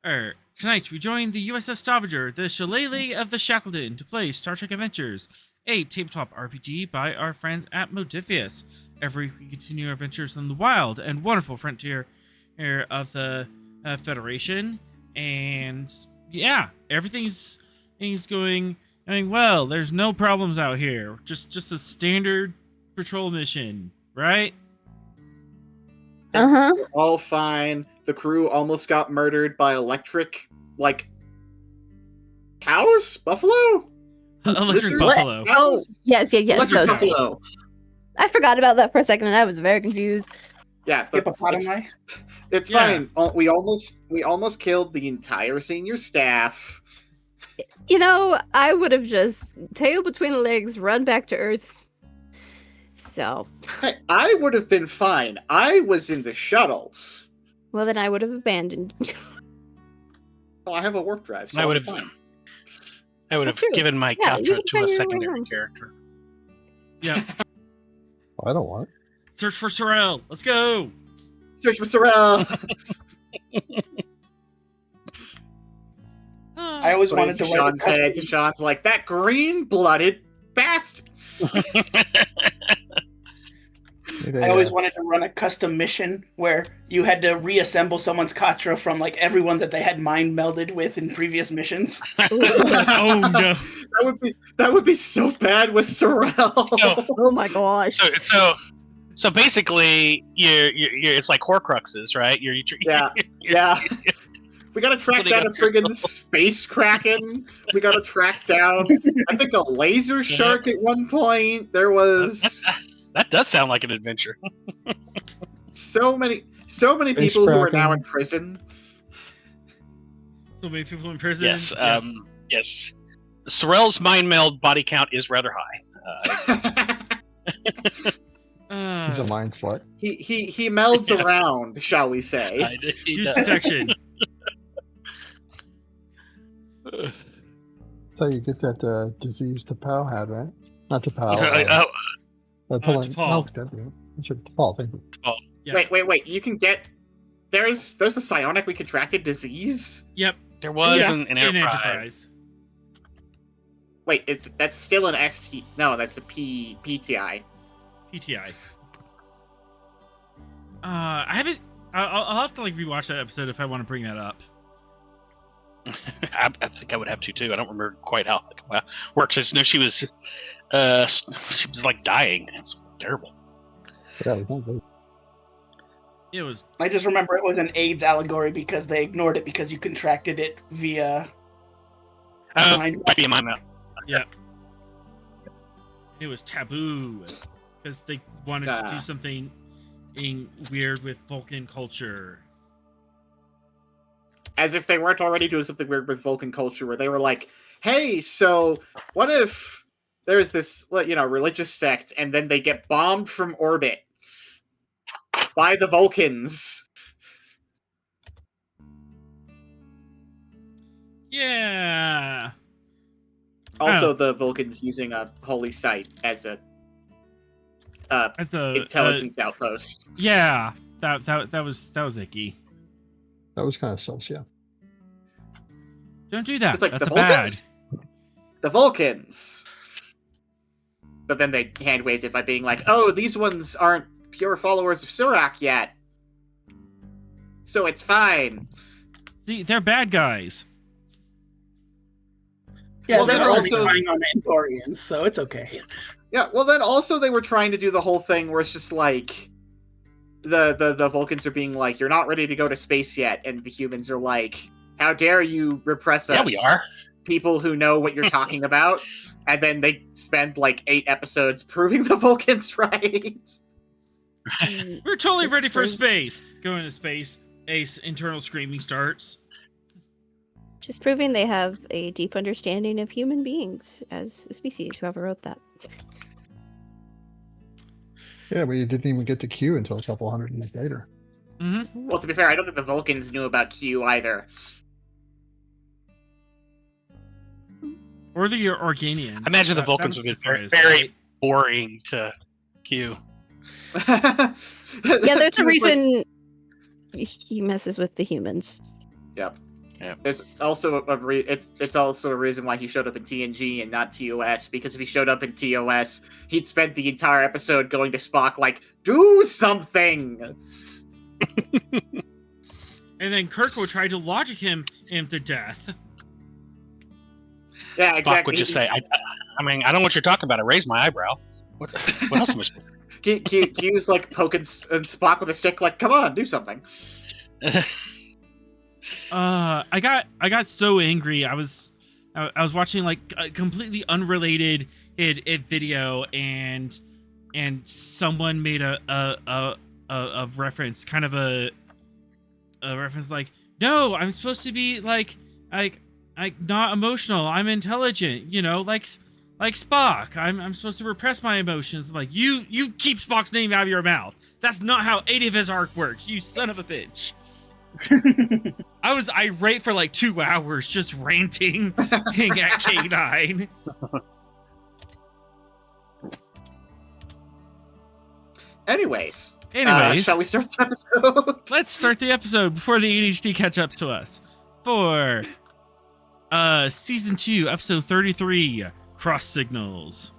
Tonight we join the USS Stavanger, the Shillelagh of the Shackleton, to play Star Trek Adventures, a tabletop RPG by our friends at Modifius. Every week we continue our adventures on the wild and wonderful frontier of the Federation, and yeah, everything's going well. There's no problems out here. Just a standard patrol mission, right? We're all fine. The crew almost got murdered by electric, cows? Buffalo? Electric buffalo. Oh, yes. Electric Those. buffalo. I forgot about that for a second, and I was very confused. Yeah, Hippopotami? it's fine. We almost killed the entire senior staff. You know, I would have just tail between the legs, run back to Earth. So, Hey, I would have been fine. I was in the shuttle. well, then I would have abandoned. Oh, I have a warp drive, so I I'm would have fine. That's true. given my Yeah, you counter can to a find your way secondary home. character. Yeah. I don't want it. Search for Sorrel. Let's go. Search for Sorrel. I always wanted to write a Sean's head. custom. Sean's like, that green-blooded bastard. I always wanted to run a custom mission where you had to reassemble someone's Katra from like everyone that they had mind melded with in previous missions. Oh no. That would be so bad with Sorrel. Oh my gosh. So basically, you're it's like Horcruxes, right? Yeah. We gotta track down a friggin' space kraken. We gotta track down, I think, a laser shark at one point. There was That does sound like an adventure. so many people who are now in prison. So many people in prison. Yes. Yeah. Yes. Sorrel's mind meld body count is rather high. He's a mind slut. He melds around, shall we say? Use protection. So you get that disease T'Pau had, right? Not T'Pau. T'Pol. T'Pol, thank you. Yeah. Wait. You can get there's a psionically contracted disease. Yep. There was Yeah. an In Enterprise. Enterprise. Wait, that's still an ST? No, that's the PTI. PTI. I haven't. I'll have to rewatch that episode if I want to bring that up. I think I would have to too. I don't remember quite how it works. I just know she was like dying. It's terrible. Yeah, we don't do- It was. I just remember it was an AIDS allegory because they ignored it because you contracted it via mind. Might be in my mouth. Yeah. It was taboo because they wanted to do something weird with Vulcan culture. As if they weren't already doing something weird with Vulcan culture, where they were like, "Hey, so what if there's this, religious sect, and then they get bombed from orbit by the Vulcans?" Yeah. Also, the Vulcans using a holy site as a intelligence outpost. Yeah. That was icky. That was kind of sus, yeah. Don't do that. It's like That's the bad. Vulcans. The Vulcans. But then they hand waved it by being like, "Oh, these ones aren't pure followers of Surak yet, so it's fine." See, they're bad guys. Yeah, Well, they're then only also- spying on Andorians, so it's okay. Yeah, well, then also they were trying to do the whole thing where it's just like the Vulcans are being like, "You're not ready to go to space yet," and the humans are like, "How dare you repress us? Yeah, we are. People who know what you're talking about." And then they spend 8 episodes proving the Vulcans right. We're totally This ready for proves- space. Going to space. Ace internal screaming starts. Just proving they have a deep understanding of human beings as a species, whoever wrote that. Yeah, but you didn't even get to Q until a couple hundred years later. Mm-hmm. Well, to be fair, I don't think the Vulcans knew about Q either. Or the Organians. I imagine the That- Vulcans that would was be very, a surprise, very right? boring to Q. Yeah, there's a Q was like- reason he messes with the humans. Yep. There's also it's also a reason why he showed up in TNG and not TOS, because if he showed up in TOS, he'd spent the entire episode going to Spock like, do something! And then Kirk would try to logic him to death. Yeah, Spock exactly. would just say, I mean, I don't know what you're talking about. I raised my eyebrow. What else am I supposed to He was like poking Spock with a stick, like, come on, do something. I got so angry. I was watching like a completely unrelated video, and someone made a reference, kind of a reference like, no, I'm supposed to be like not emotional. I'm intelligent, like Spock. I'm supposed to repress my emotions. Like, you keep Spock's name out of your mouth. That's not how any of his arc works, you son of a bitch. I was irate for like 2 hours just ranting at K9. Anyways, Anyways, shall we start this episode? let's start the episode before the ADHD catch up to us. For season 2, episode 33, Cross Signals.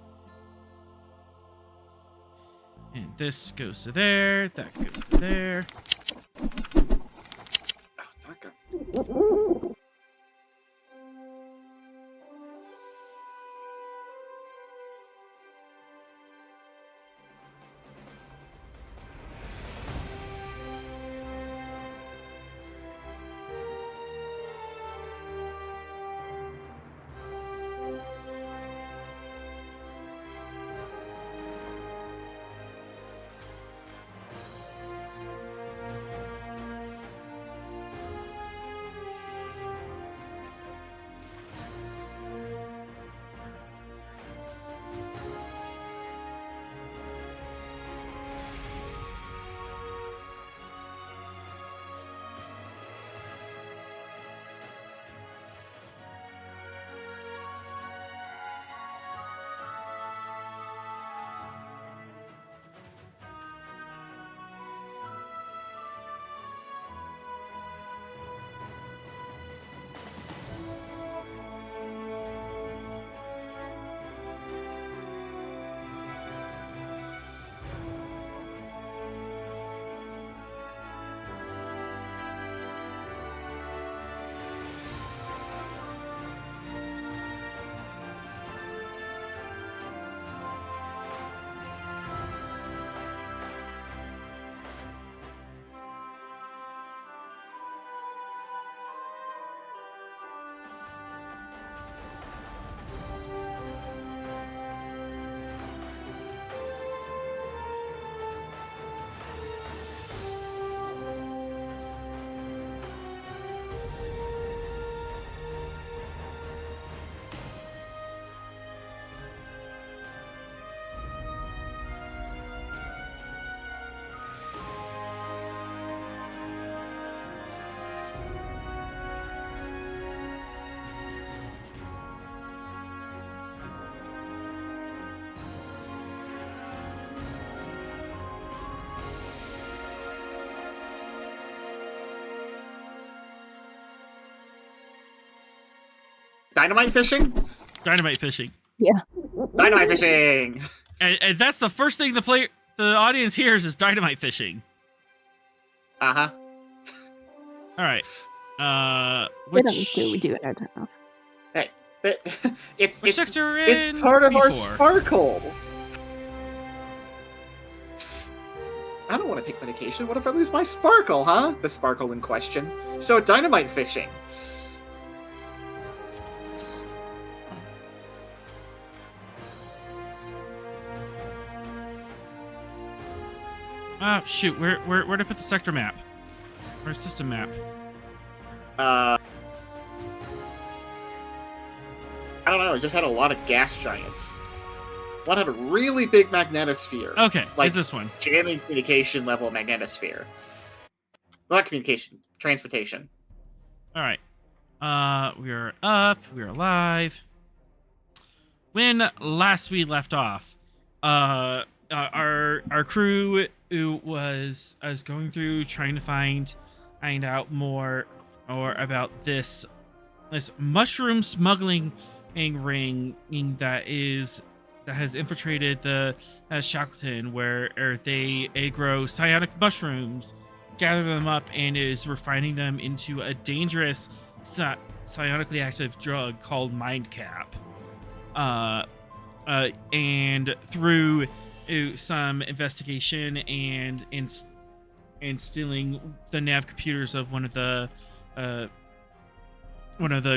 And this goes to there, that goes to there. Dynamite fishing? Dynamite fishing. Dynamite fishing! And that's the first thing the audience hears is dynamite fishing. Uh-huh. All right. We do it. I don't know. Hey, it's sector it's in part of our B4? sparkle. I don't want to take medication. What if I lose my sparkle, huh? The sparkle in question. So, dynamite fishing. Shoot, where to put the sector map? Or system map? I don't know. It just had a lot of gas giants. One had a really big magnetosphere. Okay, Like- it's this one. Jamming communication level magnetosphere. Not communication, transportation. All right. We are up. We are alive. When last we left off, our crew was going through trying to find out more about this mushroom smuggling ring that has infiltrated the Shackleton, where they grow psionic mushrooms, gather them up, and is refining them into a dangerous psionically active drug called Mindcap. And through some investigation and stealing the nav computers of one of the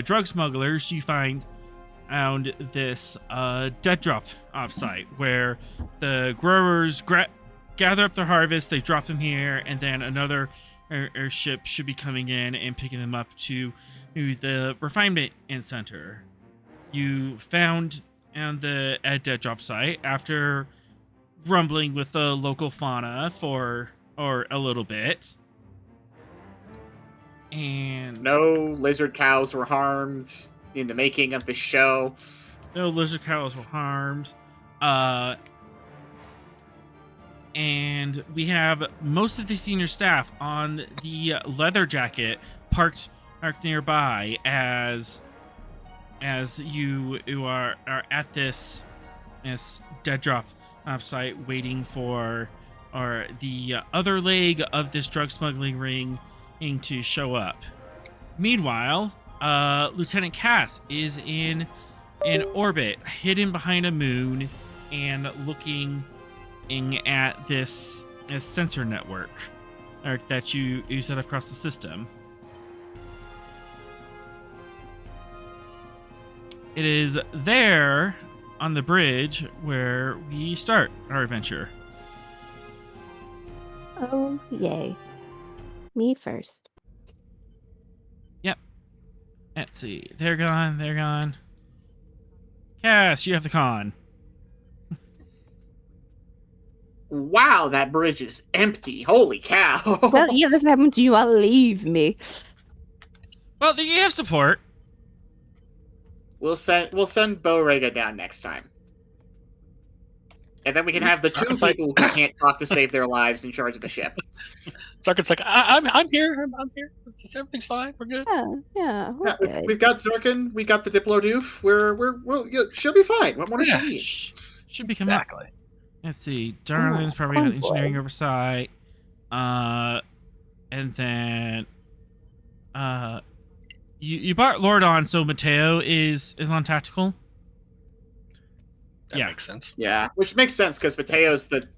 drug smugglers, you found this dead drop offsite where the growers gather up their harvest, they drop them here, and then another airship should be coming in and picking them up to the refinement center. You found on the dead drop site after rumbling with the local fauna for a little bit. And no lizard cows were harmed in the making of the show. No lizard cows were harmed. And we have most of the senior staff on the leather jacket parked nearby as you are at this dead drop site waiting for the other leg of this drug smuggling ring to show up. Meanwhile, Lieutenant Cass is in orbit, hidden behind a moon, and looking at this sensor network that you set across the system. It is there on the bridge where we start our adventure. Oh, yay. Me first. Yep. Let's see. They're gone. Cass, you have the con. Wow, that bridge is empty. Holy cow. Well, yeah, that's what happened to you. I'll leave me. Well, you have support. We'll send Bo Rega down next time. And then we can have the two people who can't talk to save their lives in charge of the ship. Zarkin's like, I'm here. I'm here. Everything's fine. We're good. Yeah, Yeah, okay. we've got Zarkin, we got the Diplodoof. She'll be fine. What more does she need? Should be coming up. Exactly. Let's see. Darlin's probably got engineering oversight. And then you brought Lord on, so Mateo is on tactical. That makes sense. Yeah, which makes sense because Mateo's the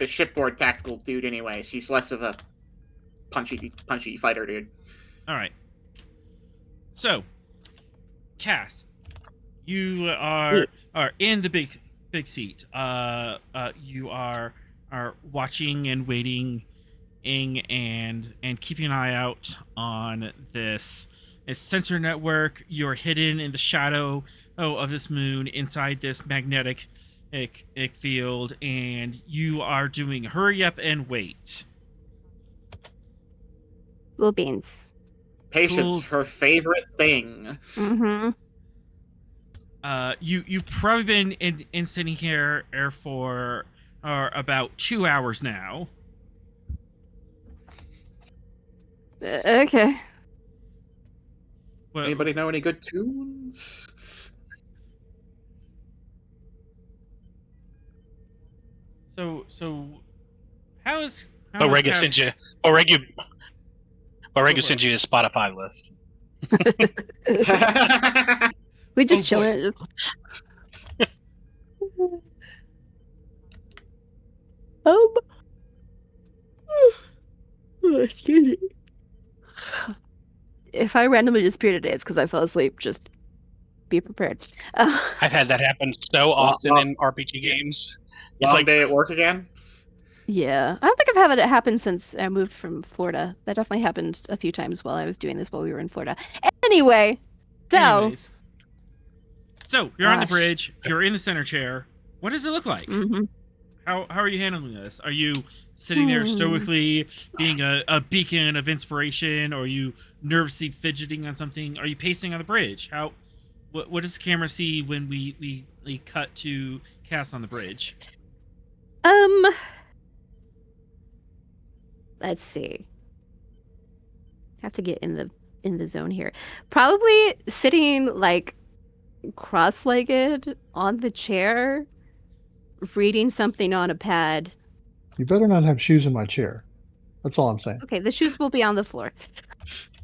shipboard tactical dude anyways. He's less of a punchy fighter dude. All right. So, Cass, you are in the big seat. You are watching and waiting and keeping an eye out on this sensor network. You're hidden in the shadow of this moon inside this magnetic field, and you are doing hurry up and wait. Cool beans. Patience, her favorite thing. Mm-hmm. You've probably been in sitting here for about 2 hours now. Okay. But, Anybody know any good tunes? So how is Orega Cass- sends you his Spotify list. We just chill boy. it. Just... Excuse me. If I randomly disappear today, it's because I fell asleep. Just be prepared. I've had that happen so often in RPG games. It's Long like day at work again? Yeah. I don't think I've had it happen since I moved from Florida. That definitely happened a few times while I was doing this while we were in Florida. Anyway, Anyways. So you're on the Gosh. bridge. You're in the center chair. What does it look like? Mhm. How are you handling this? Are you sitting there stoically, being a beacon of inspiration, or are you nervously fidgeting on something? Are you pacing on the bridge? What does the camera see when we cut to Cass on the bridge? Let's see. Have to get in the in the zone here. Probably sitting like cross-legged on the chair, reading something on a pad. You better not have shoes in my chair. That's all I'm saying. Okay, the shoes will be on the floor.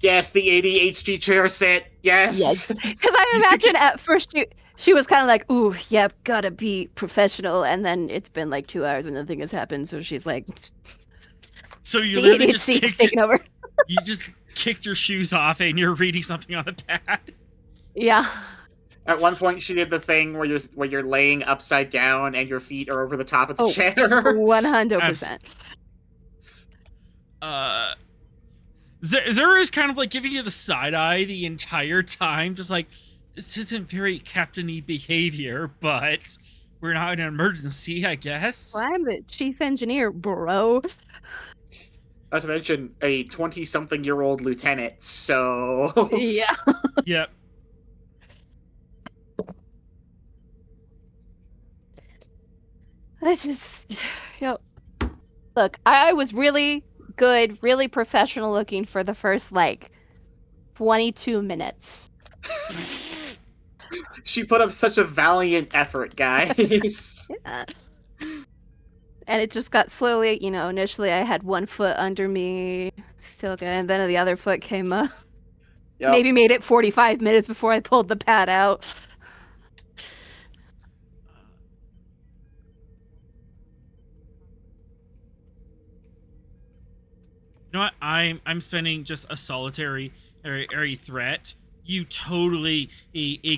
Yes, the ADHD chair set. Yes. Yes. Because I imagine at first she was kind of like, ooh, yep, gotta be professional. And then it's been like 2 hours and nothing has happened. So she's like, So you the literally just ADHD's taking over. you just kicked your shoes off and you're reading something on the pad. Yeah. At one point, she did the thing where you're laying upside down and your feet are over the top of the chair. 100%. Zara is kind of like giving you the side eye the entire time, just like, this isn't very captain-y behavior, but we're not in an emergency, I guess. Well, I'm the chief engineer, bro. Not to mention a 20-something-year-old lieutenant, so... Yeah. Yep. I just, look, I was really good, really professional looking for the first, 22 minutes. She put up such a valiant effort, guys. Yeah. And it just got slowly, initially I had one foot under me, still good, and then the other foot came up. Yep. Maybe made it 45 minutes before I pulled the pad out. You know what? I'm spending just a solitary area threat. You totally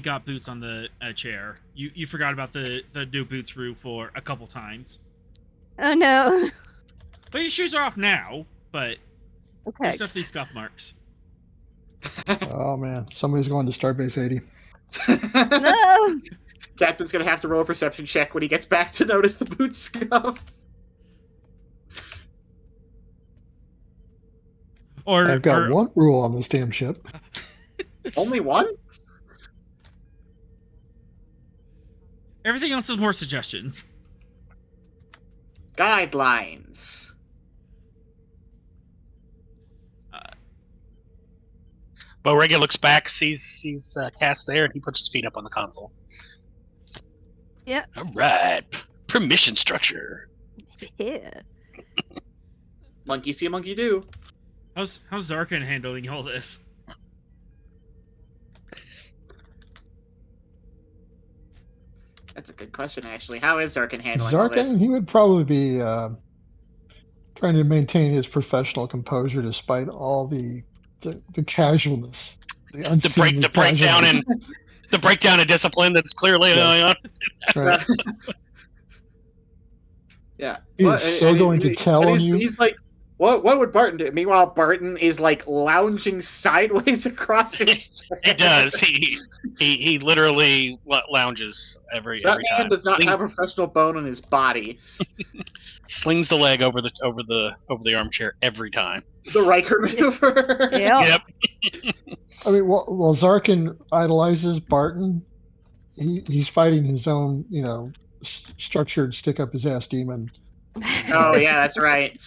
got boots on the chair. You forgot about the new boots rule for a couple times. Oh no. But your shoes are off now, but Okay. there's definitely scuff marks. Oh man, somebody's going to Starbase 80. No. Captain's gonna have to roll a perception check when he gets back to notice the boot scuff. I've got one rule on this damn ship. Only one? Everything else is more suggestions. Guidelines. Bo Rega looks back, sees Cass there, and he puts his feet up on the console. Yeah. All right. Permission structure. Yeah. Monkey see, monkey do. How's Zarkin handling all this? That's a good question, actually. How is Zarkin handling all this? Zarkin, he would probably be trying to maintain his professional composure despite all the casualness, The breakdown in discipline that's clearly going on. Right. Yeah. He's so going to tell on you. He's like, what would Barton do? Meanwhile, Barton is like lounging sideways across his chair. He does. He literally lounges every That time. man does not have a professional bone in his body. Slings the leg over the armchair every time. The Riker maneuver. Yep. Yep. I mean, while Zarkin idolizes Barton, he's fighting his own, structured stick up his ass demon. Oh yeah, that's right.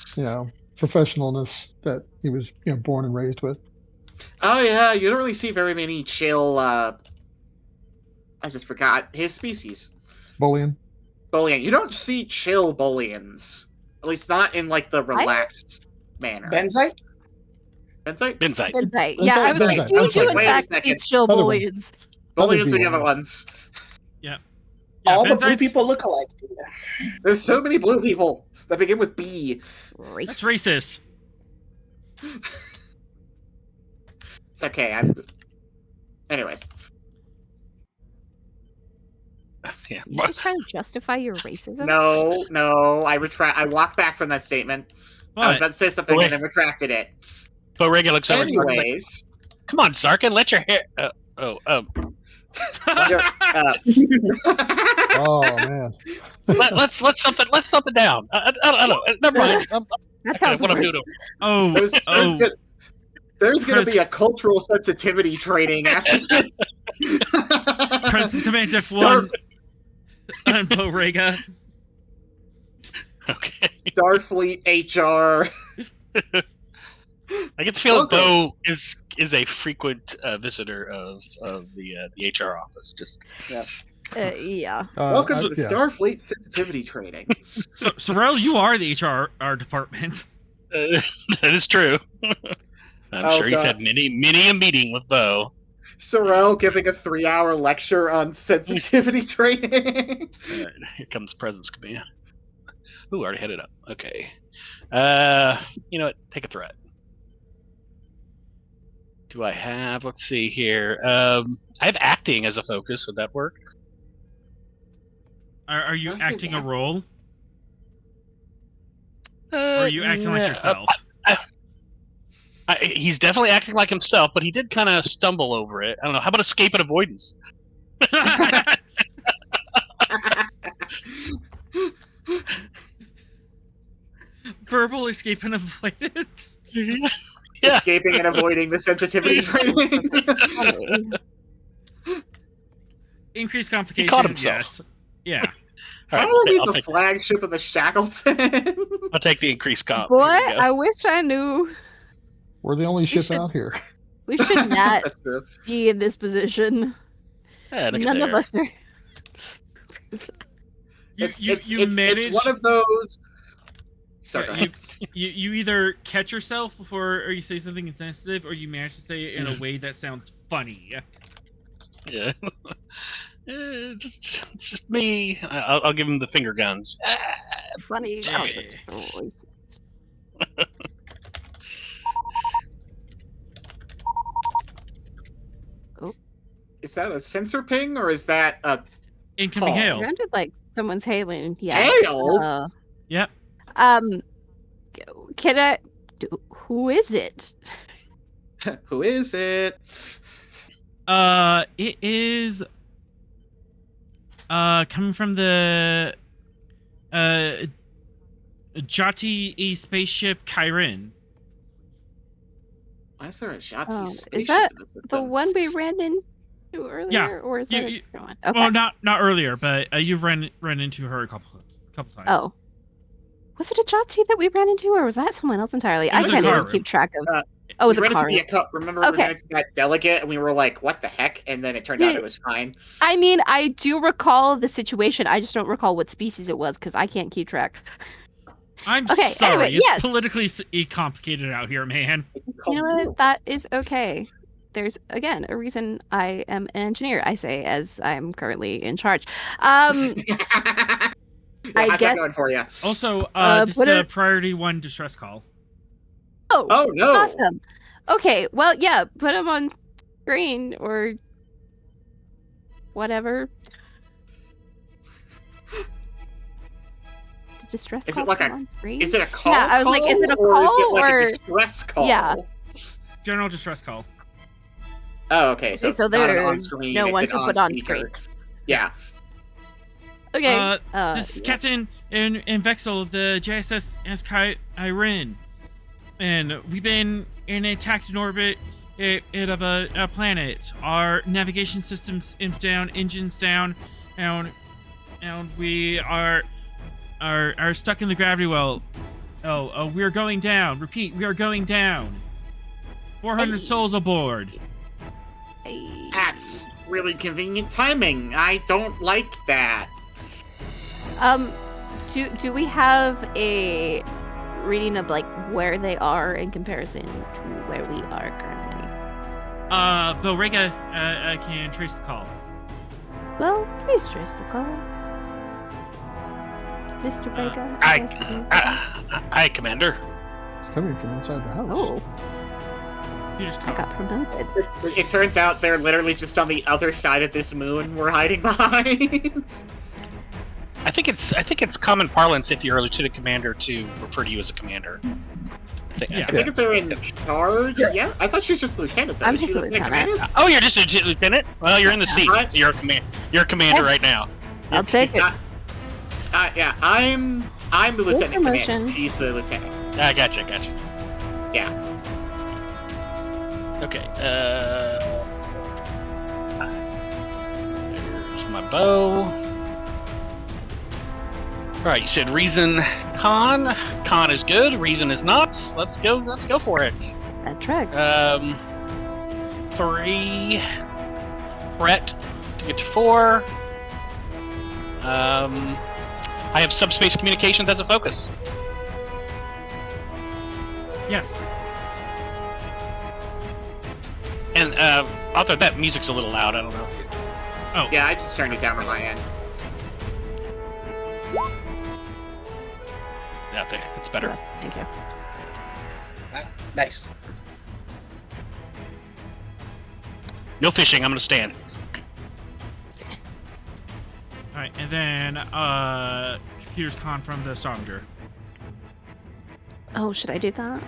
Professionalness that he was, born and raised with. Oh yeah, you don't really see very many chill. I just forgot his species. Bullion. Bullion. You don't see chill bullions. At least not in like the relaxed manner. Benzite? Benzite? Benzite. Benzite. Yeah, I was like, Benzite. you I'm do sorry. in Wait a fact second. see chill Other one. bullions. Bullions are the Other other ones. Yeah, All the blue Benzite's- people look alike. There's so many blue people that begin with B. That's racist. It's okay. Anyways. Yeah. You just trying to justify your racism? No. I walked back from that statement. I was But about to say something and then retracted it. Bo Rega looks over. Anyways. Come on, Zarkin, let your hair. Oh man. Let's something down. I don't know. Never mind. That Okay, sounds what I'm worse. doing. There's gonna Chris- be a cultural sensitivity training after this. Princess Commander F1 and Bo Rega. Okay. Starfleet HR. I get the feeling Bo is is a frequent visitor of the HR office. Just Yeah. Welcome to the yeah. Starfleet sensitivity training. So, Sorrel, you are the HR department. that is true. I'm Oh, sure he's God. had many a meeting with Bo. Sorrel giving a 3-hour lecture on sensitivity training. All right, here comes Presence Command. Ooh, already headed up. Okay. You know what? Take a threat. Do I have? Let's see here. I have acting as a focus. Would that work? Are you What is acting a act- role? Or are you acting like yourself? He's definitely acting like himself, but he did kind of stumble over it. I don't know. How about escape and avoidance? Verbal escape and avoidance. Yeah. Escaping and avoiding the sensitivity training. Funny. Increased He complication. caught himself. Yes. Yeah. All right, How are we I'll the take, flagship of the Shackleton? I'll take the increased comp. Boy, There you go. I wish I knew. We're the only ship should- out here. We should not That's true. be in this position. Yeah, look at None of there. us are. You manage. It's one of those. Sorry, go Yeah, ahead. you either catch yourself before or you say something insensitive, or you manage to say it in a way that sounds funny. Yeah. It's just me. I'll give him the finger guns. Funny. Yeah. all sorts of voices. Is that a sensor ping or is that a Incoming Oh. hail. Sounded like someone's hailing. Yeah. hail? Yep. Can I? Who is it? Who is it? It is coming from the Jati E spaceship Kyrin. Why is there a Jati Oh, is spaceship that in the The system? one we ran into earlier, Yeah, or is you- that a you- different one? Okay. Well, not earlier, but you've run into her a couple times. Oh. Was it a Jati that we ran into, or was that someone else entirely? It I was a can't even Karin. keep track of. Uh, Oh, it was we a ran into car. Remember we Okay. ran into that delegate and we were like, what the heck? And then it turned out it was fine. I mean, I do recall the situation. I just don't recall what species it was because I can't keep track. I'm Okay, sorry. anyway, it's yes. politically complicated out here, man. You know what? That is okay. There's again a reason I am an engineer. I say as I'm currently in charge. I I guess. going for you. Also, this is what a are- priority 1 distress call. Oh no! Awesome. Okay, well, yeah, put them on screen or whatever. The distress Is it calls like come a- on screen? Is it a call? Yeah, I was like, is it a or is it call like or- a distress call? Yeah. General distress call. Oh, okay. So, Okay, so it's not an there's on-screen, no it's one an to put on on-speaker. screen. Yeah. Okay. This is yeah. Captain and Vexel of the JSS Kyrin. And we've been in a attacked orbit of a planet. Our navigation systems down, engines down, and we are stuck in the gravity well. Oh, we are going down. Repeat, we are going down. 400 Hey. souls aboard. Hey. That's really convenient timing. I don't like that. Do we have a reading of like where they are in comparison to where we are currently? Belrega can trace the call. Well, please trace the call. Mr. Vega. Hi, Commander. It's coming from inside the house. Oh, Peter's I call. got promoted. It turns out they're literally just on the other side of this moon we're hiding behind. I think it's common parlance if you're a lieutenant commander to refer to you as a commander. Yeah. I think if they're in charge, yeah. I thought she was just lieutenant. Though. I'm Is she just a lieutenant lieutenant. commander? Oh, you're just a lieutenant? Well, you're in the seat. I- You're a commander Yeah. right now. I'll take it. Yeah, I'm the lieutenant promotion. commander. She's the lieutenant. I gotcha. Yeah. Okay. There's my bow. All right, you said reason con. Con is good. Reason is not. Let's go for it. That tracks. 3. Brett to get to 4. I have subspace communications as a focus. Yes. And although that music's a little loud, I don't know. Oh. Yeah, I just turned it down on my end. Yeah, okay, it's better. Yes, thank you. Nice. No fishing, I'm gonna stand. Alright, and then Computer's Con from the Stavanger. Oh, should I do that?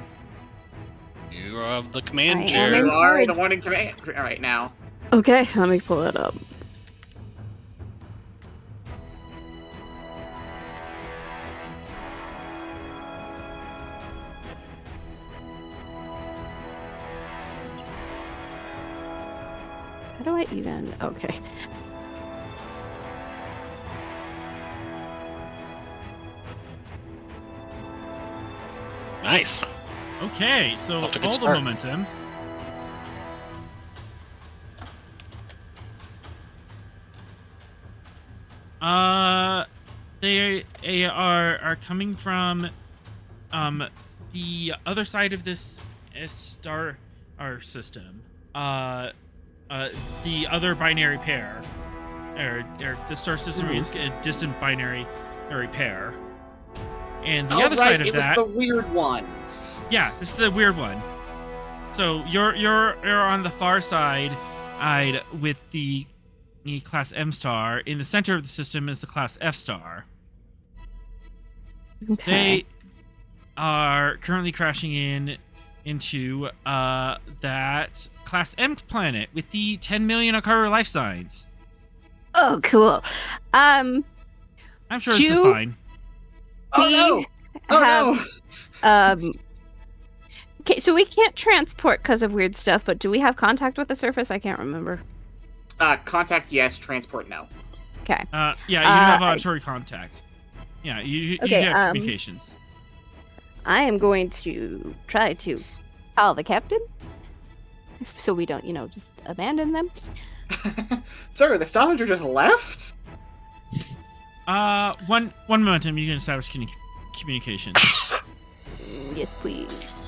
You are the command I am chair. You are Alright. the one in command right now. Okay, let me pull it up. How do I even? Okay. Nice. Okay, so Off to a good all the start. momentum. They are coming from the other side of this star system. The other binary pair, or the star system is a distant binary pair, and the other side of it that. was the weird one. Yeah, this is the weird one. So you're on the far side with the class M star. In the center of the system is the class F star. Okay. They are currently crashing into that class M planet with the 10 million Akaru life signs. Oh, cool. I'm sure this is Ju- fine. Oh We no! Oh have, no! Okay, so we can't transport because of weird stuff, but do we have contact with the surface? I can't remember. Contact yes, transport no. Okay. Yeah, you have auditory contact. Yeah, you Okay, have communications. I am going to try to call the captain, so we don't, just abandon them. Sir, the Stavanger just left? One momentum, you can establish communication. Yes, please.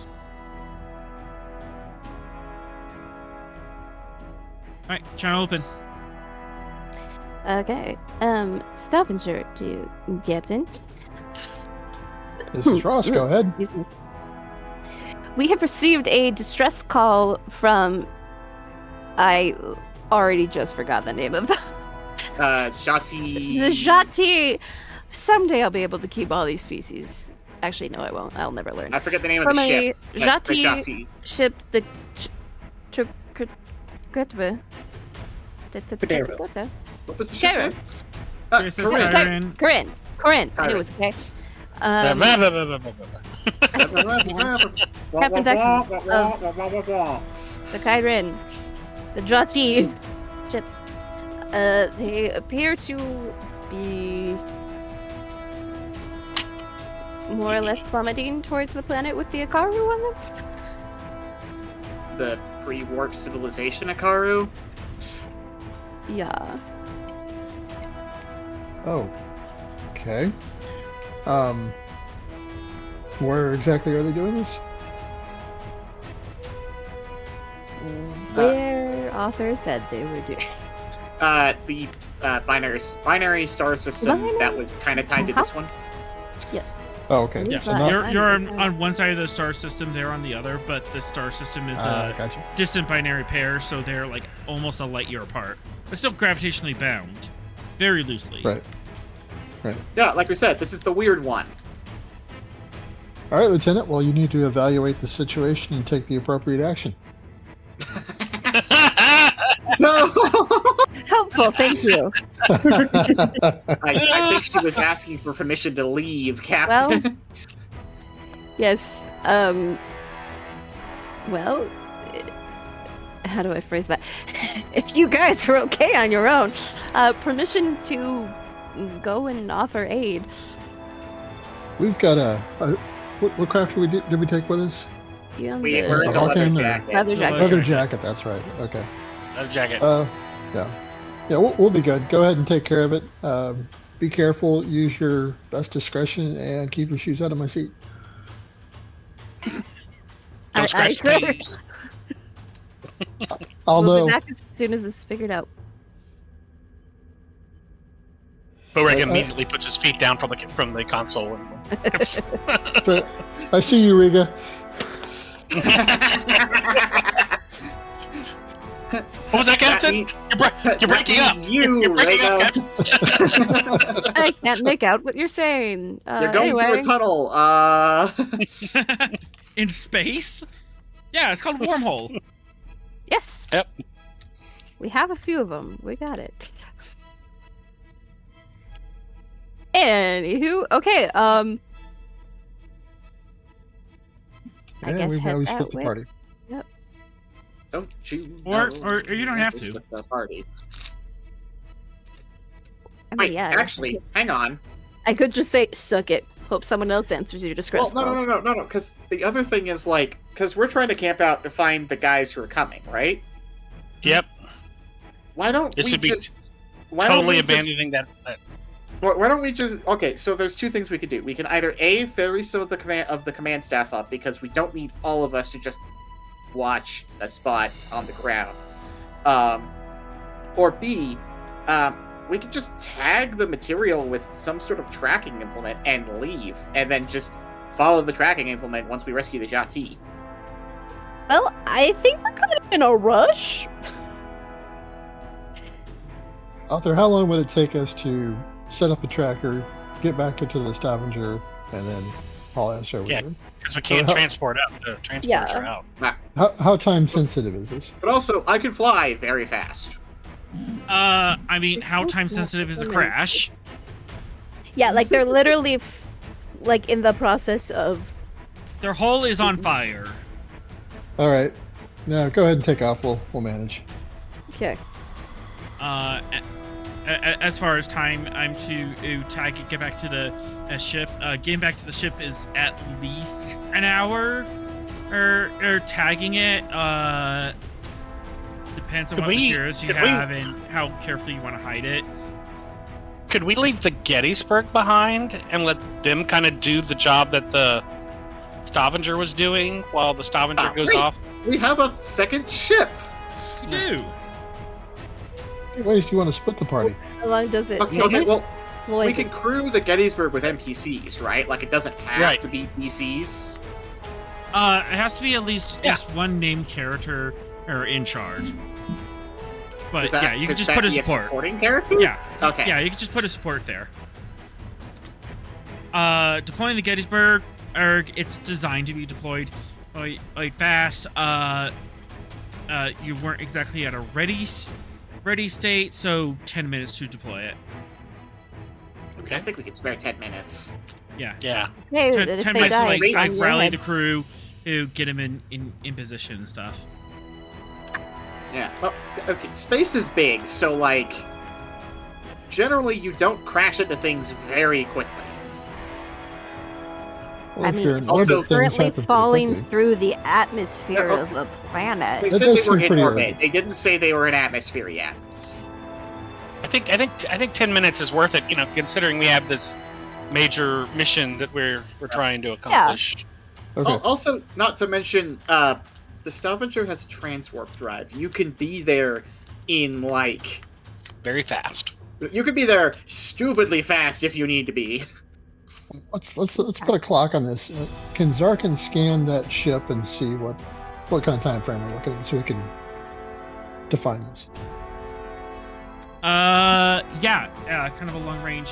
All right, channel open. Okay. Stavanger to captain. This is Ross. Go ahead. Excuse me. We have received a distress call from. I already just forgot the name of the. Jati. The Jati. Someday I'll be able to keep all these species. Actually, no, I won't. I'll never learn. I forget the name From of the a ship. The Jati ship, the Tukutbe. What was the ship Karen. name? Chris is Corinne. Karen. Corinne. I knew it was okay. Blah, blah, blah, blah, blah, blah. Captain The Kairin. The Jati ship. They appear to be more or less plummeting towards the planet with the Akaru on them. The pre-warp civilization Akaru. Yeah. Oh. Okay. Where exactly are they doing this? Their author said they were doing. The binary star system that was kind of tied to this one. Yes. Oh, okay. Yeah, So not, you're on one side of the star system, they're on the other, but the star system is a gotcha. distant binary pair, so they're like almost a light year apart, but still gravitationally bound, very loosely. Right. Yeah, like we said, this is the weird one. All right, Lieutenant. Well, you need to evaluate the situation and take the appropriate action. No! Helpful, thank you. I think she was asking for permission to leave, Captain. Well, yes. Well, how do I phrase that? If you guys are okay on your own, permission to go and offer aid. We've got what craft did we take with us? You on We're the in the leather Hawken or- jacket. leather jacket? Leather jacket, that's right. Okay. Leather jacket. Yeah. Yeah, we'll be good. Go ahead and take care of it. Be careful, use your best discretion, and keep your shoes out of my seat. Don't I scratch the sir. knees. I'll We'll know. be back as soon as it's figured out. Boric immediately puts his feet down from the console. And... But I see you, Riga. What was that, Captain? You're breaking up. You, breaking up, Riga. Captain. I can't make out what you're saying. You're going through Anyway, a tunnel. In space? Yeah, it's called wormhole. yes. Yep. We have a few of them. We got it. Anywho, okay. I Yeah, guess we've head always that split the way. party. Don't you? Or know you don't have this to. is the party. I mean, Wait, yeah. actually, hang on. I could just say, suck it. Hope someone else answers your distress Well, call. no. Because the other thing is because we're trying to camp out to find the guys who are coming, right? Yep. Why don't This we would be just? Why don't Totally we just- abandoning that. Why don't we just? Okay, so there's two things we could do. We can either ferry some of the command staff up because we don't need all of us to just watch a spot on the ground, or B, we could just tag the material with some sort of tracking implement and leave, and then just follow the tracking implement once we rescue the Jati. Well, I think we're kind of in a rush. Arthur, how long would it take us to set up a tracker, get back into the Stavanger, and then haul ass over Yeah. there? Because we can't transport out. The transports Yeah. are out. How time sensitive is this? But also, I can fly very fast. I mean, how time sensitive is a crash? Yeah, like they're literally like in the process of. Their hull is on fire. All right. No, go ahead and take off. We'll manage. Okay. As far as time, I'm to tag it, get back to the ship. Getting back to the ship is at least an hour, or tagging it. Depends on Could what we- materials you could we- have and how carefully you want to hide it. Could we leave the Gettysburg behind and let them kind of do the job that the Stavanger was doing while the Stavanger goes wait. off? We have a second ship. You do. How many ways do you want to split the party? How long does it Okay, take? well, Lloyd we can is- crew the Gettysburg with NPCs, right? Like, it doesn't have Right. to be PCs. It has to be at least Yeah. one named character or in charge. But Is that- yeah, you could can just that put a be support. supporting character? Yeah, Okay. yeah, you can just put a support there. Deploying the Gettysburg, it's designed to be deployed like fast. You weren't exactly at a ready state, so 10 minutes to deploy it. I Okay. think we could spare 10 minutes. Yeah. Hey, 10 if 10 they minutes to die, like, it's on like your rally head. the crew, to get them in position and stuff. Yeah. Well, okay, space is big, so, like, generally you don't crash into things very quickly. Well, I if mean, you're in it's also orbit, things currently happen pretty falling quickly. through the atmosphere Yeah, of a They planet. That said does they were seem in pretty orbit. early. They didn't say they were in atmosphere yet. I think 10 minutes is worth it. You know, considering we have this major mission that we're trying to accomplish. Okay. Also, not to mention, the Stavanger has a transwarp drive. You can be there in, like... Very fast. You can be there stupidly fast if you need to be. Let's put a clock on this. Can Zarkin scan that ship and see what kind of time frame we're looking at so we can define this? Yeah, kind of a long range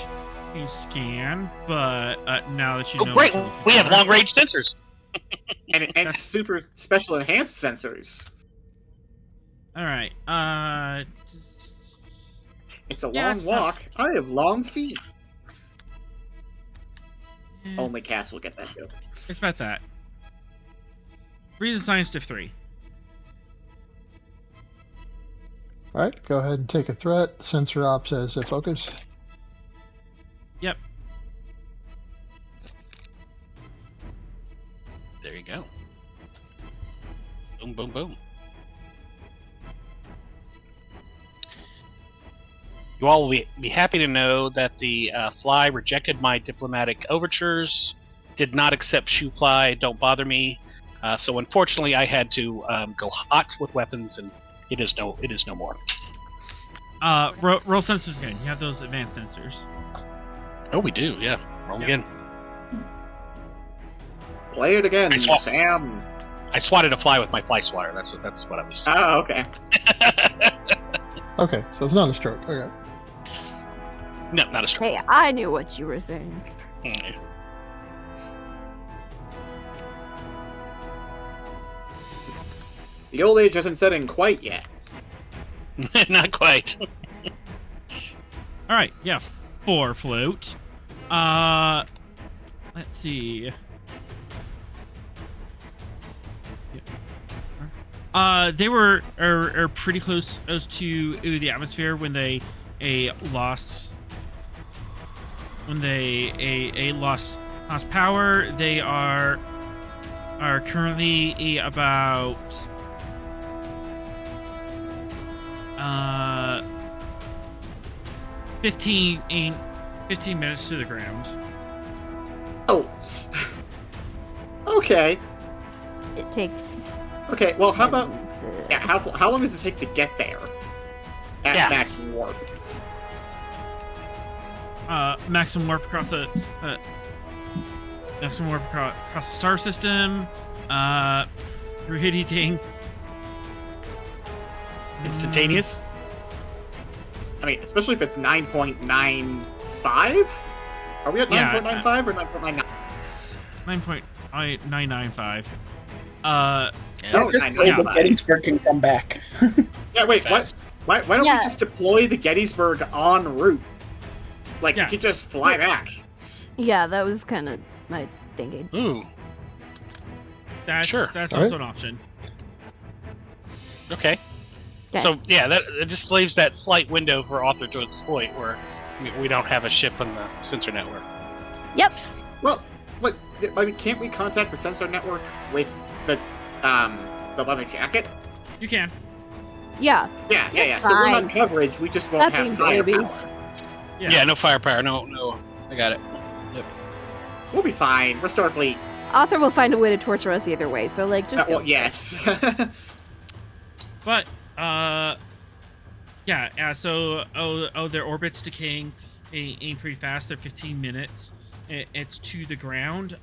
scan, but now that you Oh, know, great! what you're looking We have for- long range sensors. And That's- super special enhanced sensors. All right. It's a Yeah, long it's fun. walk. I have long feet. It's- Only Cass will get that joke. It's about that. Reason Science Div 3. All right, go ahead and take a threat. Sensor ops as a focus. Yep. There you go. Boom, boom, boom. You all will be happy to know that the fly rejected my diplomatic overtures, did not accept shoe fly, don't bother me. So unfortunately, I had to go hot with weapons, and it is no more. Roll sensors again. You have those advanced sensors. Oh, we do, yeah. Roll Yep. again. Play it again, I swap- Sam. I swatted a fly with my fly swatter. That's what I was. Oh, okay. Okay, so it's not a stroke. Okay. No, not a stroke. Hey, I knew what you were saying. Mm. The old age hasn't set in quite yet. Not quite. All right, yeah, 4 float. Let's see. They were are pretty close to the atmosphere when they lost power. They are currently about 15 minutes to the ground. Oh. Okay. It takes. Okay. Well, how about and, yeah? How long does it take to get there? At Yeah. maximum warp. Maximum warp across the star system. Reheating. Instantaneous? I mean, especially if it's 9.95. Are we at Yeah, 9.95 or 9.99? 9.995. No, Just I so know the that. Gettysburg can come back. Yeah. Wait. What? Fast. Why don't Yeah. we just deploy the Gettysburg en route? Like Yeah. you could just fly back. Yeah, that was kind of my thinking. Ooh, That's Sure. that's All also right. an option. okay. Okay. So yeah, that it just leaves that slight window for Author to exploit, where we don't have a ship on the sensor network. Well, look. I mean, can't we contact the sensor network with the leather jacket? You can. Yeah, Yeah. So we're on Fine. coverage. We just won't Nothing have firepower. babies. Yeah, no firepower. No. I got it. We'll be fine. We're Starfleet. Author will find a way to torture us either way. So like, just go. Well, yes. But so their orbit's decaying ain't pretty fast. They're 15 minutes. It's to the ground.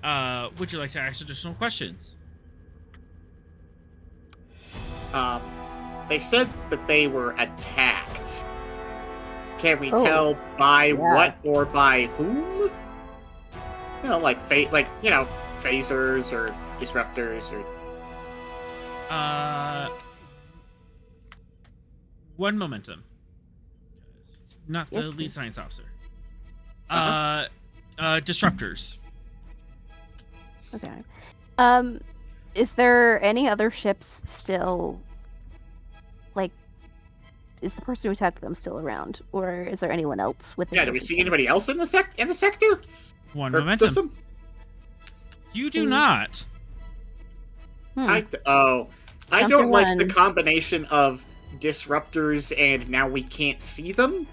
Would you like to ask additional questions? They said that they were attacked. Can we Oh. tell by Yeah. what or by whom? You know, like phasers or disruptors or. One momentum. He's not the Yes, lead please. science officer. Uh-huh. Disruptors. Okay. Is there any other ships still? Like, is the person who attacked them still around, or is there anyone else within? Yeah, do we see anybody else in the sector? One Or momentum. system? You do Hmm. not. I Chapter don't like the one. combination of disruptors and now we can't see them.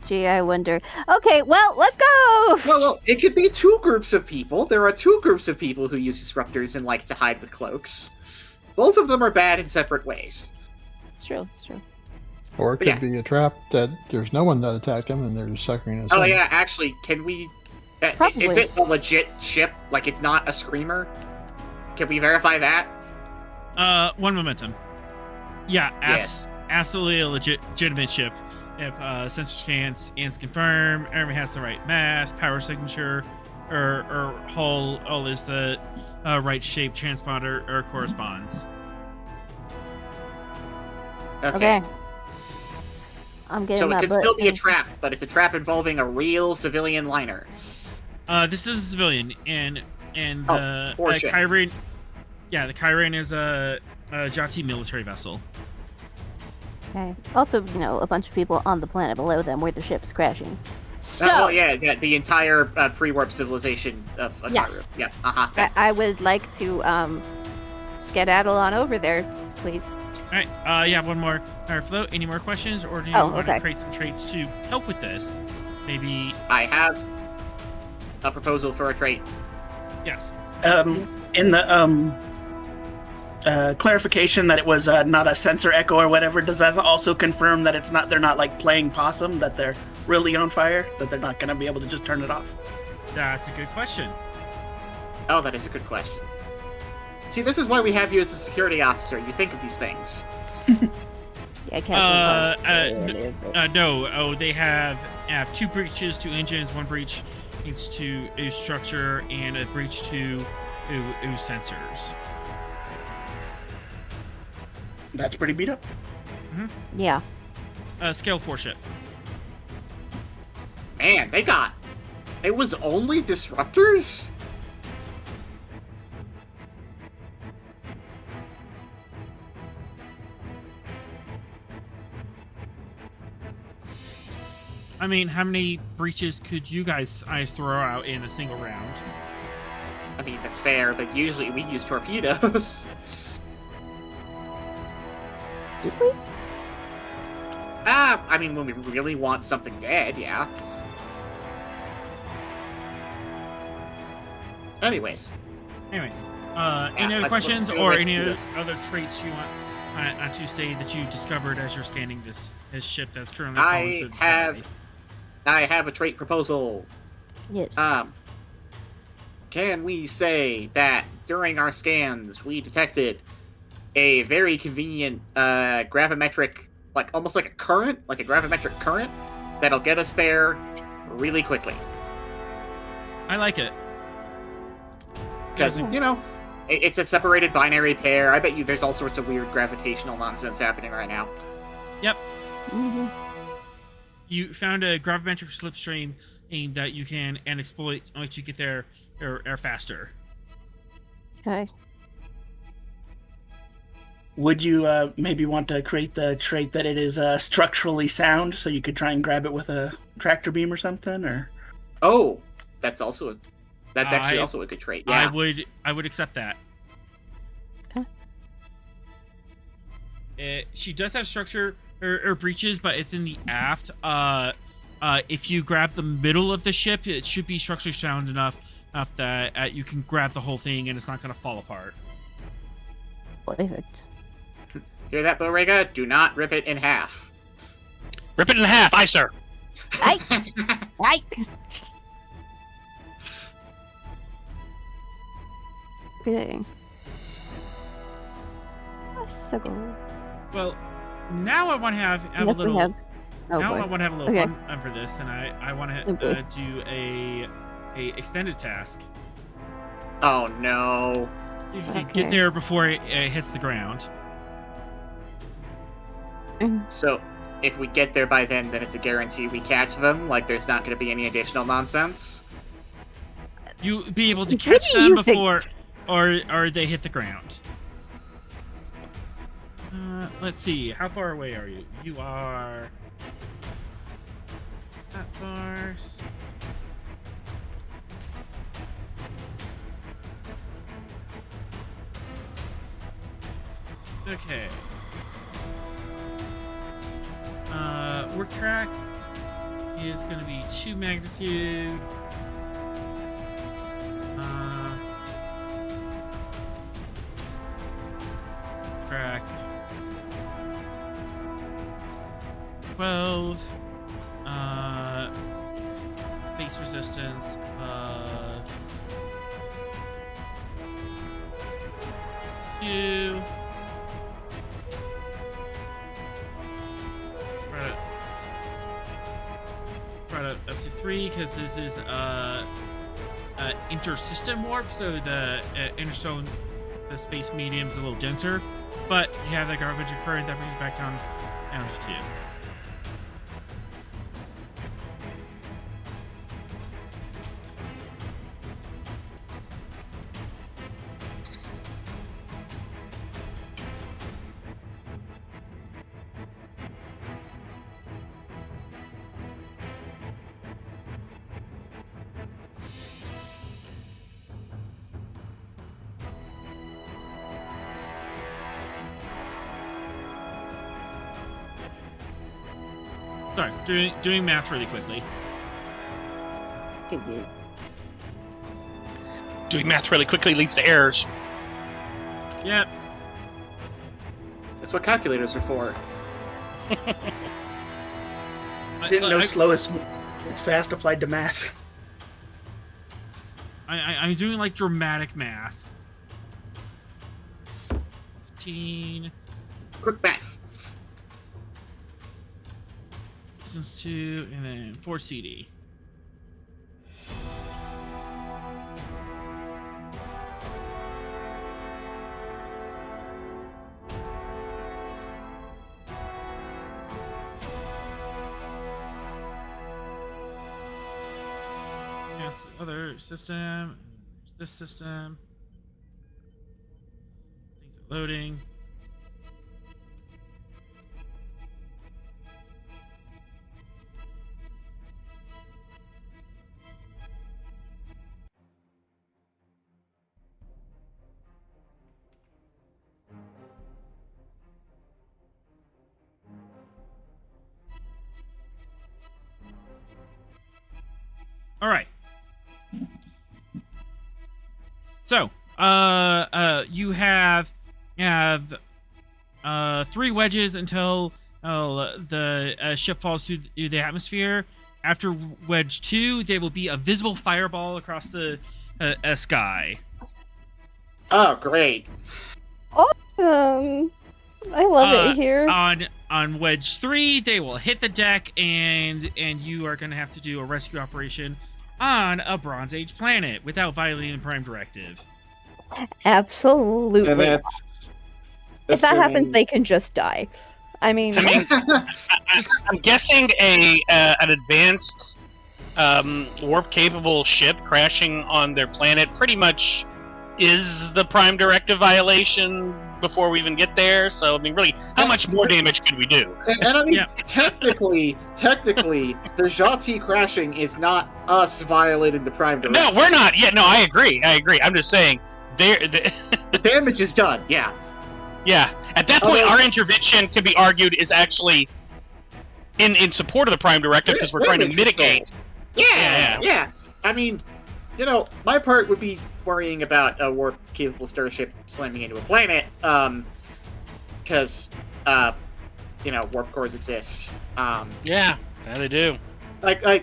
Gee, I wonder. Okay, well, let's go. Well, it could be two groups of people. There are two groups of people who use disruptors and like to hide with cloaks. Both of them are bad in separate ways. It's true. It's true. Or it could Yeah. be a trap that there's no one that attacked him and they're just suckering us Oh in. yeah, actually, can we? Probably. Is it a legit ship? Like it's not a screamer? Can we verify that? One momentum. Yeah, absolutely a legitimate ship. If sensor scans confirm, everyone has the right mass, power signature, or hull, all is the right shape, transponder, or corresponds. Okay. I'm getting So my it could butt. still be a trap, but it's a trap involving a real civilian liner. This is a civilian, and Oh, the poor ship. Kyrian. Yeah, the Kyrian is a Jati military vessel. Okay. Also, a bunch of people on the planet below them where the ship's crashing. So, Well, yeah, the entire pre-warp civilization of Akaru. Yes. Yeah. Uh-huh. I would like to skedaddle on over there, please. All right. Yeah, one more. All right, Flo, any more questions, or do you Oh, want to okay. create some traits to help with this? Maybe. I have a proposal for a trait. Yes. In the clarification that it was not a sensor echo or whatever, does that also confirm that it's not? They're not like playing possum, that they're really on fire, that they're not going to be able to just turn it off? That's a good question. Oh, that is a good question. See, this is why we have you as a security officer. You think of these things. Yeah, Captain. No. Oh, they have 2 breaches, 2 engines, 1 breach to ooze structure, and a breach to ooze sensors. That's pretty beat up. Yeah. Scale 4 ship. Man, it was only disruptors? I mean, how many breaches could you guys throw out in a single round? I mean, that's fair, but usually we use torpedoes. Did we? I mean, when we really want something dead, yeah. Anyways. Any other questions or any other traits you want to say that you discovered as you're scanning this ship that's currently falling through the sky? I have a trait proposal. Yes. Can we say that during our scans we detected a very convenient gravimetric, like almost like a gravimetric current that'll get us there really quickly? I like it. Because, it's a separated binary pair. I bet you there's all sorts of weird gravitational nonsense happening right now. Yep. Mm-hmm. You found a gravimetric slipstream that you can exploit once you get there or faster. Okay. Would you maybe want to create the trait that it is structurally sound, so you could try and grab it with a tractor beam or something? Or oh, that's actually also a good trait. Yeah, I would accept that. Okay. She does have structure or breaches, but it's in the aft. If you grab the middle of the ship, it should be structurally sound enough that you can grab the whole thing and it's not going to fall apart. Perfect. Hear that, Borrega? Do not rip it in half. Rip it in half, aye, sir. Aye. Aye. Okay. So cool. Well, now I want to have a Yes, little. we have. Oh, Now boy. I want to have a little Okay. fun for this, and I want to Okay. do a extended task. Oh no. See if you can Okay. get there before it hits the ground. So, if we get there by then it's a guarantee we catch them? Like, there's not going to be any additional nonsense? You be able to What catch do them you think? before, or they hit the ground. Let's see. How far away are you? You are that far. Okay. Work track is going to be 2 magnitude. Track 12. Base resistance of 2. Brought it up to 3 because this is inter-system warp, so the interstellar, the space medium is a little denser, but you have that garbage current that brings it back down to 2. Sorry, doing math really quickly. Doing math really quickly leads to errors. Yep. That's what calculators are for. I didn't know slow is smooth. It's fast applied to math. I'm doing like dramatic math. 15. Quick math. Distance 2, and then 4 CD. That's the other system. There's this system. Things are loading. All right. So, you have 3 wedges until the ship falls through the atmosphere. After wedge 2, there will be a visible fireball across the sky. Oh, great. Awesome. I love it here. On wedge 3, they will hit the deck, and you are going to have to do a rescue operation on a Bronze Age planet without violating the Prime Directive. Absolutely. And that's If that happens, assuming- they can just die. I mean, I'm guessing an advanced warp-capable ship crashing on their planet pretty much is the Prime Directive violation before we even get there. So, I mean, really, how much more damage could we do? And I mean, Yeah. technically, the Jati crashing is not us violating the Prime No, Directive. we're not. Yeah, no, I agree. I'm just saying, the damage is done, yeah. yeah. At that point, Although- our intervention can be argued is actually in support of the Prime Directive because we're trying to Damage control. mitigate. Yeah, Yeah. yeah. I mean, my part would be worrying about a warp-capable starship slamming into a planet, because, warp cores exist. Yeah, they do. I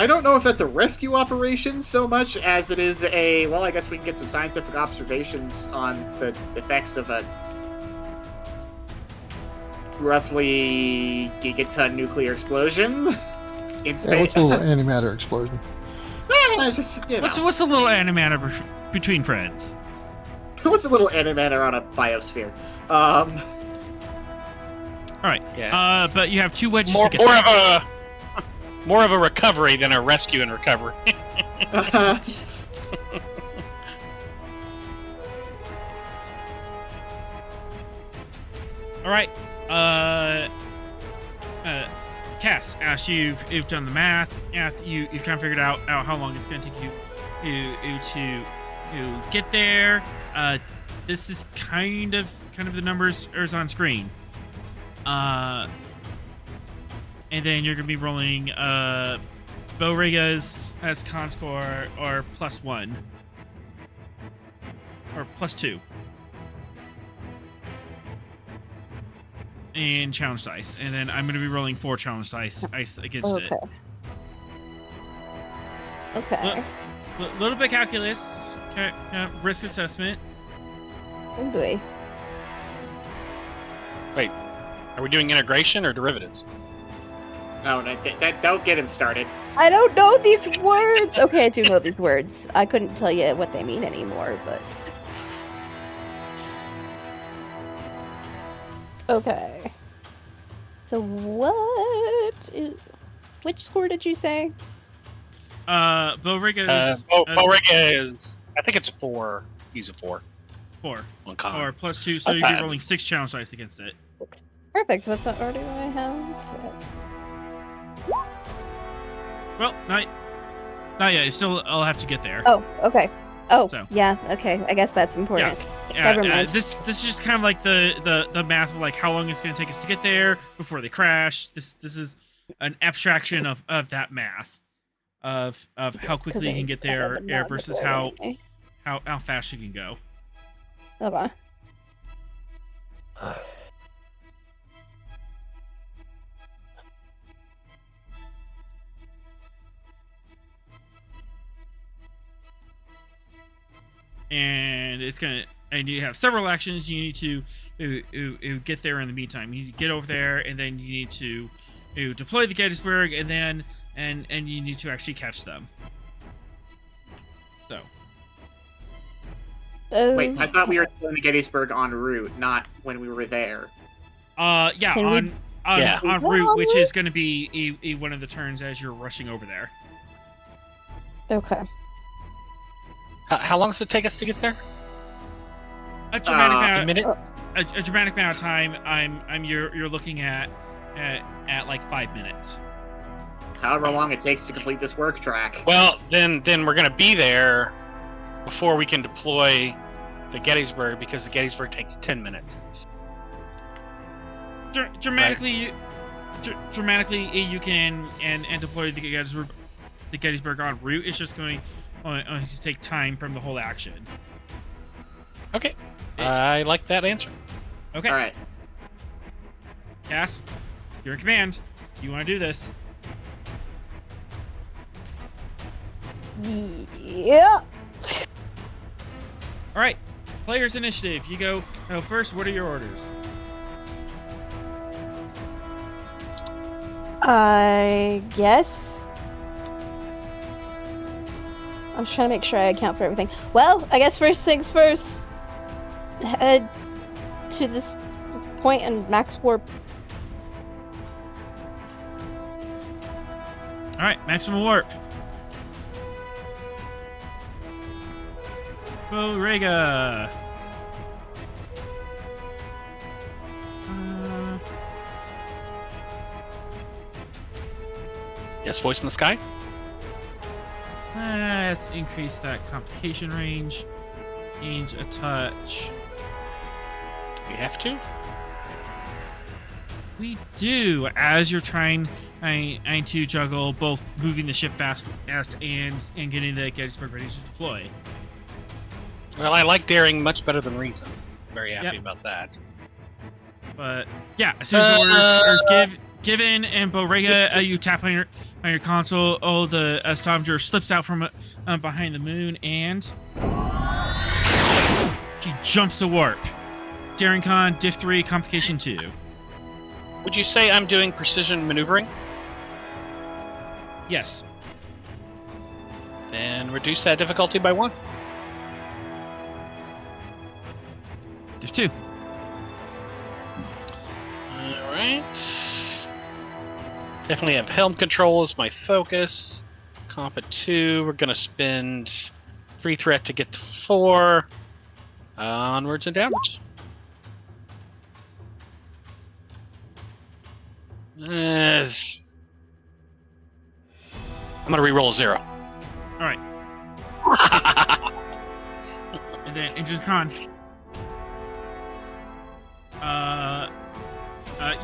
don't know if that's a rescue operation so much as it is I guess we can get some scientific observations on the effects of a roughly gigaton nuclear explosion in Yeah, space. what's a little antimatter explosion? It's just, What's a little animator between friends? what's a little antimatter on a biosphere? All right. Yeah. But you have 2 wedges more to get there. more of a recovery than a rescue and recovery. All right. Cass, as you've done the math, you've kind of figured out how long it's going to take you to get there. This is kind of the numbers are on screen. And then you're going to be rolling Bowriga's as con score or +1 or +2. And challenge dice, and then I'm going to be rolling 4 challenge dice against it. Okay. Little bit calculus, risk assessment. Oh boy. Wait, are we doing integration or derivatives? No, don't get him started. I don't know these words. Okay, I do know these words. I couldn't tell you what they mean anymore, but. Okay. So which score did you say? Bowriga's Bowriga is, I think it's a 4. He's a 4. 4 On con. or +2, so you'd be rolling 6 challenge dice against it. Perfect. That's already what I have. So. Well, not yet. You still all have to get there. Oh, okay. Oh, So. yeah. Okay. I guess that's important. Yeah, Never mind. this is just kind of like the math of like how long it's going to take us to get there before they crash. This is an abstraction of that math of how quickly you can get there versus how fast you can go. Okay. And you have several actions you need to get there in the meantime. You need to get over there, and then you need to deploy the Gettysburg, and then and you need to actually catch them. So. Wait, I thought we were doing the Gettysburg en route, not when we were there. Yeah, Can on route, which is going to be one of the turns as you're rushing over there. Okay. How long does it take us to get there? A dramatic A minute? a dramatic amount of time. You're looking at like 5 minutes. However long it takes to complete this work track. Well, then we're gonna be there before we can deploy the Gettysburg, because the Gettysburg takes 10 minutes. Dramatically, you can and deploy the Gettysburg en route. It's just going to take time from the whole action. Okay, I like that answer. Okay. All right. Cass, you're in command. Do you want to do this? Yeah. All right. Players initiative. You go first. What are your orders? I guess. I'm just trying to make sure I account for everything. Well, I guess first things first. Head to this point and max warp. All right. Maximum warp. Rega. Yes, voice in the sky. Let's increase that complication range. Change a touch. We have to. We do, as you're trying to juggle both moving the ship fast and getting the Gettysburg ready to deploy. Well, I like daring much better than reason. Very happy Yep. about that. But yeah, as soon as the orders given and Borrega, you tap on your console. Oh, the Stavanger slips out from behind the moon and she jumps to warp. Daring Con, Diff 3, Complication 2. Would you say I'm doing precision maneuvering? Yes. And reduce that difficulty by 1. Diff 2. Alright. Definitely have helm control as my focus. Comp at 2. We're gonna spend 3 threat to get to 4. Onwards and downwards. I'm gonna re-roll a 0. All right. And then Engines Con.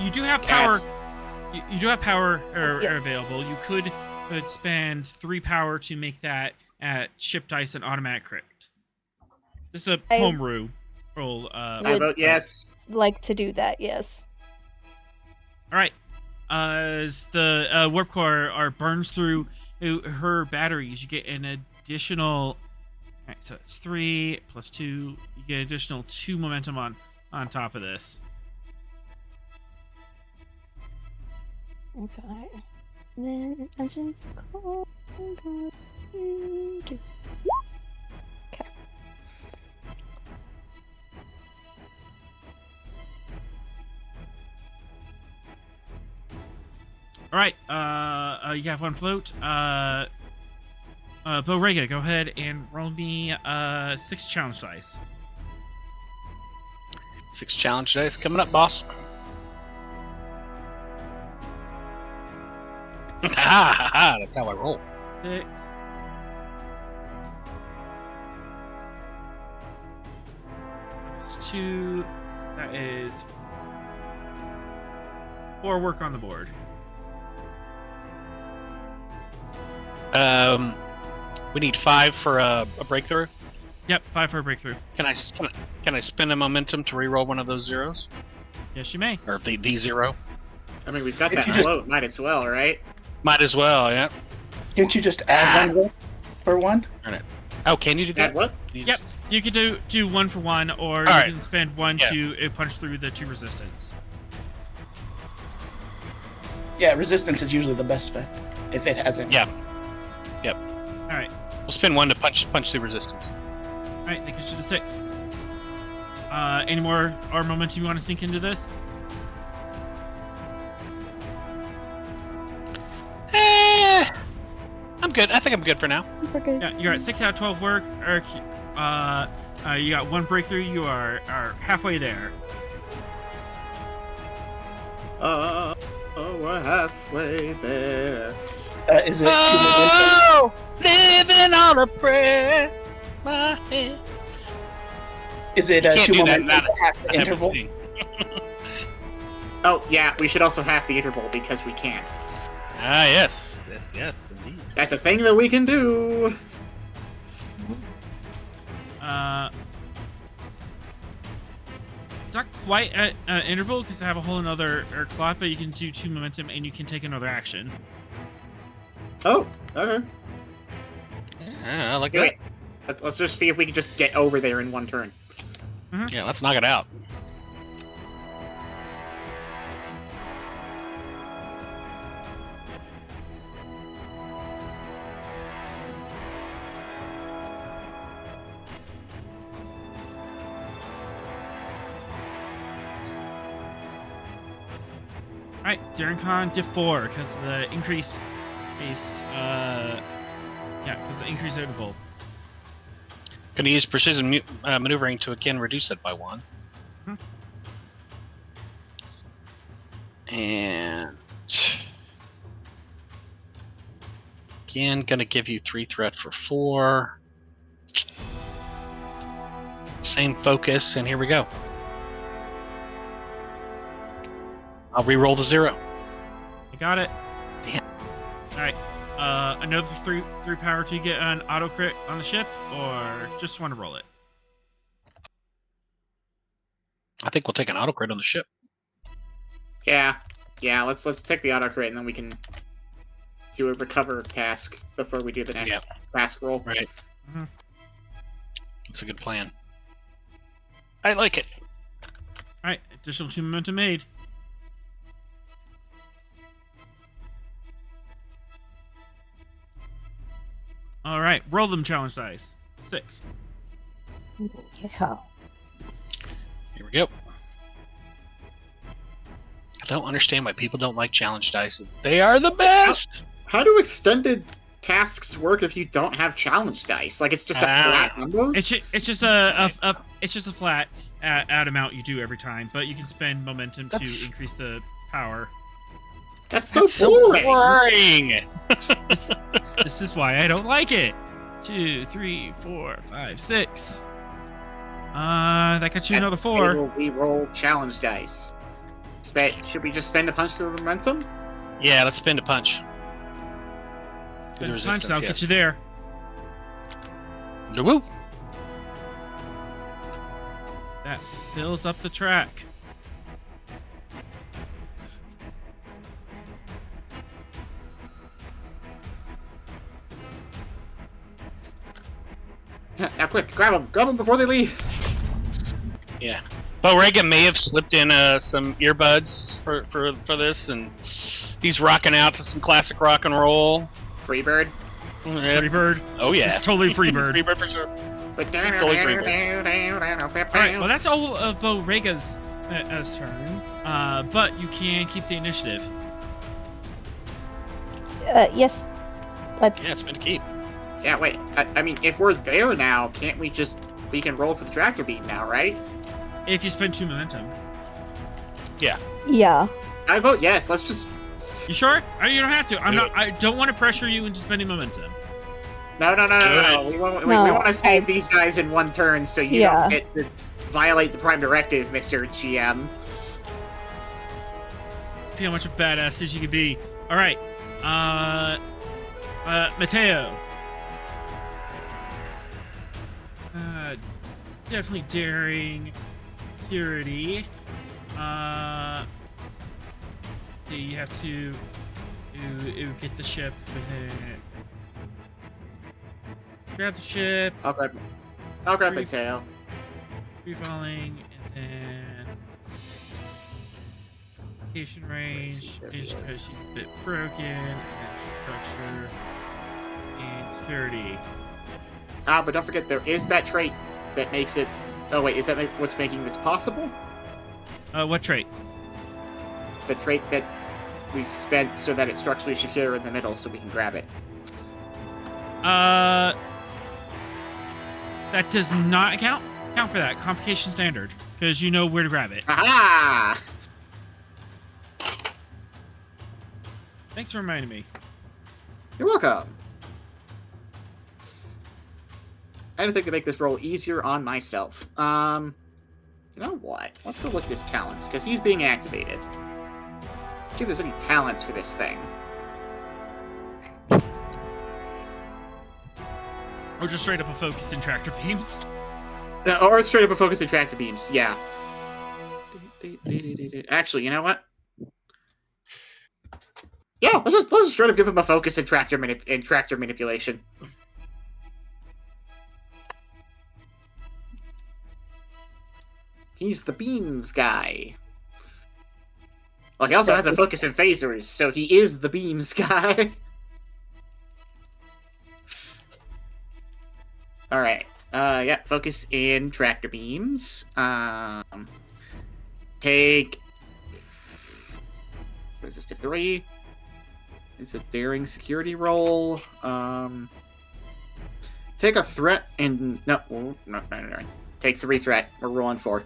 You do have power. Yes. You do have power available. You could spend 3 power to make that at ship dice and automatic crit. This is a homebrew roll. I vote yes. Like to do that, yes. All right. As the warp core burns through her batteries, you get an additional. All right, so it's 3 plus 2. You get additional 2 momentum on top of this. Okay. Then engines call. Okay. All right. You have 1 float. Borrega, go ahead and roll me 6 challenge dice. 6 challenge dice coming up, boss. That's how I roll. 6. That's 2. That is 4 work on the board. We need 5 for a breakthrough. Yep, 5 for a breakthrough. Can I spend a momentum to reroll one of those zeros? Yes, you may. Or the 0? I mean, we've got Did that you just- float. Might as well, right? Might as well, yeah. Can't you just add one for one? Oh, can you do that? Add what? You Yep. just- You could do 1 for 1, or you Alright. can spend 1 Yeah. to punch through the 2 resistance. Yeah, resistance is usually the best spend if it has any. Yeah. Alright. We'll spend 1 to punch through resistance. Alright, that gets you to 6. Any more momentum you want to sink into this? I'm good. I think I'm good for now. We're good. Yeah, you're at 6 out of 12 work. Eric, you got 1 breakthrough. You are halfway there. We're halfway there. Is it 2 momentum? Oh, living on a prayer. My head. Is it You can't 2 do that, momentum not- for half the interval? Oh, yeah, we should also half the interval because we can. Ah, yes, indeed. That's a thing that we can do. It's not quite at interval because I have a whole another clock, but you can do 2 momentum and you can take another action. Oh, okay. Yeah, I like that. Wait, let's just see if we can just get over there in 1 turn. Yeah, let's knock it out. Alright, Darren Khan, diff 4, because the increase is, because the increase interval. Gonna use precision maneuvering to again reduce it by 1. And again, gonna give you 3 threat for 4. Same focus, and here we go. I'll re-roll the 0. I got it. Damn. Alright, another 3 power to get an auto crit on the ship, or just want to roll it? I think we'll take an auto crit on the ship. Yeah, let's take the auto crit and then we can do a recover task before we do the next task roll. Right. Mhm. That's a good plan. I like it. Alright, additional 2 momentum made. Alright, roll them challenge dice. 6. Yeah. Here we go. I don't understand why people don't like challenge dice. They are the best. How do extended tasks work if you don't have challenge dice? Like it's just a flat number? It's just a flat add amount you do every time, but you can spend momentum to increase the power. That's so boring. boring. This is why I don't like it. 2, 3, 4, 5, 6. That got you another 4. We roll challenge dice. Should we just spend a punch through the momentum? Yeah, let's spin a punch. Spend the a punch, resistance, that'll yes. get you there. Woo! That fills up the track. Now quick, grab them before they leave. Yeah. Borrega may have slipped in some earbuds for this, and he's rocking out to some classic rock and roll. Freebird. Yeah. Freebird. Oh yeah. It's totally Freebird. Freebird for sure. Alright, well that's all of Bo Rega's turn. But you can keep the initiative. Yes. Let's. Yeah, spin a keep. Yeah, wait. I mean, if we're there now, can't we can roll for the tractor beam now, right? If you spend 2 momentum. Yeah. I vote yes. Let's just. You sure? You don't have to. Do it. I don't want to pressure you into spending momentum. No. Good. We want No, to save these guys in 1 turn, so you don't get to violate the prime directive, Mr. GM. See how much of a badass you can be. All right. Mateo. Definitely daring security. See, you have to get the ship within. Grab the ship. I'll grab Mateo. Free falling, and then location range is because she's a bit broken, and structure and security. But don't forget there is that trait that makes it. Oh wait, is that what's making this possible? What trait? The trait that we spent so that it's structurally secure in the middle, so we can grab it. That does not account for that complication standard because you know where to grab it. Aha! Thanks for reminding me. You're welcome. Anything to make this roll easier on myself. You know what? Let's go look at his talents, because he's being activated. See if there's any talents for this thing. Or just straight up a focus in tractor beams. Or straight up a focus in tractor beams, yeah. Actually, you know what? Yeah, let's just straight up give him a focus in tractor manipulation. He's the beams guy. Well, he also has a focus in phasers, so he is the beams guy. Alright. Yeah, focus in tractor beams. Take... What is this, diff 3? It's a daring security roll. Take a threat and... No. Take 3 threat. We're rolling 4.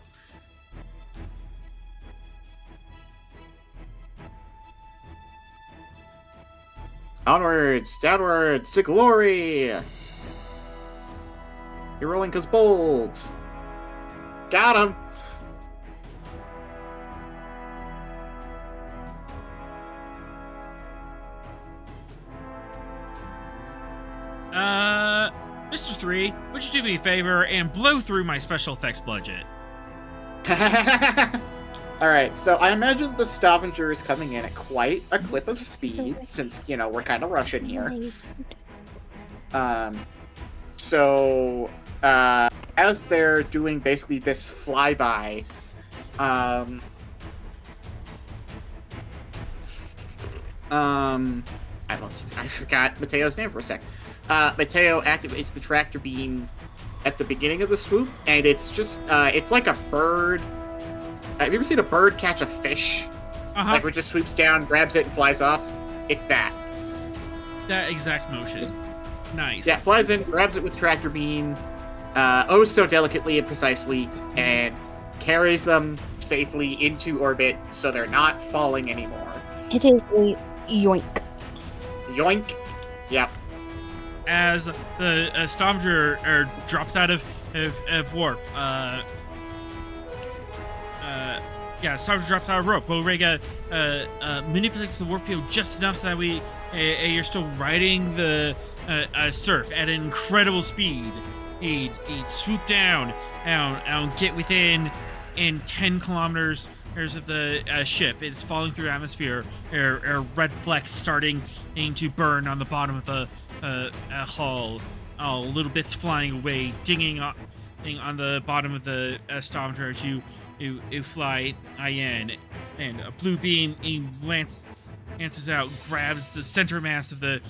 Onwards, downwards, to glory! You're rolling 'cause bold. Got him! Mr. 3, would you do me a favor and blow through my special effects budget? Alright, so I imagine the Stavanger is coming in at quite a clip of speed, since, you know, we're kind of rushing here. So, as they're doing basically this flyby, I forgot Mateo's name for a sec. Mateo activates the tractor beam at the beginning of the swoop, and it's just, it's like a bird. Have you ever seen a bird catch a fish? Uh-huh. Like, where it just swoops down, grabs it, and flies off? It's that. That exact motion. Nice. Yeah, flies in, grabs it with tractor beam, oh so delicately and precisely, and carries them safely into orbit so they're not falling anymore. It is a yoink. Yoink. Yep. As the Stavanger drops out of warp, Stavanger drops out of warp. Borrega manipulates the warp field just enough so that you're still riding the surf at an incredible speed. He'd swoop down and get within 10 kilometers of the ship. It's falling through atmosphere. Red flecks starting to burn on the bottom of the hull. Little bits flying away, dinging on the bottom of the Stavanger as you fly in. And a blue beam lances out, grabs the center mass of the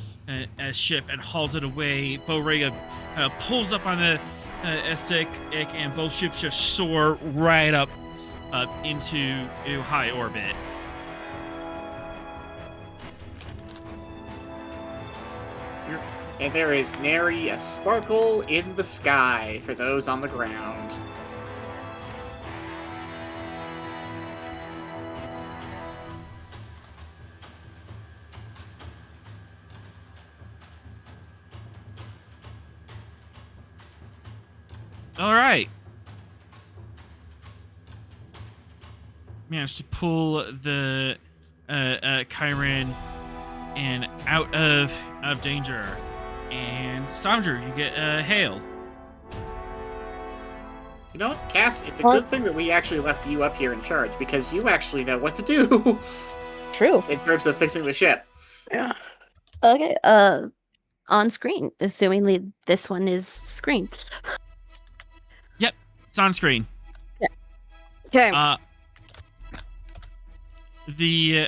ship and hauls it away. Borrega pulls up on the stick, and both ships just soar right up into high orbit. And there is nary a sparkle in the sky for those on the ground. All right. Managed to pull the Chiron and out of danger. And Stavanger, you get a hail. You know what, Cass? It's a good thing that we actually left you up here in charge, because you actually know what to do True. in terms of fixing the ship. Yeah. Okay. On screen, assuming this one is screen. Yep, it's on screen. Yeah. Okay. The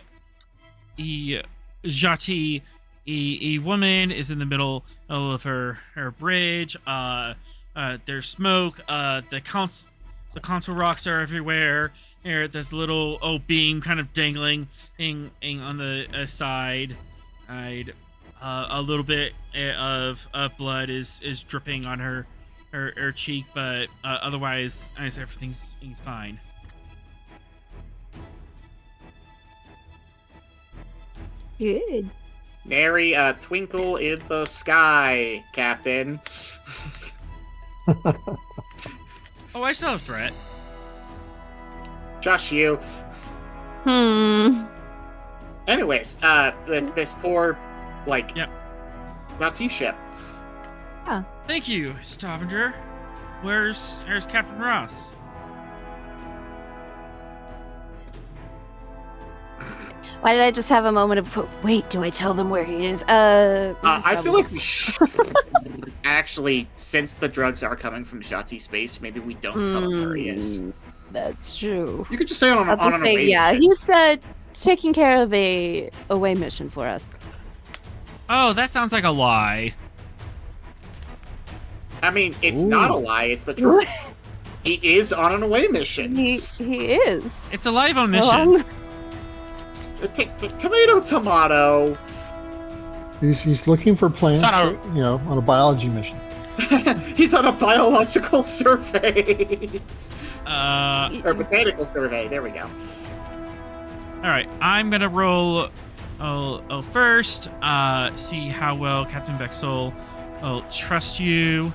Jati, a woman is in the middle of her bridge. There's smoke. The console rocks are everywhere. There's a little beam kind of dangling on the side. A little bit of blood is dripping on her cheek, but otherwise, everything's fine. Good. Nary a twinkle in the sky, Captain. Oh, I still have a threat. Just you. Anyways, this poor, Nazi ship. Thank you, Stavanger. Where's Captain Ross? Why did I just have a moment of wait? Do I tell them where he is? I feel like we should actually, since the drugs are coming from Jati space, maybe we don't tell him where he is. That's true. You could just say on an away yeah, mission. he's taking care of a away mission for us. Oh, that sounds like a lie. I mean, it's not a lie. It's the truth. He is on an away mission. He is. It's a live on mission. Tomato. He's looking for plants, on a biology mission. He's on a biological survey. Or botanical survey. There we go. All right, I'm gonna roll. First, see how well Captain Vexel will trust you.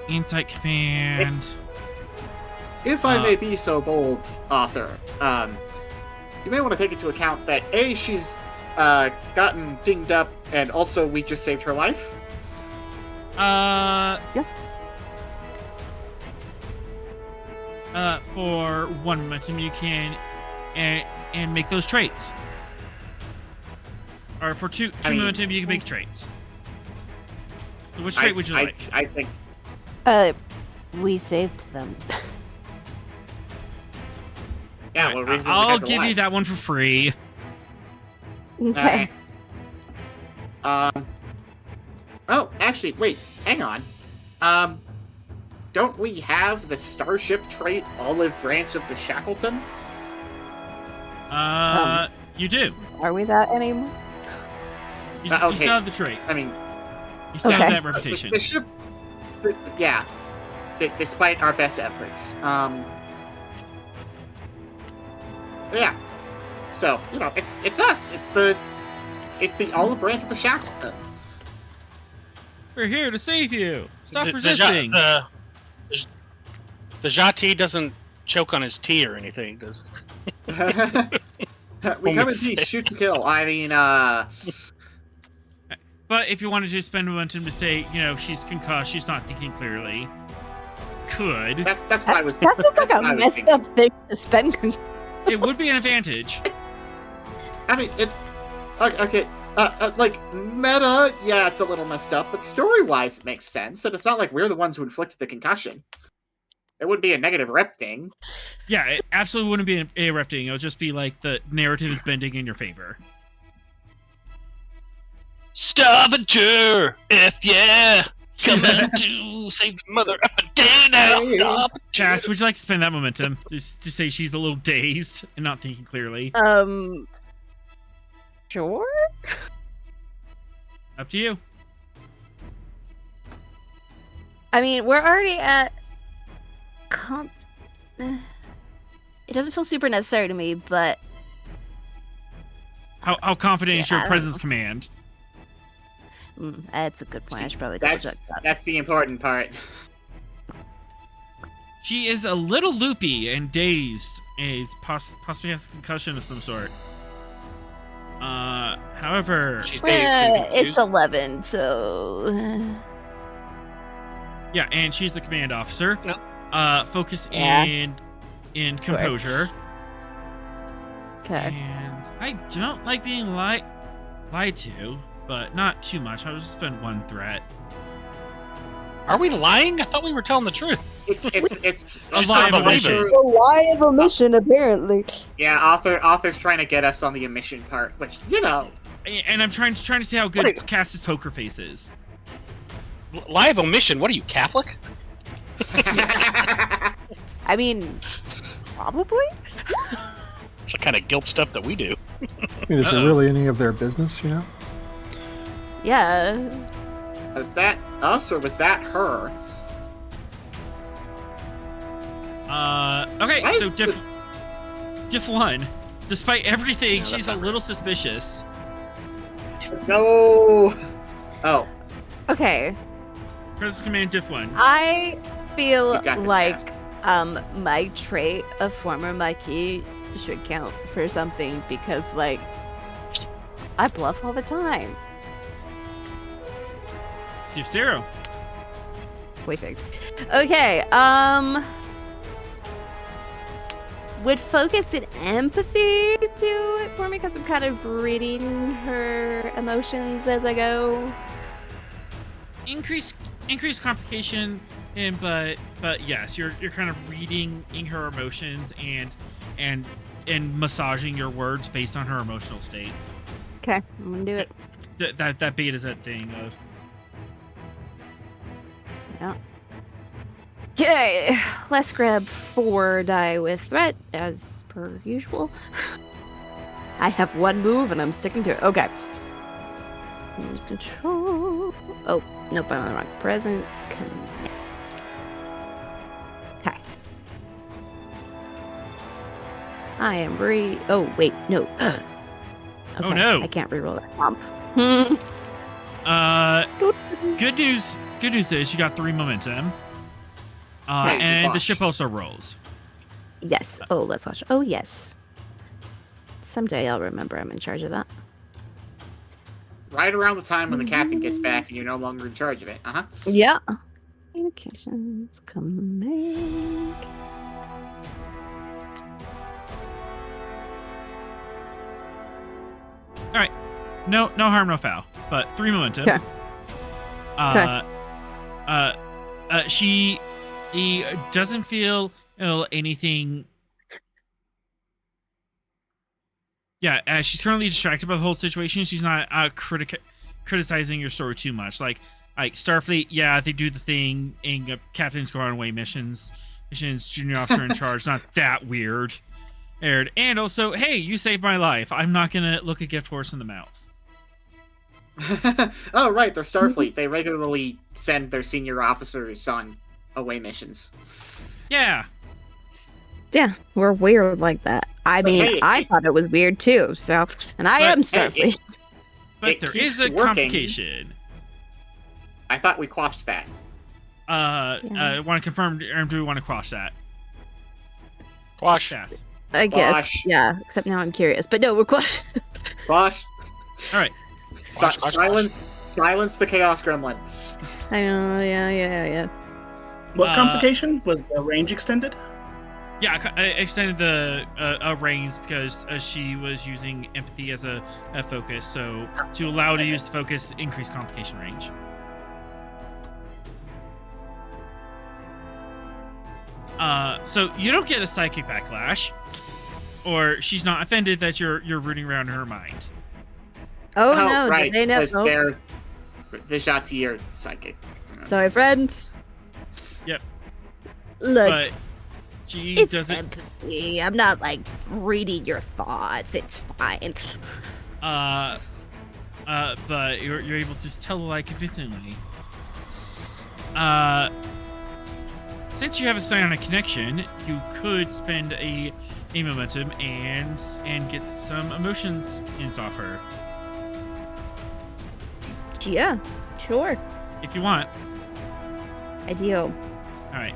Insight command. If I may be so bold, author, you may want to take into account that A, she's gotten dinged up, and also we just saved her life. Yeah. For one momentum, you can and make those traits. Or for two momentum, you can make traits. So which trait would you like? I think. We saved them. Yeah, All well, right, reason we I'll had to give lie. you that one for free. Okay. Oh, actually, wait. Hang on. Don't we have the Starship trait Olive Branch of the Shackleton? You do. Are we that anymore? You Okay. still have the trait. I mean, You still Okay. have that reputation. the ship. Yeah. Despite our best efforts. Yeah. So, it's us. It's the Olive Branch of the Shackleton. We're here to save you. Stop The resisting. The Jati doesn't choke on his tea or anything, does it? We come indeed, shoot to kill. I mean, But if you wanted to spend momentum to say, she's concussed, she's not thinking clearly, could. that's what I was. That feels like that's what I a was messed thinking. up thing to spend. It would be an advantage. I mean, it's okay. Meta, yeah, it's a little messed up, but story-wise, it makes sense. And it's not like we're the ones who inflicted the concussion. It wouldn't be a negative rep thing. Yeah, it absolutely wouldn't be a rep thing. It would just be like the narrative is bending in your favor. Stavanger! Coming to save the mother of a day now! Chas, would you like to spend that momentum just to say she's a little dazed and not thinking clearly? Sure. Up to you. I mean, we're already at. It doesn't feel super necessary to me, but How confident is Yeah, your I presence don't command? that's a good point. I should probably double check that. That's the important part. She is a little loopy and dazed, possibly has a concussion of some sort. However, She's dazed and It's confused. 11, so yeah, and she's the command officer. No. Focus Yeah. in composure. okay. And I don't like being lied to, but not too much. I'll just spend one threat. Are we lying? I thought we were telling the truth. It's A lie of omission. A lie of omission, apparently. Yeah, author's trying to get us on the omission part, which And I'm trying to see how What are good you- Cass's poker face is. Lie of omission? What are you, Catholic? I mean, probably. It's the kind of guilt stuff that we do. I mean, is it Uh-oh. really any of their business, you know? Yeah. Was that us or was that her? Okay, Why so is diff 1. Despite everything, Yeah, that's she's a not little suspicious. No. Oh, Okay. Press command diff 1. I feel You've got this like task. my trait of former Mikey should count for something because like I bluff all the time. Diff 0. Wait, fixed. Okay, would focus and empathy do it for me because I'm kind of reading her emotions as I go. Increase complication, but yes, you're kind of reading in her emotions and massaging your words based on her emotional state. Okay, I'm gonna do it. That beta Z thing of Yeah. Okay, let's grab 4 die with threat as per usual. I have 1 move and I'm sticking to it. Okay. Use control. Oh, nope, I'm on the wrong. Presence. Command. Okay. I am Oh, wait, no. Okay, Oh, no. I can't reroll that bump. good news is you got 3 momentum. Hey, And the gosh. ship also rolls. Yes. Oh, let's watch. Oh, yes. Someday I'll remember I'm in charge of that. Right around the time when the captain gets back and you're no longer in charge of it. Yeah. Communications command. All right, no harm, no foul. But 3 momentum. Okay. She doesn't feel anything. Yeah, she's currently distracted by the whole situation. She's not criticizing your story too much. Like Starfleet, yeah, they do the thing, and captains go on away missions, junior officer in charge, not that weird. And also, hey, you saved my life. I'm not gonna look a gift horse in the mouth. Oh, right, they're Starfleet. They regularly send their senior officers on away missions. Yeah. Yeah, we're weird like that. I But mean, hey, I thought it was weird too. So, and I But am hey, Starfleet. But It there keeps is a working. complication. I thought we quashed that. Yeah. Want to confirm, or do we want to quash that? Quash. Yes. I guess. Gosh. Yeah. Except now I'm curious. But no, we're quite. Quash. All right. Quash, quash, Silence the chaos gremlin. I know. Yeah. What complication? Was the range extended? Yeah, I extended the range because she was using empathy as a focus. So to allow her to use the focus, increase complication range. So you don't get a psychic backlash, or she's not offended that you're rooting around in her mind. Oh no! right, Did they know? because Oh, they're Vijati are psychic. sorry, friends. Yep. Look, But she it's doesn't. empathy. I'm not like reading your thoughts. It's fine. But you're able to just tell the lie convincingly. Since you have a psionic connection, you could spend a momentum and get some emotions off her Yeah, sure. if you want. I do. All right,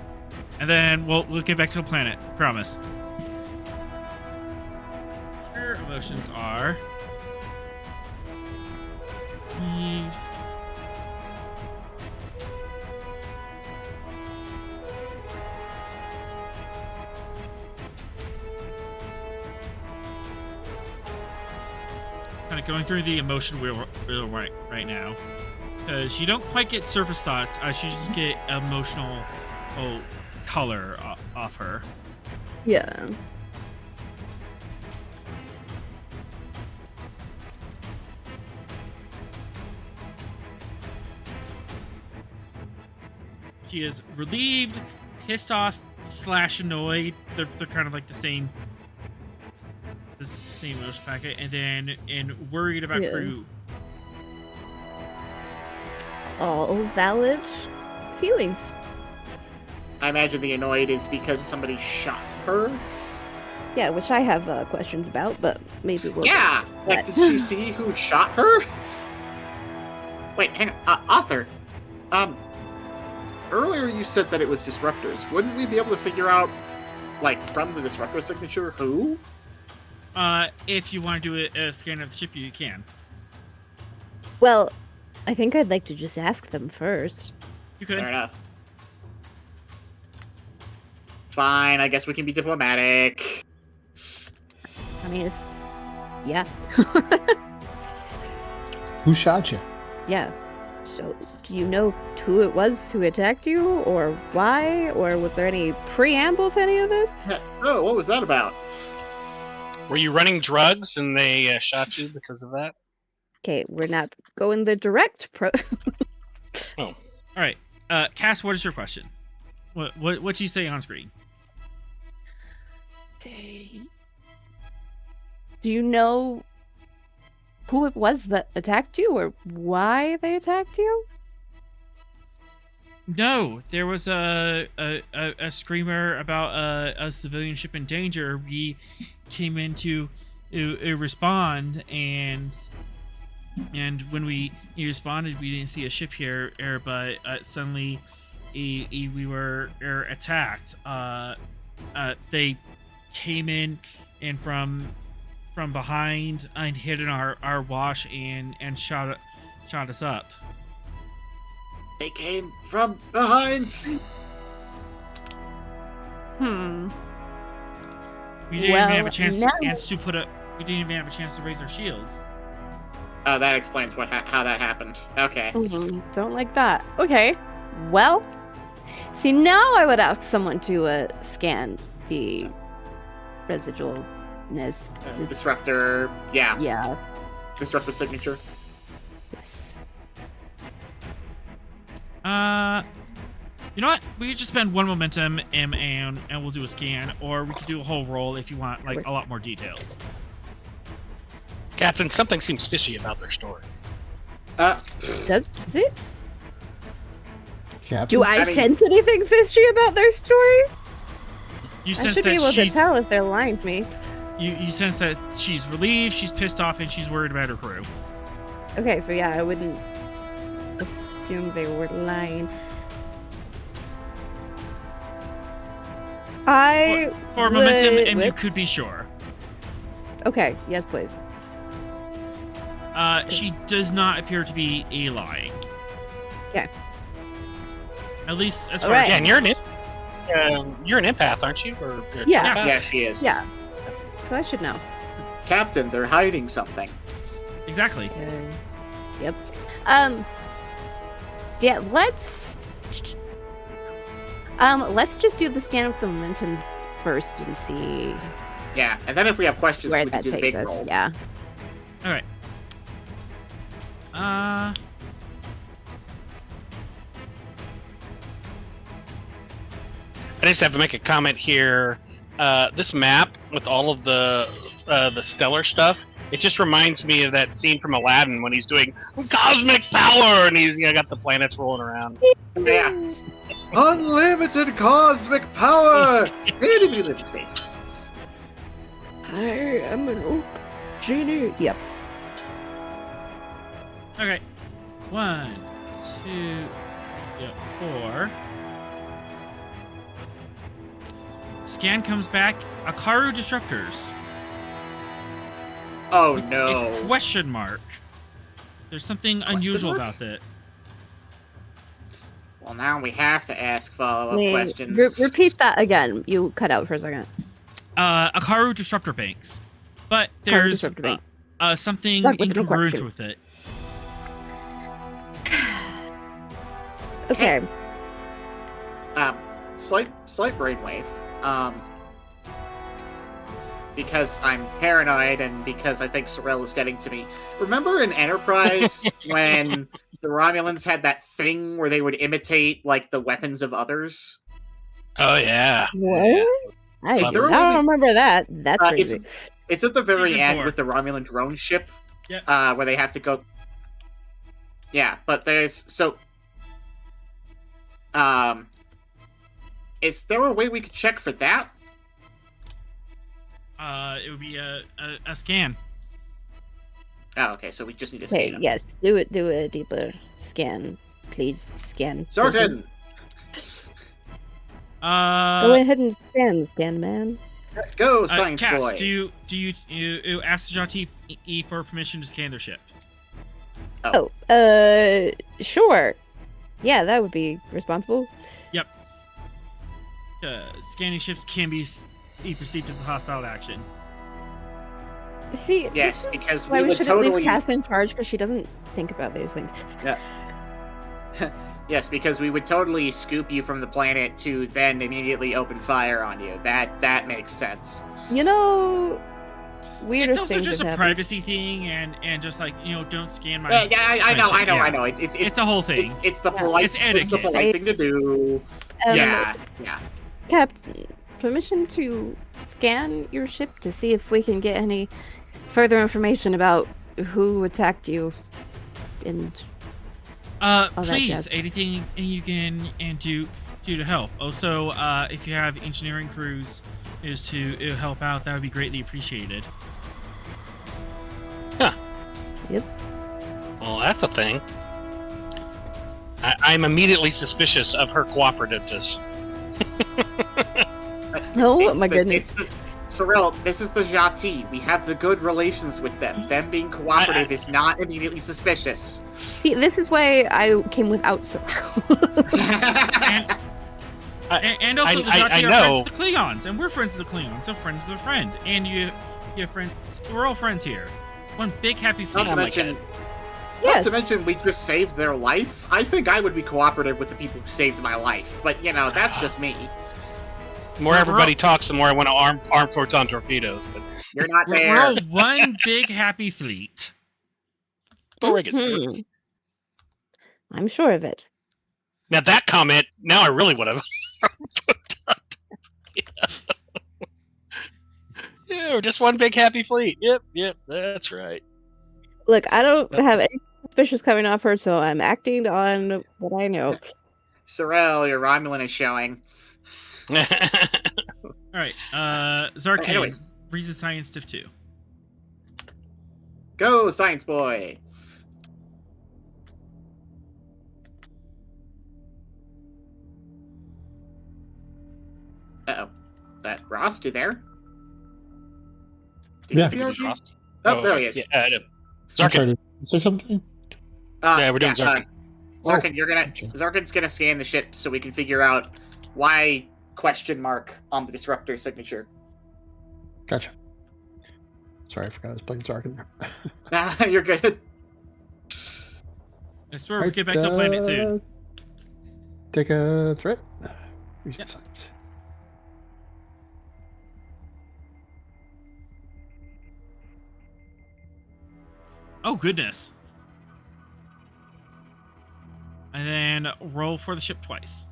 and then we'll get back to the planet. Promise. Her emotions are Relieved. Kind of going through the emotion wheel right now, because you don't quite get surface thoughts. You just get emotional color off her. Yeah. She is relieved, pissed off, / annoyed. They're kind of like the same emotion packet, and then worried about Yeah. crew. All valid feelings. I imagine the annoyed is because somebody shot her. Yeah, which I have questions about, but maybe we'll. Yeah, get like that. did she see who shot her? Wait, hang on, author. Earlier you said that it was disruptors. Wouldn't we be able to figure out, like, from the disruptor signature who? If you want to do a scan of the ship, you can. Well, I think I'd like to just ask them first. You could. Fair enough. Fine, I guess we can be diplomatic. I mean, it's yeah, Who shot you? yeah. So, do you know who it was who attacked you, or why, or was there any preamble to any of this? So, what was that about? Were you running drugs and they shot you because of that? Okay, we're not going the direct pro. All right, Cass, what is your question? What do you say on screen? Do you know who it was that attacked you, or why they attacked you? No, there was a screamer about a civilian ship in danger. We came in to respond, and when we responded, we didn't see a ship here, but suddenly we were attacked. They came in and from behind and hid in our wash and shot us up. They came from behind. We didn't even have a Well, chance now- We didn't even have a chance to raise our shields. Oh, that explains how that happened. Okay. Don't like that. Okay. Well, see, now I would ask someone to scan the residualness. Disruptor, yeah. Yeah. Disruptor signature. Yes. You know what? We could just spend one momentum and we'll do a scan, or we could do a whole roll if you want, like, a lot more details. Captain, something seems fishy about their story. Does it? Captain? Do I mean- sense anything fishy about their story? You I sense should be that able to she's tell if they're lying to me. you sense that she's relieved, she's pissed off, and she's worried about her crew. Okay, so yeah, I wouldn't assume they were lying. For momentum, would- and you could be sure. Okay, yes, please. She does not appear to be lying. Okay. At least as All far as right. she Yeah, and you're an knows. You're an empath, aren't you? Or you're a Yeah. telepath? Yeah, she is. Yeah. So I should know. Captain, they're hiding something. Exactly. Yep. Yeah, let's just do the scan with the momentum first and see Yeah, and then if we have questions, where we can that do the takes big us. roll. Yeah. All right. I just have to make a comment here. This map with all of the stellar stuff, it just reminds me of that scene from Aladdin when he's doing cosmic power and he's got the planets rolling around. Yeah. Unlimited cosmic power! Really, we live in space. I am an old genie. Yep. Okay. 1, 2, 4. Scan comes back. Akaru disruptors. Oh A no. question mark. There's something unusual mark? about it. Well, now we have to ask follow-up Wait, questions. repeat that again. You cut out for a second. Akaru disruptor banks, but Akaru there's disruptor bank. something Stuck with the incongruent question. with it. Okay. Slight brainwave. Because I'm paranoid and because I think Sorrel is getting to me. Remember in Enterprise when the Romulans had that thing where they would imitate like the weapons of others? Oh yeah. What? I Is there a don't way- remember that. That's crazy. It's at the very Season end 4. with the Romulan drone ship. Yep. Where they have to go. Yeah, but there's is there a way we could check for that? It would be a scan. Oh, okay, so we just need to Okay, scan them. yes. Do a deeper scan. Please scan. Zorgan! Go ahead and scan, man. Go, science Cass, boy! do you ask the Jati for permission to scan their ship? Oh, sure. Yeah, that would be responsible. Scanning ships can be perceived as a hostile action. See, Yes, this is because why we we would shouldn't totally- leave Cass in charge because she doesn't think about these things. Yes, because we would totally scoop you from the planet to then immediately open fire on you. That makes sense. You know, weirder It's also things just have a happened. privacy thing, and just like, don't scan my. Yeah, I know, ship, I yeah. know. It's It's a whole thing. it's the Yeah. polite It's it's the etiquette. polite thing to do. Yeah. Captain, permission to scan your ship to see if we can get any further information about who attacked you. And that Please, jazz. anything you can do to help. Also, if you have engineering crews is to help out, that would be greatly appreciated. Well, that's a thing. I'm immediately suspicious of her cooperativeness. oh It's my the- goodness, it's the- Sorrel, this is the Jati. We have the good relations with them. Them being cooperative is not immediately suspicious. see, this is why I came without Sorrel. And also, the I Jati are know. friends with the Klingons, and we're friends with the Klingons, so friends with a friend. And you have friends. We're all friends here. One big happy Not fleet. to Oh my mention, God. Yes. not to mention, we just saved their life. I think I would be cooperative with the people who saved my life, but that's just me. The more We're everybody all- talks, the more I want to arm photon torpedoes. But You're not We're there. all one big happy fleet. before I get started. Mhm. I'm sure of it. Now that comment, now I really want to. Yeah, we're just one big happy fleet. Yep, that's right. Look, I don't have any suspicious coming off her, so I'm acting on what I know. Sorrel, your Romulan is showing. All right, Zarkane, Anyways. Reason Science Diff 2. Go, science boy! Uh-oh. That Ross, you there? Did Yeah. he Think it was BRB? Ross. Oh, there he is. Yeah, I know. I'm Zarkin. sorry, did you say something? Yeah, we're doing Zarkin. Zarkin, gotcha. Zarkin's gonna scan the ship so we can figure out why question mark on the disruptor signature. Gotcha. Sorry, I forgot I was playing Zarkin there. Nah, you're good. I swear we'll get back to the planet soon. Take a threat. Reason Yep. science. Oh, goodness. And then roll for the ship twice.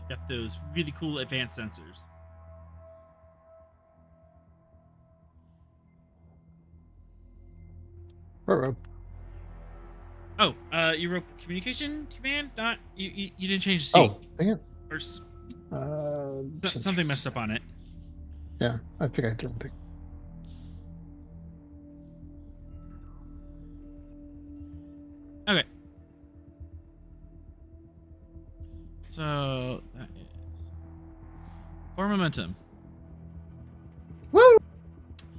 You got those really cool advanced sensors. Ruh-roh. Oh, you wrote communication command? Not you didn't change the seat. Oh, dang it. Or Since- something messed up on it. Yeah, I think I didn't think. Okay. So that is for momentum. Woo!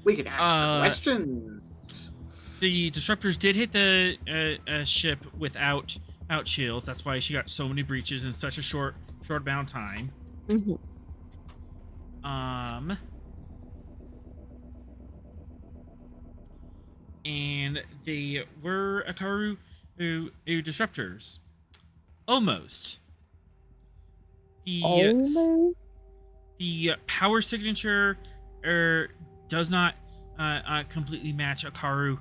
We can ask Uh, questions. the disruptors did hit the ship without shields. That's why she got so many breaches in such a short amount of time. Mhm. And they were Akaru disruptors. Almost. Almost. The power signature does not completely match Akaru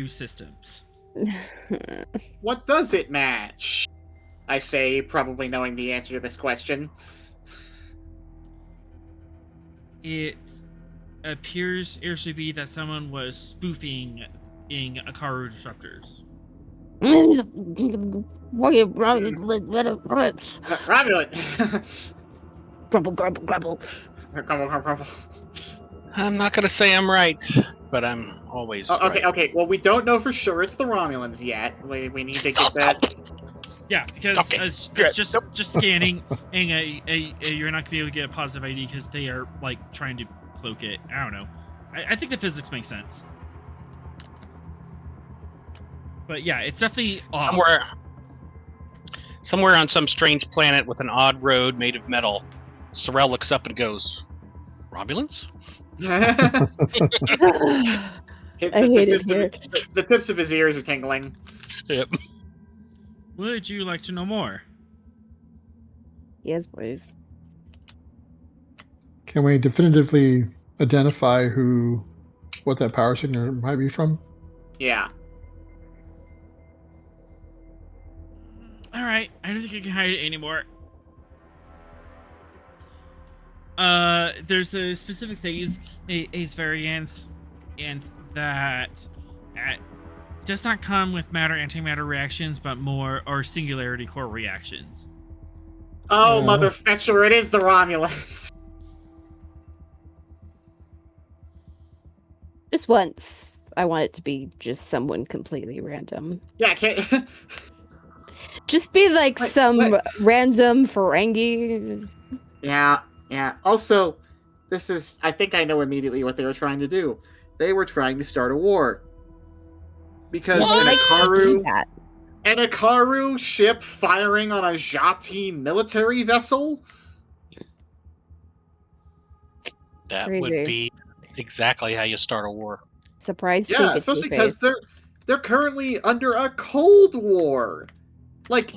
systems. What does it match? I say, probably knowing the answer to this question. It appears to be that someone was spoofing being Akaru disruptors. Romulan. Grumble, grumble, grumble. Grumble. I'm not going to say I'm right, but I'm always Okay, right. okay. Well, we don't know for sure it's the Romulans yet. We need to get that. Yeah, because Okay, as good. just scanning, and you're not gonna be able to get a positive ID because they are like trying to cloak it. I don't know. I think the physics make sense. But yeah, it's definitely off. Somewhere on some strange planet with an odd road made of metal, Sorrel looks up and goes, "Romulans?" I hate it here. The tips of his ears are tingling. Yep. Would you like to know more? Yes, please. Can we definitively identify what that power signature might be from? Yeah. All right, I don't think I can hide it anymore. There's a specific phase, Ace variance, and that does not come with matter-antimatter reactions, but more or singularity core reactions. Oh, motherfetcher! It is the Romulans. Just once, I want it to be just someone completely random. Yeah, can't. Just be like Wait, some random Ferengi. Yeah. Also, this is. I think I know immediately what they were trying to do. They were trying to start a war. Because an Akaru ship firing on a Jati military vessel? That Crazy. would be exactly how you start a war. Surprise. Yeah, especially because they're currently under a Cold War. Like,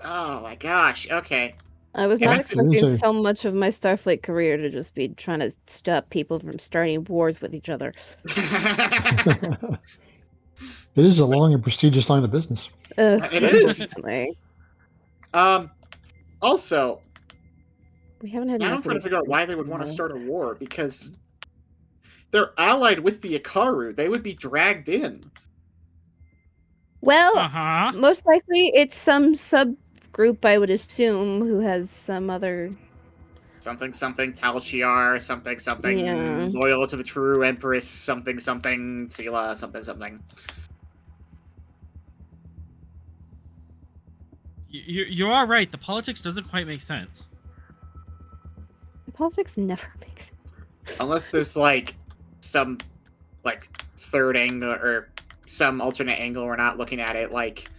oh my gosh, okay. I was Yeah, not that's expecting crazy. so much of my Starfleet career to just be trying to stop people from starting wars with each other. It is a long and prestigious line of business. It is. Unfortunately. Also, We haven't had now I'm enough trying to figure out why they would want to recently. start a war, because they're allied with the Akaru. They would be dragged in. Well, Uh-huh. most likely it's some subgroup, I would assume, who has some other... Something, Tal Shiar, something, Yeah. loyal to the true Empress, something, Sela, something. You are right. The politics doesn't quite make sense. Politics never makes sense. Unless there's, like, some, like, third angle, or some alternate angle we're not looking at it, like,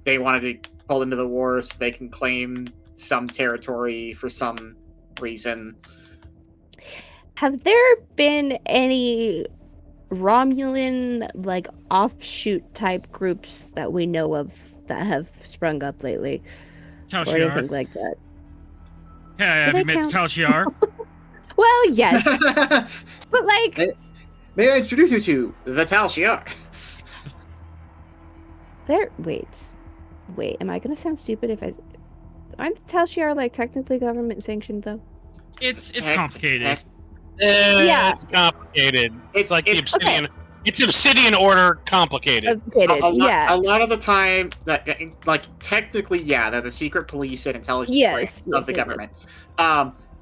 they wanted to pull into the war so they can claim some territory for some reason. Have there been any Romulan, like, offshoot type groups that we know of that have sprung up lately? Tal Or anything Shiar. like that? Yeah, have they you met count? Tal Shiar? Well, yes. But, like... May I introduce you to the Tal Shiar? Wait, am I gonna sound stupid if aren't the Tal Shiar, like, technically government sanctioned, though? It's complicated. Yeah. It's complicated. It's like the it's- obsidian. It's obsidian order complicated. Yeah. A lot of the time, like, technically, yeah, they're the secret police and intelligence Yes, branch of the yes, government.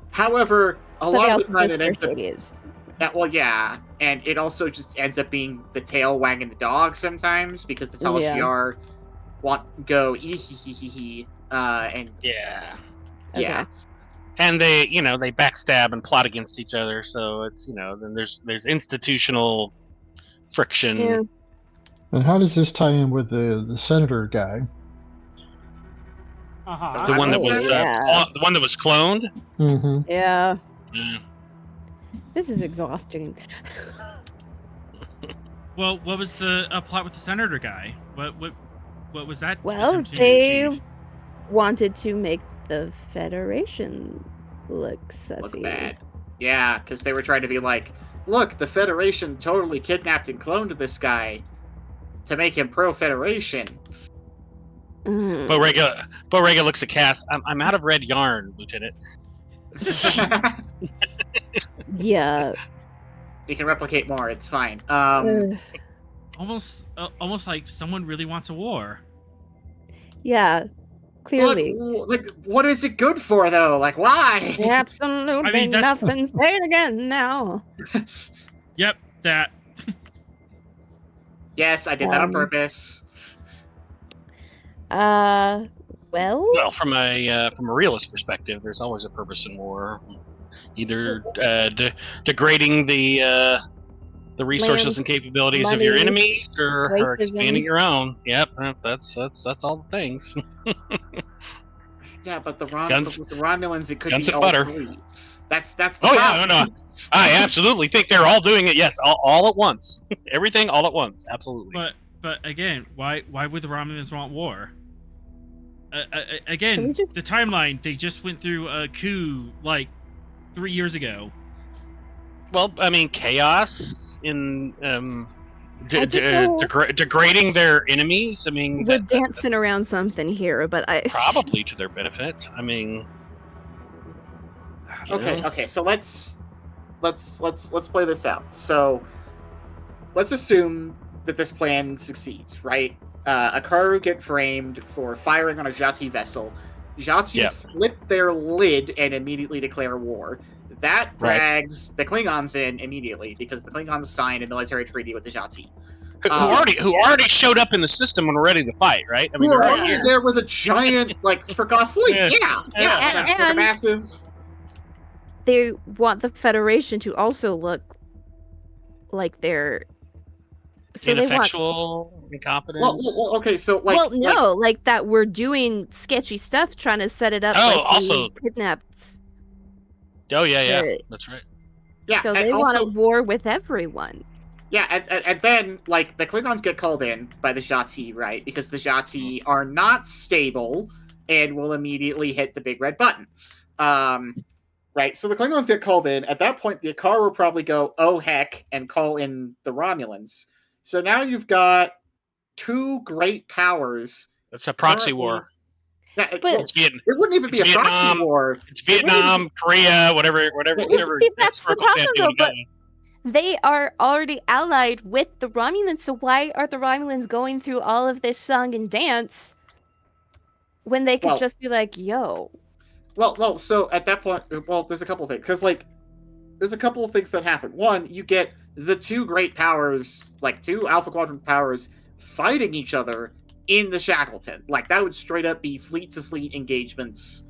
However, a But lot they of also the time just it ends up... idiots. Well, yeah, and it also just ends up being the tail wagging the dog sometimes, because the Tal Yeah. Shiar want to go and Yeah. yeah. Okay. and they backstab and plot against each other. So it's then there's institutional friction. Yeah. And how does this tie in with the senator guy? Uh-huh. The one that was Yeah. the one that was cloned. Mm-hmm. Yeah. Yeah. This is exhausting. Well, what was the plot with the senator guy? What was that? Well, attempting to they achieve? wanted to make the Federation look sussy. Look bad. Yeah, because they were trying to be like, look, the Federation totally kidnapped and cloned this guy to make him pro-Federation. Mm. But Rega looks at Cass. I'm out of red yarn, Lieutenant. Yeah. You can replicate more. It's fine. Almost like someone really wants a war. Yeah. Clearly. Like, what is it good for, though? Like, why? Absolutely I mean, that's- nothing. Say it again now. Yep, that. Yes, I did that on purpose. Well. Well, from a realist perspective, there's always a purpose in war. Either degrading the resources Land, and capabilities of your money, enemies, or racism. expanding your own. Yep, that's all the things. Yeah, but the Guns- Romulans, it could guns be and all butter. three. That's the Oh yeah, problem. no. I absolutely think they're all doing it. Yes, all at once. Everything all at once. Absolutely. But again, why would the Romulans want war? Can Again, we just- the timeline, they just went through a coup like 3 years ago. Well, I mean, chaos in I just know- degrading their enemies. I mean, We're that- dancing around something here, but I probably to their benefit. I mean, you know. Okay. So let's play this out. So let's assume that this plan succeeds, right? Akaru get framed for firing on a Jati vessel. Jati Yeah. flip their lid and immediately declare war. That Right. drags the Klingons in immediately because the Klingons signed a military treaty with the Jati. Who already showed up in the system and were ready to fight, right? I mean, We're they're right already here. there with a giant, forgot fleet. Yeah. Yeah. With a And- massive. they want the Federation to also look like they're so they want. Ineffectual, incompetent. Well, okay. So Like that we're doing sketchy stuff, trying to set it up. Oh, like also- we kidnapped. Oh yeah, the- that's right. yeah. So and they want a also- war with everyone. Yeah, and then, the Klingons get called in by the Jati, right? Because the Jati are not stable and will immediately hit the big red button. Right? So the Klingons get called in. At that point, the Akar will probably go, oh, heck, and call in the Romulans. So now you've got two great powers. It's a proxy currently- war. Yeah, But- It's Vietnam. it wouldn't even be a it's proxy Vietnam. war. It's Vietnam, Korea, whatever. See, that's the problem, circumstance you though, wanna go but- in. They are already allied with the Romulans, so why are the Romulans going through all of this song and dance when they could Well- just be like, yo? Well, so at that point, there's a couple of things. Because, there's a couple of things that happen. One, you get the two great powers, two Alpha Quadrant powers, fighting each other in the Shackleton. That would straight up be fleet-to-fleet engagements,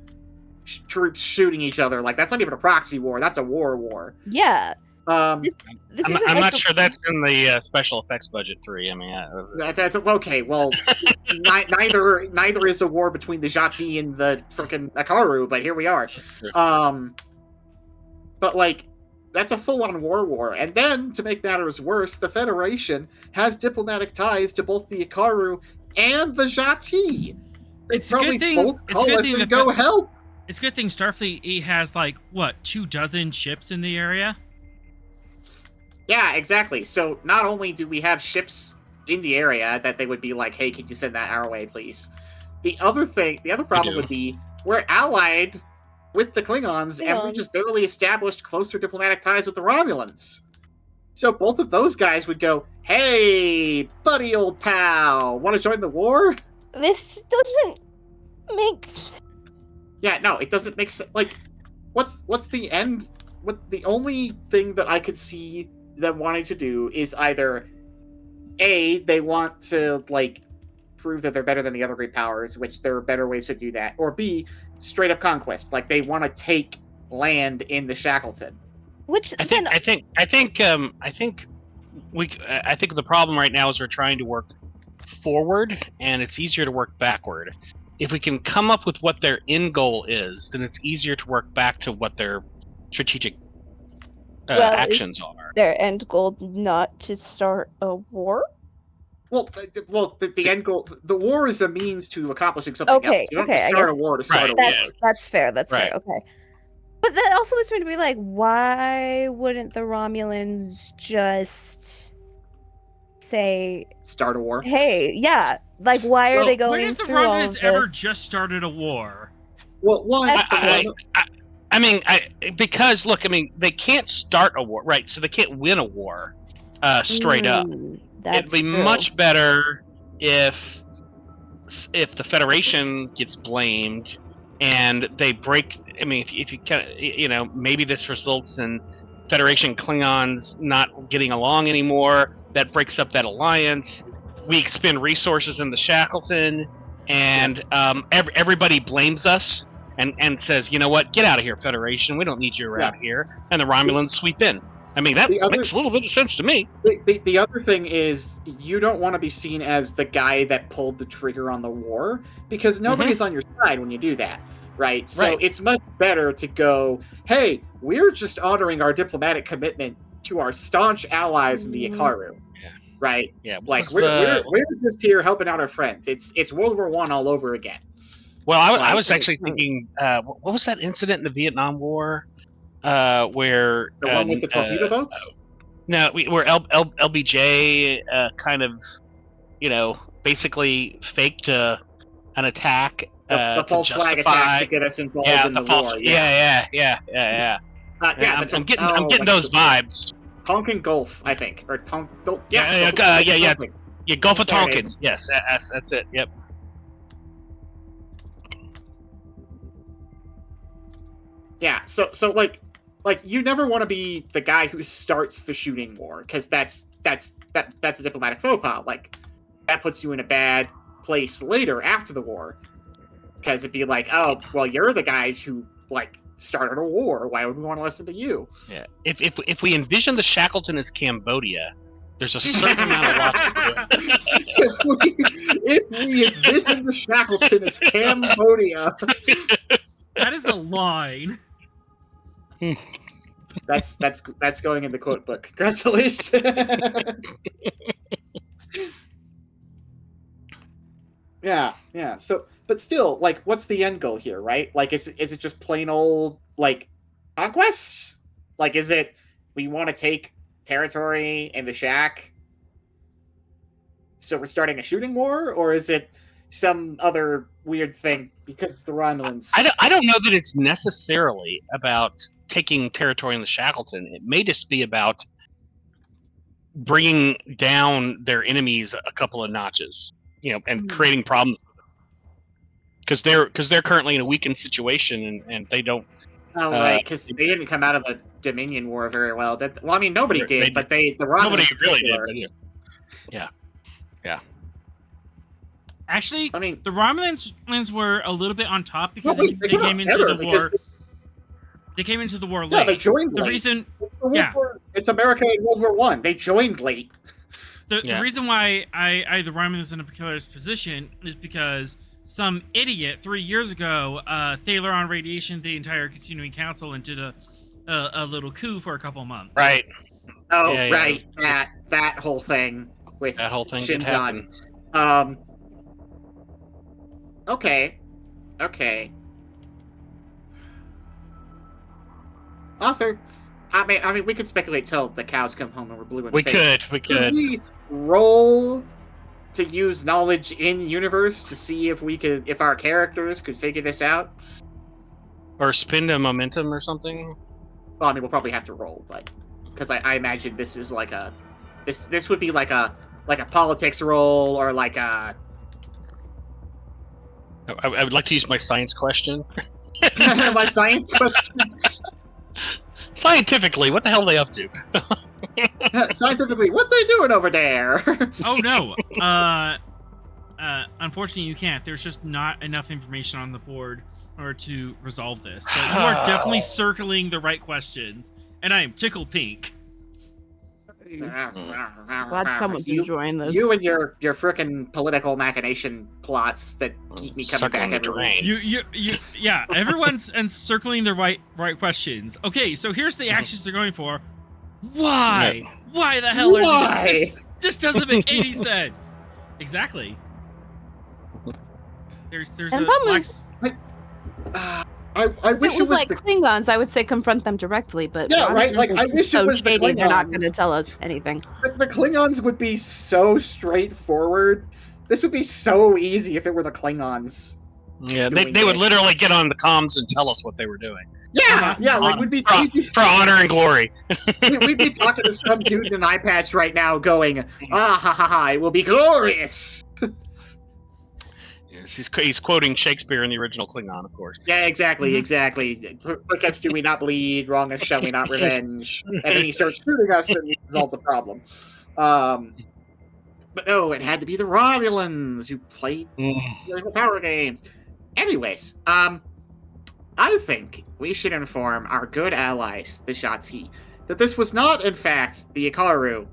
troops shooting each other. That's not even a proxy war, that's a war. Yeah, this I'm isn't not like sure that's in the special effects budget 3. I mean, That's okay. Well, neither is a war between the Jati and the frickin' Akaru, but here we are. But that's a full-on war. And then, to make matters worse, the Federation has diplomatic ties to both the Akaru and the Jati. They'd It's a good probably thing- both it's a call good us thing and the go Fe- help. It's a good thing Starfleet has 24 ships in the area. Yeah, exactly. So not only do we have ships in the area that they would be like, hey, can you send that our way, please? The other problem do. would be we're allied with the Klingons, and we just barely established closer diplomatic ties with the Romulans. So both of those guys would go, hey, buddy old pal, want to join the war? this doesn't make sense. Yeah, no, it doesn't make sense. What's the end? The only thing that I could see them wanting to do is either A, they want to prove that they're better than the other great powers, which there are better ways to do that, or B, straight up conquest. They want to take land in the Shackleton. Which I then think the problem right now is we're trying to work forward, and it's easier to work backward. If we can come up with what their end goal is, then it's easier to work back to what their strategic actions are. their end goal not to start a war? Well, the end goal, the war is a means to accomplishing something else. Okay, You don't okay, have I to start guess a war to start a war. That's fair. That's Right. fair. Okay. But that also leads me to be like, why wouldn't the Romulans just say, Start a war. "Hey, yeah, like why are Well, they When going have the through all Romulans of ever the?" just started a war? Well, one, I mean, because look, I mean, they can't start a war, right? So they can't win a war straight up. That's It'd be true. much better if the Federation gets blamed and they break. I mean, if you kind of, maybe this results in Federation Klingons not getting along anymore. That breaks up that alliance. We expend resources in the Shackleton, and everybody blames us and says, you know what, get out of here, Federation. We don't need you around here. And the Romulans sweep in. I mean, that makes a little bit of sense to me. The other thing is, you don't want to be seen as the guy that pulled the trigger on the war, because nobody's on your side when you do that, right? So it's much better to go, hey, we're just honoring our diplomatic commitment to our staunch allies in the Ikaru, right? Yeah, like we're just here helping out our friends. It's World War I all over again. Well, I was actually thinking, what was that incident in the Vietnam War? Where the one with the torpedo boats? No, where LBJ kind of, basically faked an attack. The false flag attack to get us involved in the war. Yeah. I'm getting those vibes. Tonkin Gulf, I think, or Gulf of Tonkin. Yes, that's it. Yep. Yeah, so like you never want to be the guy who starts the shooting war, because that's a diplomatic faux pas. Like, that puts you in a bad place later after the war, because it'd be like, oh, well, you're the guys who started a war. Why would we want to listen to you? Yeah. If we envision the Shackleton as Cambodia, there's a certain amount of logic. If we envision the Shackleton as Cambodia, That is a line. That's going in the quote book. Congratulations. Yeah. So, but still, what's the end goal here, right? Is it just plain old conquests? Is it we want to take territory in the Shack, so we're starting a shooting war, or is it some other weird thing because it's the Romulans? I don't know that it's necessarily about taking territory in the Shackleton. It may just be about bringing down their enemies a couple of notches, and creating problems because they're currently in a weakened situation and they don't. Oh, right, because they didn't come out of the Dominion War very well. Well, I mean, nobody did, but the Romulans nobody really did. Yeah. Actually, I mean, the Romulans were a little bit on top because they came into the war. They came into the war late. Yeah, they joined the late. Reason, it's America in World War I. They joined late. The reason why I the Romulans in a precarious position is because some idiot 3 years ago Thaler on radiation the entire continuing council and did a little coup for a couple months. Right. Oh, right. That whole thing with that whole thing Shinzon. Okay. Arthur, I mean, we could speculate till the cows come home and we're blue in the face. We could. Could we roll to use knowledge in universe to see if our characters could figure this out? Or spend a momentum or something? Well, I mean, we'll probably have to roll, but because I imagine this is this would be like a politics roll or like a. I would like to use my science question. My science question. Scientifically, what the hell are they up to? Scientifically, what they doing over there? Oh no. Unfortunately, you can't. There's just not enough information on the board order to resolve this. But you are definitely circling the right questions, and I am tickled pink. Glad someone's you, enjoying this. You and your frickin' political machination plots that keep me coming back every week. Yeah. Everyone's encircling the right questions. Okay, so here's the actions they're going for. Why? Why the hell are you? This doesn't make any sense. Exactly. There's And a problem I wish it was like Klingons, I would say confront them directly, but yeah, right. Like I wish it was shady, the Klingons. they're not going to tell us anything. But the Klingons would be so straightforward. This would be so easy if it were the Klingons. Yeah, they would literally get on the comms and tell us what they were doing. Yeah, like we'd be for honor and glory. we'd be talking to some dude in an eye patch right now, going, "Ah ha ha ha! It will be glorious." Yes, he's quoting Shakespeare in the original Klingon, of course. Yeah, exactly. Quick us do we not bleed, wrong us shall we not revenge. And then he starts shooting us and resolve the problem. But no, it had to be the Romulans who played the power games. Anyways, I think we should inform our good allies, the Shati, that this was not, in fact, the Ikaru,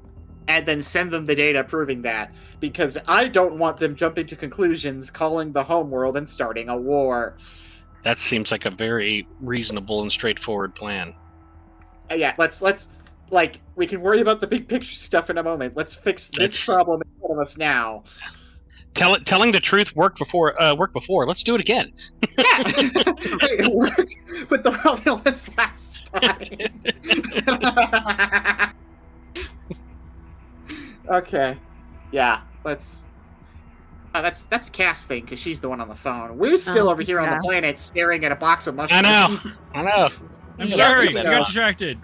and then send them the data proving that, because I don't want them jumping to conclusions, calling the homeworld, and starting a war. That seems like a very reasonable and straightforward plan. Yeah, let's like, we can worry about the big picture stuff in a moment. Let's fix this problem in front of us now. Telling the truth worked before. Let's do it again. Yeah, it worked with the Romulans last time. Okay, yeah, let's. That's Cass' thing because she's the one on the phone. We're still over here on the planet staring at a box of mushrooms. I know. I'm sorry, I got distracted.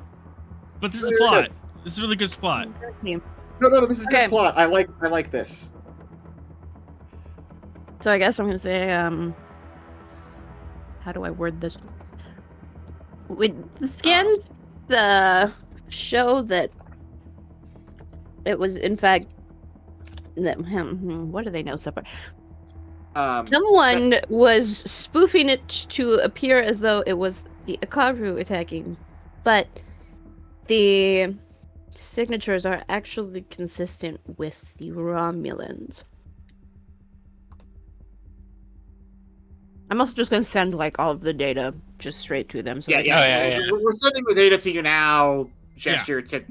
But this is a plot. This is a really good plot. No, this is good plot. I like this. So I guess I'm gonna say, how do I word this? With the scans, show that it was in fact what do they know so far? Someone was spoofing it to appear as though it was the Ikaru attacking, but the signatures are actually consistent with the Romulans. I'm also just going to send like all of the data just straight to them. So yeah. We're sending the data to you now. Gesture to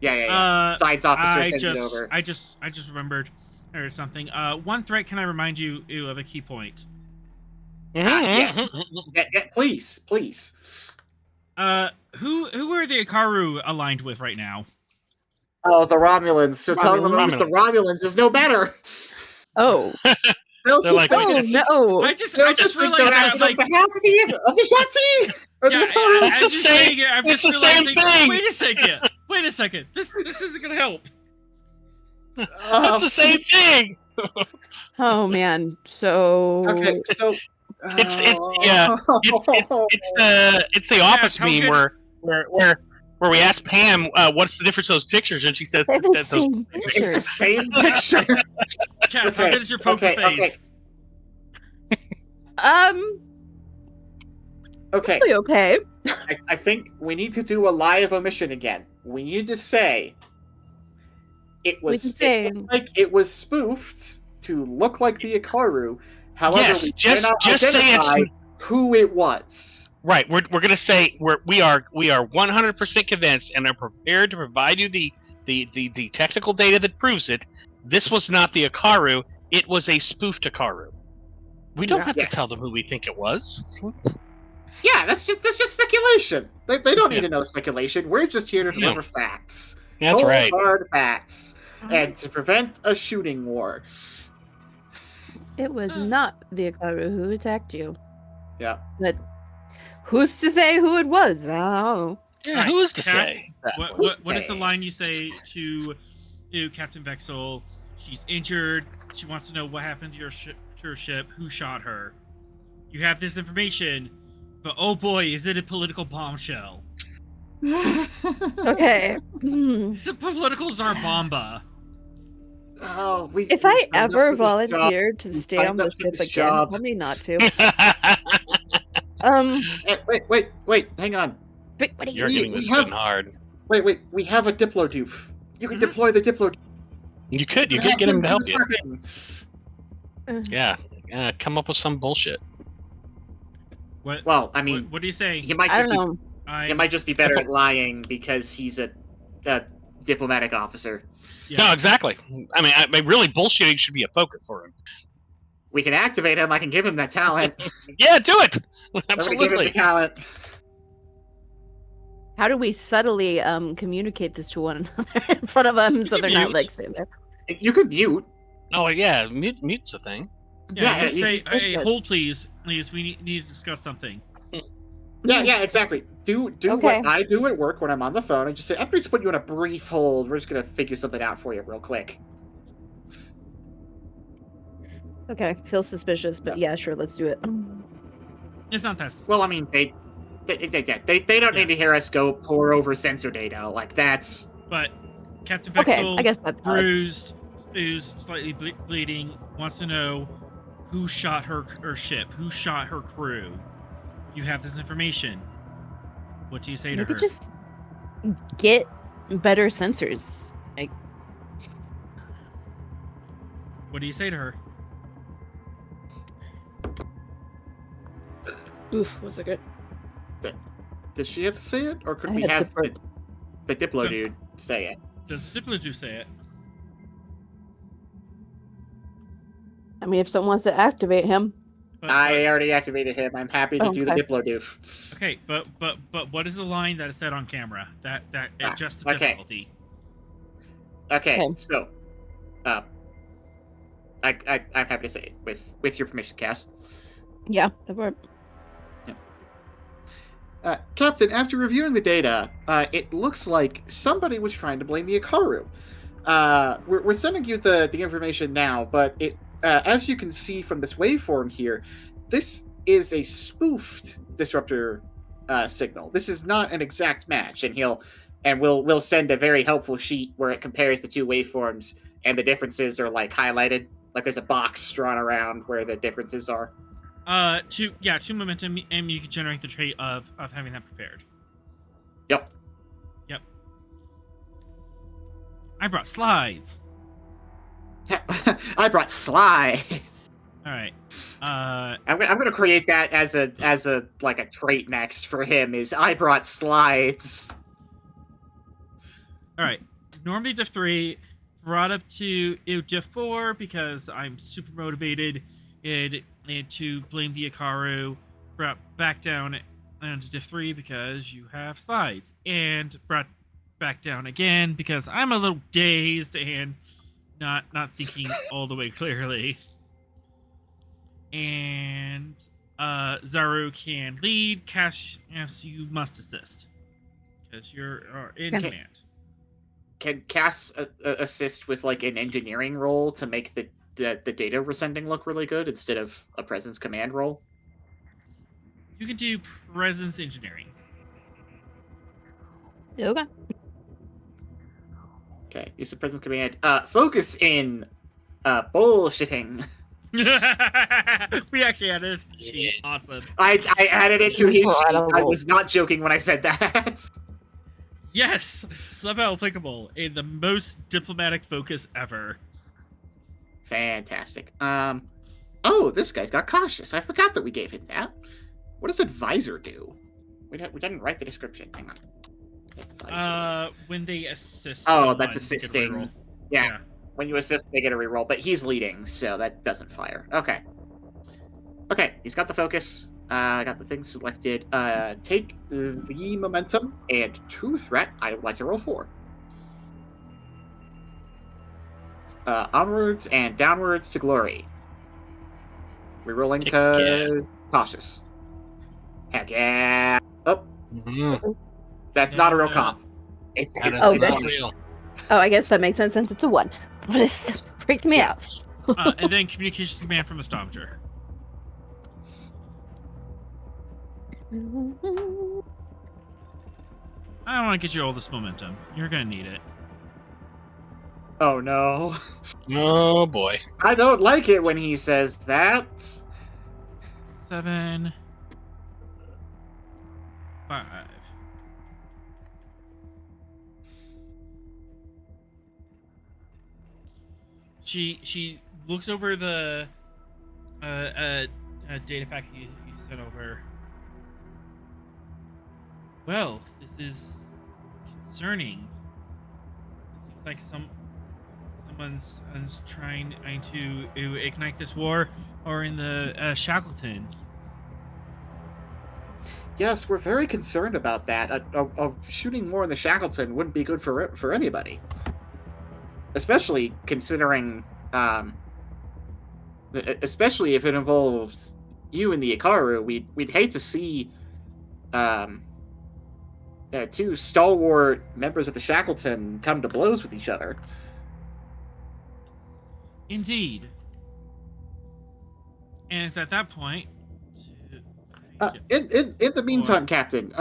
Science officer sends it over. I just remembered or something. One threat. Can I remind you of a key point? Yes. Please. Who are the Ikaru aligned with right now? Oh, the Romulans. So telling them it was the Romulans is no better. Oh. They're like, oh no! I just realized that like of the Shotzi. Yeah, as you're saying it, I'm just realizing. Wait a second. This isn't gonna help. It's the same thing. Oh man. So okay. So it's the office meme where we ask Pam what's the difference in those pictures, and she says it's the same picture. It's the same picture. Cass, how good is your poker face? Okay. Okay. I think we need to do a live omission again. We need to say it was spoofed to look like the Ikaru. However, we cannot identify who it was. Right, we're gonna say we are 100% convinced and are prepared to provide you the technical data that proves it. This was not the Ikaru; it was a spoofed Ikaru. We don't have to tell them who we think it was. Yeah, that's just speculation. They don't need to know speculation. We're just here to deliver facts. That's right. Hard facts, and to prevent a shooting war. It was not the Ikaru who attacked you. Yeah. But who's to say who it was? Oh. Yeah, who is to say? What is the line you say to Captain Vexel? She's injured. She wants to know what happened to your ship. Who shot her? You have this information, but oh boy, is it a political bombshell? Okay. It's a political Zarbomba. Oh, if I ever volunteered to stay on the ship again, tell me not to. Wait, hang on. But what are you? You're getting this good and hard. Wait, we have a Diplodoof. You can deploy the Diplodoof. You could get him to help you. Yeah, come up with some bullshit. What? Well, I mean, what do you say? he might I just don't be, know. he might just be better at lying because he's a diplomatic officer. Yeah. No, exactly. I mean, really, bullshitting should be a focus for him. We can activate him. I can give him that talent. Yeah, do it. I'm gonna give him the Absolutely. talent. How do we subtly communicate this to one another in front of them so You they're can not mute. like sitting there? You could mute. Oh yeah, mute's a thing. Yeah, just you- say, That's hey, good. hold please. Please, we need to discuss something. Yeah, exactly. Do Okay. what I do at work when I'm on the phone and just say, I'm gonna just put you on a brief hold. We're just gonna figure something out for you real quick. Okay, feels suspicious, but yeah, sure, let's do it. It's not that. Well, I mean, they don't need to hear us go pour over sensor data. Like that's But Captain Okay, Vexel, I guess that's fine. bruised, who's slightly bleeding, wants to know who shot her ship, who shot her crew. You have this information. What do you say to Maybe her? just get better sensors. Like, What do you say to her? Oof, what's that good? does she have to say it, or could I we had to have put- the Diplo dude say it? Does Diplo say it? I mean, if someone wants to activate him, But, I already activated him. I'm happy to do the Okay. Diplo doof. okay, but what is the line that is said on camera? That adjusts the okay. difficulty. Okay, Okay. so, I'm happy to say it with your permission, Cass. yeah, that worked. Captain, after reviewing the data, it looks like somebody was trying to blame the Ikaru. We're sending you the information now, but it, as you can see from this waveform here, this is a spoofed disruptor signal. This is not an exact match, and we'll send a very helpful sheet where it compares the two waveforms, and the differences are like highlighted, like there's a box drawn around where the differences are. Two momentum, and you can generate the trait of having that prepared. Yep. I brought slides. I brought Sly. All right. I'm gonna create that as a like a trait next for him. Is I brought slides. All right. Normally diff 3, brought up to diff 4 because I'm super motivated and to blame the Ikaru. Brought back down to diff 3 because you have slides, and brought back down again because I'm a little dazed and not thinking all the way clearly. And Zaru can lead. Cash, yes, you must assist because you're in Okay. command. Can Cass assist with like an engineering role to make the data we're sending look really good instead of a presence command role? You can do presence engineering. Okay. Okay, use of presence command. Focus in bullshitting. We actually added it to the sheet. Awesome. I added it to his sheet. I Incredible. was not joking when I said that. Yes, somehow applicable in the most diplomatic focus ever. Fantastic. Oh, this guy's got cautious. I forgot that we gave him that. What does advisor do? We didn't write the description. Hang on. Advisor. When they assist. Oh, someone, that's they get a assisting. reroll. Yeah. When you assist, they get a reroll, but he's leading, so that doesn't fire. Okay. Okay, he's got the focus. Got the thing selected. Take the momentum and 2 threat. I would like to roll 4. Onwards and downwards to glory. Rerolling Heck yeah. because cautious. Heck yeah. Oh, Mhm. that's not a real Yeah. comp. It's That is Oh, not that's- real. Oh, I guess that makes sense since it's a 1. But it still freaked me out. And then communications command from the Stavanger. I don't want to get you all this momentum. You're gonna need it. Oh no. Oh boy. I don't like it when he says that. 7. 5. She looks over the data packet you sent over. Well, this is concerning. Seems like someone's trying to ignite this war, or in the Shackleton. Yes, we're very concerned about that. A shooting war in the Shackleton wouldn't be good for anybody, especially considering, especially if it involves you and the Ikaru. We'd hate to see two stalwart members of the Shackleton come to blows with each other. Indeed. And it's at that point. In the meantime, Captain,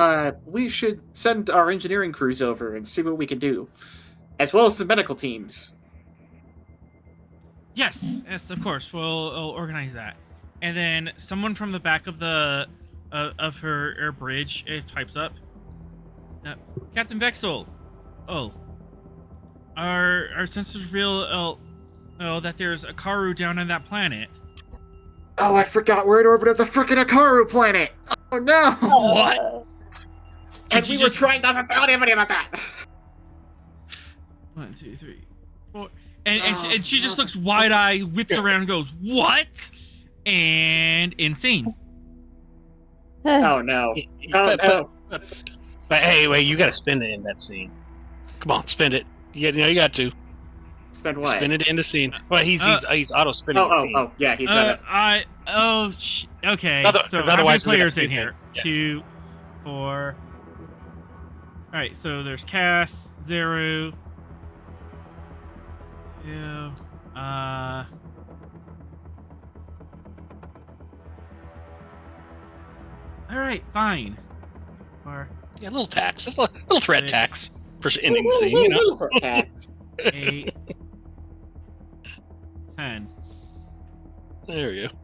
we should send our engineering crews over and see what we can do, as well as some medical teams. Yes, of course. We'll organize that. And then someone from the back of the of her bridge pipes up. Captain Vexel. Oh, our sensors reveal that there's a Karu down on that planet. Oh, I forgot we're in orbit of the frickin' Ikaru planet. Oh no! What? And we were trying not to tell anybody about that. 1, 2, 3, 4. And she just looks wide-eyed, whips around, and goes, "What?" And insane. Oh no! Oh no! But hey, wait, you gotta spend it in that scene. Come on, spend it. You got to. Spend what? Spend it in the scene. Well, he's auto spinning. Oh, yeah, he's got it. Okay. So how many players in here? Yeah. 2, 4. All right. So there's Cass, Zeru. 2. All right. Fine. 4. Yeah, a little tax. Just a little threat 6, tax for ending the scene. You know. Threat tax. 8. 10. There you go.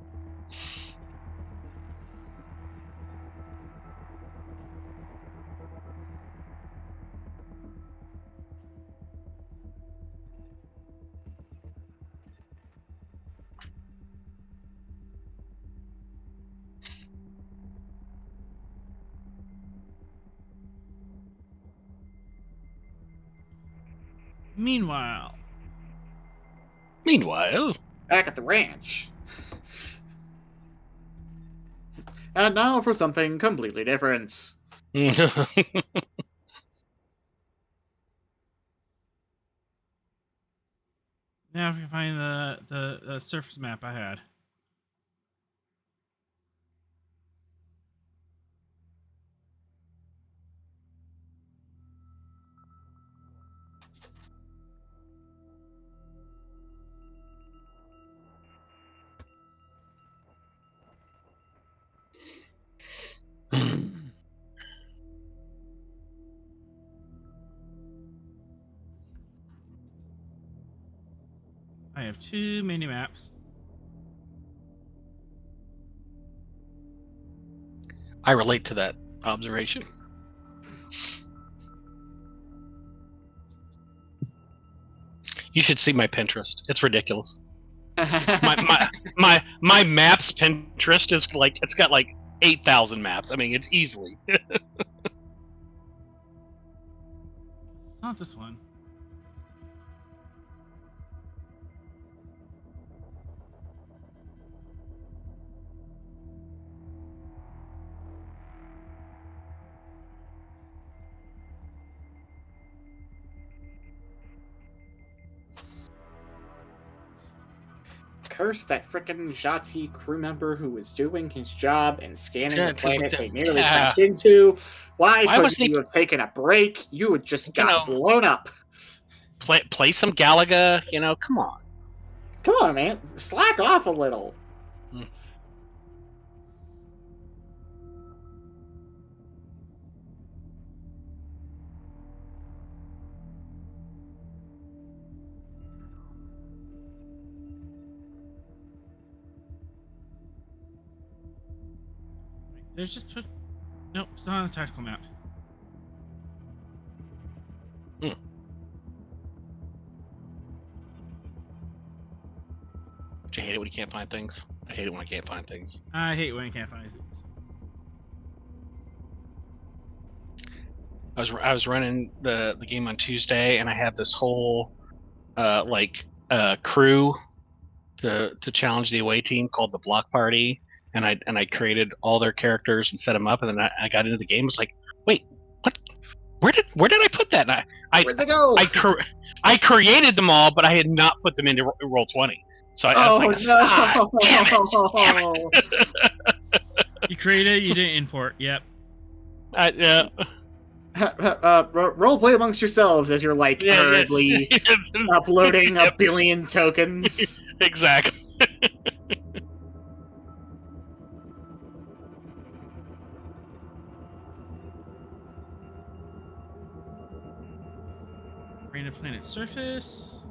Meanwhile, Back at the ranch. And now for something completely different. now if we can find the surface map I had. I have 2 mini maps. I relate to that observation. You should see my Pinterest. It's ridiculous. My maps Pinterest is like, it's got like 8,000 maps. I mean, it's easily. It's not this one. Curse that frickin' Jati crew member who was doing his job and scanning the planet they nearly crashed into. Why couldn't you have taken a break? You had just got blown up. Play some Galaga, come on. Come on, man. Slack off a little. There's just put. Nope, it's not on the tactical map. I hate it when you can't find things. I hate it when I can't find things. I hate when I can't find things. I was running the game on Tuesday, and I have this whole crew to challenge the away team called the Block Party, and I created all their characters and set them up, and then I got into the game. I was like, wait, what? Where did I put that? And Where'd they go? I created them all, but I had not put them into Roll20. So I was like, no! damn it. You created it, you didn't import. Yep. Role play amongst yourselves as you're like hurriedly uploading Yep. 1 billion tokens. Exactly. Random planet surface.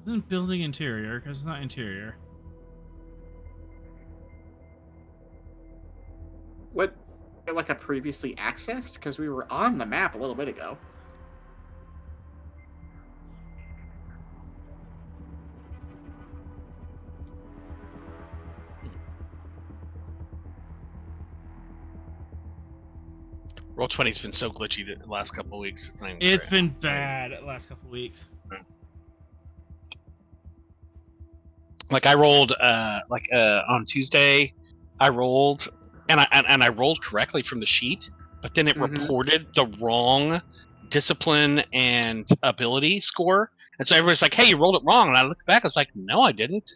Isn't building interior, because it's not interior. What? Like a previously accessed? Because we were on the map a little bit ago. Roll20's been so glitchy the last couple of weeks. It's not even It's great. been bad the last couple weeks. Like I rolled on Tuesday, I rolled and I rolled correctly from the sheet, but then it Mhm. reported the wrong discipline and ability score. And so everybody's like, "Hey, you rolled it wrong." And I looked back, I was like, "No, I didn't.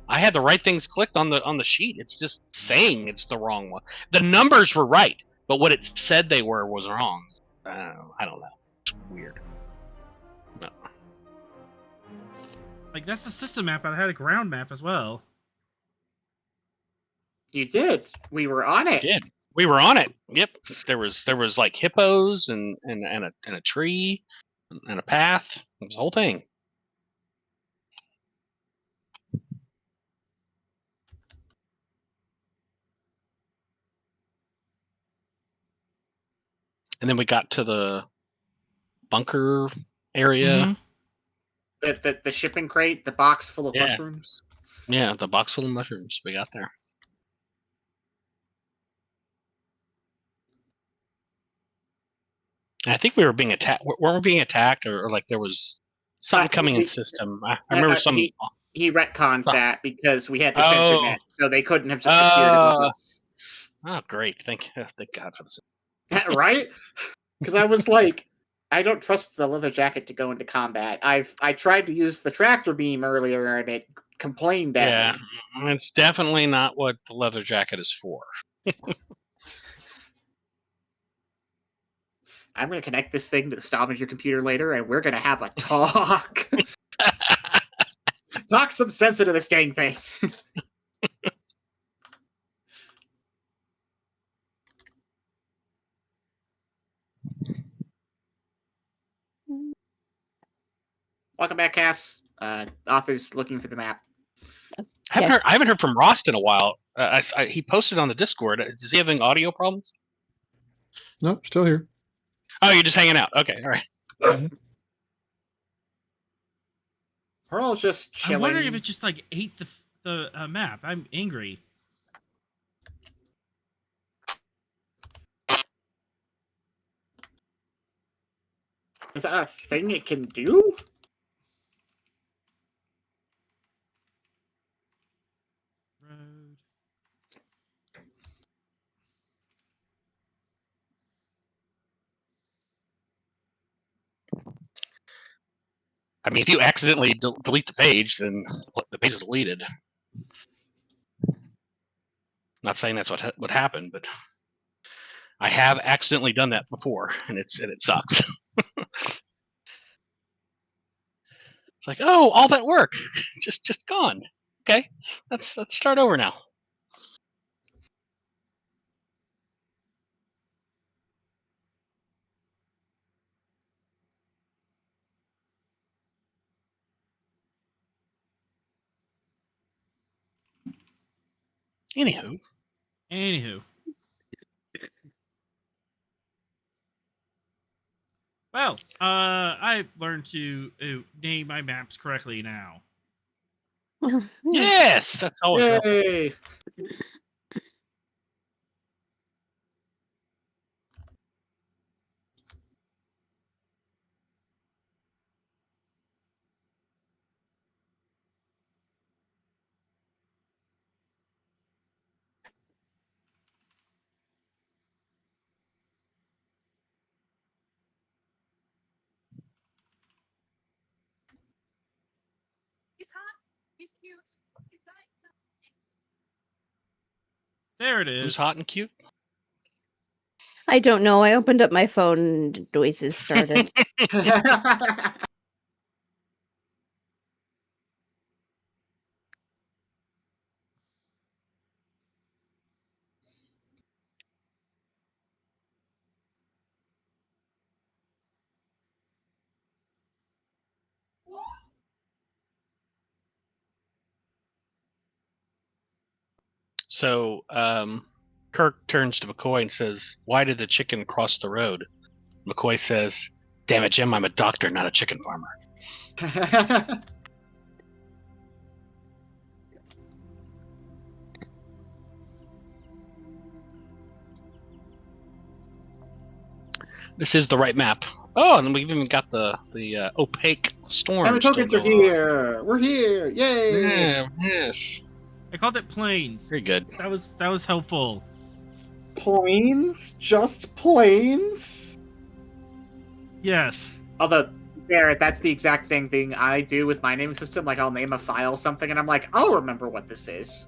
I had the right things clicked on the sheet. It's just saying it's the wrong one. The numbers were right, but what it said they were was wrong." I don't know. It's weird. No. Like, that's the system map, but I had a ground map as well. You did. We were on it. Did. We were on it. Yep. There was like hippos and a tree and a path. It was a whole thing. And then we got to the bunker area. Mhm. The shipping crate, the box full of Yeah. mushrooms. Yeah, the box full of mushrooms. We got there. And I think we were being attacked. Weren't we being attacked, or like there was something coming in system? I remember some. He retconned Oh. that because we had the sensor Oh. net, so they couldn't have just appeared above us. Oh, great! Thank God for this. Right? Because I was like, I don't trust the leather jacket to go into combat. I tried to use the tractor beam earlier and it complained at Yeah, me. it's definitely not what the leather jacket is for. I'm going to connect this thing to the Stavanger computer later, and we're going to have a talk. Talk some sense into this dang thing. Welcome back, Cass. Author's looking for the map. I haven't heard from Rost in a while. He posted on the Discord. Is he having audio problems? Nope, still here. Oh, you're just hanging out. Okay, all right. Pearl's just chilling. I'm wondering if it just like ate the map. I'm angry. Is that a thing it can do? Road. I mean, if you accidentally delete the page, then the page is deleted. Not saying that's what would happen, but I have accidentally done that before, and it sucks. It's like, oh, all that work, just gone. Okay, let's start over now. Anywho. Well, I've learned to name my maps correctly now. Yes, that's always helpful. Yay! He's hot. He's cute. He's dying. There it is. Who's hot and cute? I don't know. I opened up my phone and noises started. So Kirk turns to McCoy and says, "Why did the chicken cross the road?" McCoy says, "Damn it, Jim, I'm a doctor, not a chicken farmer." This is the right map. Oh, and we've even got the opaque storm. And the tokens are here. We're here. Yay! Yeah, yes. I called it planes. Very good. That was helpful. Planes? Just planes? Yes. Although, there, that's the exact same thing I do with my naming system. Like, I'll name a file something, and I'm like, I'll remember what this is.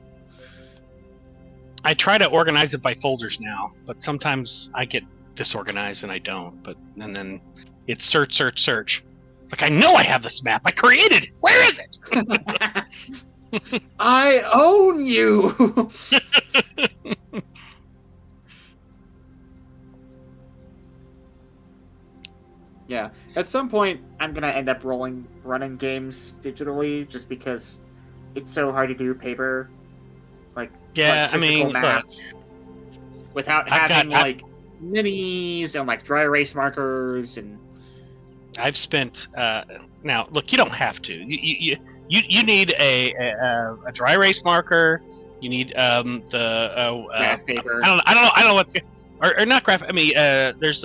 I try to organize it by folders now, but sometimes I get disorganized and I don't. And then it's search. It's like, I know I have this map. I created it. Where is it? I own you! Yeah, at some point, I'm gonna end up running games digitally, just because it's so hard to do paper, Yeah, I mean, maps, without having minis and dry erase markers and. I've spent now. Look, you don't have to. You need a dry erase marker. You need the graph paper. I don't know what's or not graph. I mean, there's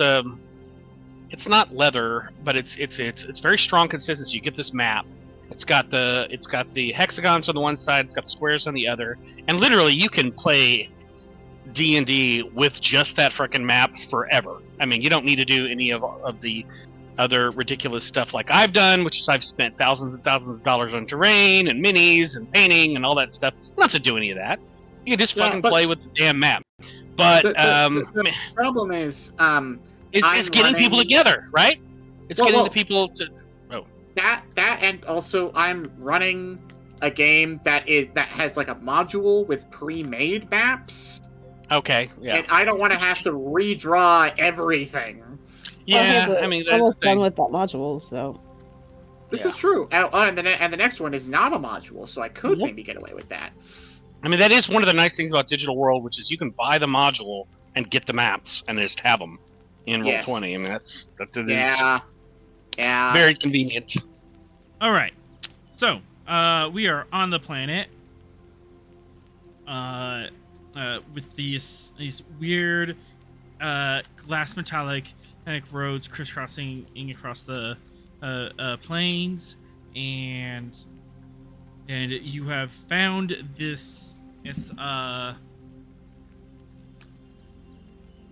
it's not leather, but it's very strong consistency. You get this map. It's got the hexagons on the one side. It's got the squares on the other, and literally you can play D&D with just that frickin' map forever. I mean, you don't need to do any of the other ridiculous stuff like I've done, which is I've spent thousands and thousands of dollars on terrain and minis and painting and all that stuff. You don't have to do any of that. You can just fucking play with the damn map. But the problem is, it's getting people together, right? It's getting the people to. Oh, that and also I'm running a game that has a module with pre-made maps. Okay, yeah. And I don't want to have to redraw everything. Yeah, I mean, I'm almost done with that module, so. This is true. And the next one is not a module, so I could maybe get away with that. I mean, that is one of the nice things about Digital World, which is you can buy the module and get the maps and just have them in Roll20. I mean, that is very convenient. All right, so we are on the planet with these weird glass metallic roads crisscrossing across the plains, and you have found this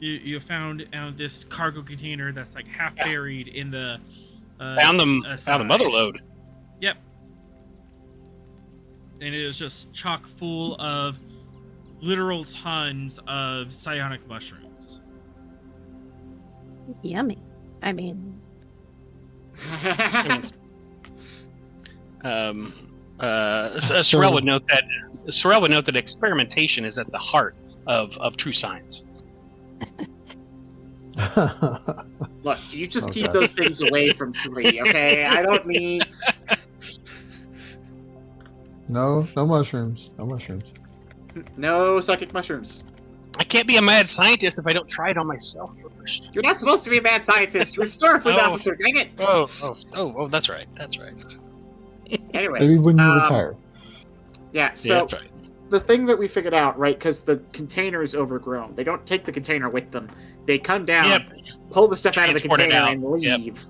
you found this cargo container that's half buried in the Found the mother lode. Yep. And it was just chock full of literal tons of psionic mushrooms. Yummy. I mean, Sorrel would note that experimentation is at the heart of true science. Look, you just Okay. keep those things away from 3, okay? I don't need... No mushrooms. No mushrooms. No psychic mushrooms. I can't be a mad scientist if I don't try it on myself first. You're not supposed to be a mad scientist. You're a Starfleet Oh. officer, dang it! Oh, that's right. That's right. Anyways, Maybe when you retire. Yeah, Yeah, so that's right. the thing that we figured out, right, because the container is overgrown. They don't take the container with them. They come down, Yep. pull the stuff out of the Transport it container, out. and leave.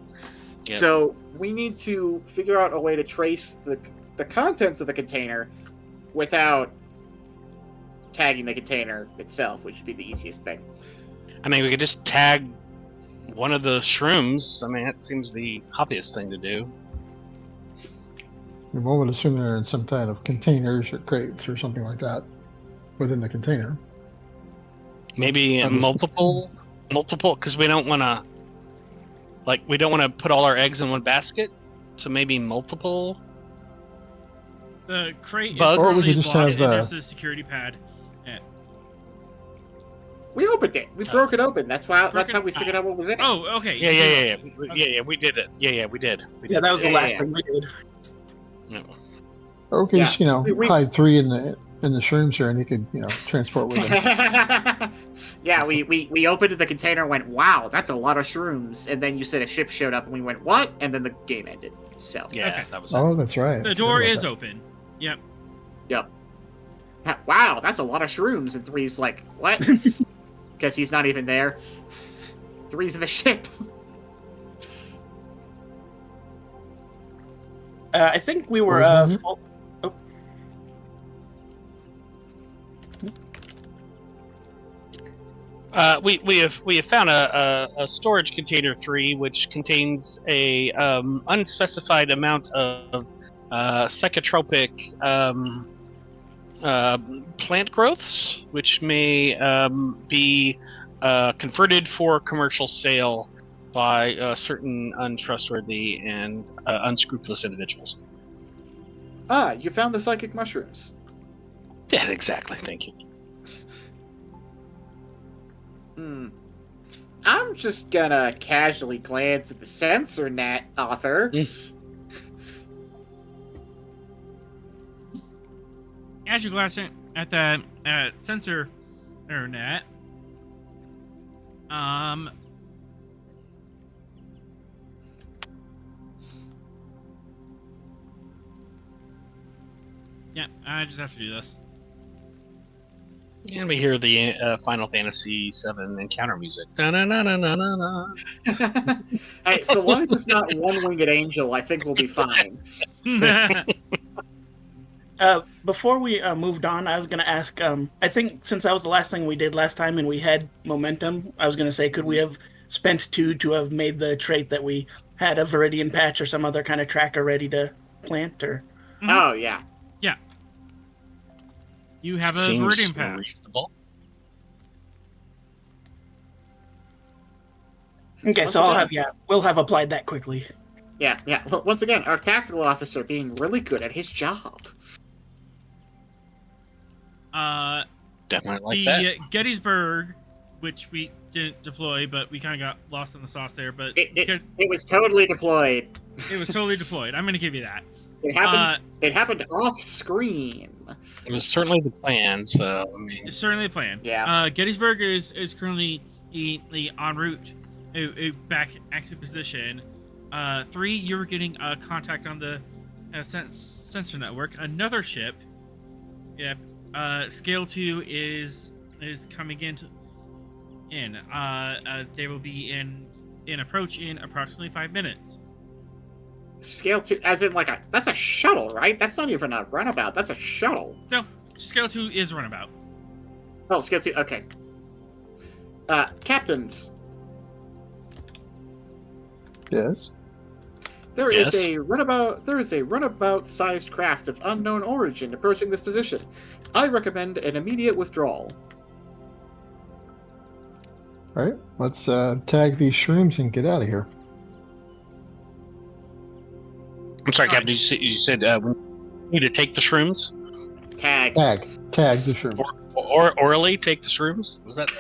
Yep. So we need to figure out a way to trace the contents of the container without tagging the container itself, which would be the easiest thing. I mean, we could just tag one of the shrooms. I mean, that seems the obvious thing to do. One would assume they're in some kind of containers or crates or something like that within the container. Maybe multiple, because we don't want to, put all our eggs in one basket. So maybe multiple. The crate is Bugs? Or we currently could just locked, have and the- there's the security pad. We opened it. We broke it open. That's why. That's how we Broken- figured out what was in it. Oh, okay. Yeah. We did it. Yeah, we did. Yeah, that was the Yeah, last yeah. thing we did. No. Or we could Yeah. just, We- hide 3 in the shrooms here, and you could, transport with them. Yeah, we opened the container and went, wow, that's a lot of shrooms. And then you said a ship showed up and we went, what? And then the game ended. So, Yeah, Okay. that was it. Oh, that's right. The door Forgot is about open. Yep. wow, that's a lot of shrooms. And 3's like, what? Because he's not even there. 3's in the ship. I think we were Mhm. full. We have found a storage container 3, which contains a unspecified amount of psychotropic plant growths, which may be converted for commercial sale by certain untrustworthy and unscrupulous individuals. Ah, you found the psychic mushrooms. Yeah, exactly. Thank you. I'm just gonna casually glance at the sensor net, author. As you glance at the sensor or net, yeah, I just have to do this. And we hear the Final Fantasy VII encounter music. Da-na-na-na-na-na. Hey, so long as it's not one-winged angel, I think we'll be fine. Before we moved on, I was going to ask, I think since that was the last thing we did last time and we had momentum, I was going to say, could we have spent 2 to have made the trait that we had a Viridian patch or some other kind of tracker ready to plant? Or Oh, yeah. You have a Seems Viridian patch. reasonable. Okay, Once so again- we'll have applied that quickly. Yeah. Well, once again, our tactical officer being really good at his job. Definitely like The that. Gettysburg, which we didn't deploy, but we kind of got lost in the sauce there. But It was totally deployed. it was totally deployed. I'm going to give you that. It happened off screen. It was certainly the plan, so I mean, It's certainly a plan. Yeah. Gettysburg is currently en route back active position. 3, you were getting contact on the sensor network. Another ship. Yep. Scale 2 is coming in. They will be in approach in approximately 5 minutes. Scale 2, as in that's a shuttle, right? That's not even a runabout. That's a shuttle. No, Scale 2 is runabout. Oh, Scale 2, okay. Captains, Yes. There is Yes? a runabout-sized craft of unknown origin approaching this position. I recommend an immediate withdrawal. All right, let's tag these shrooms and get out of here. I'm sorry, All Captain. You said we need to take the shrooms, Tag. Tag the shrooms. or orally take the shrooms. Was that?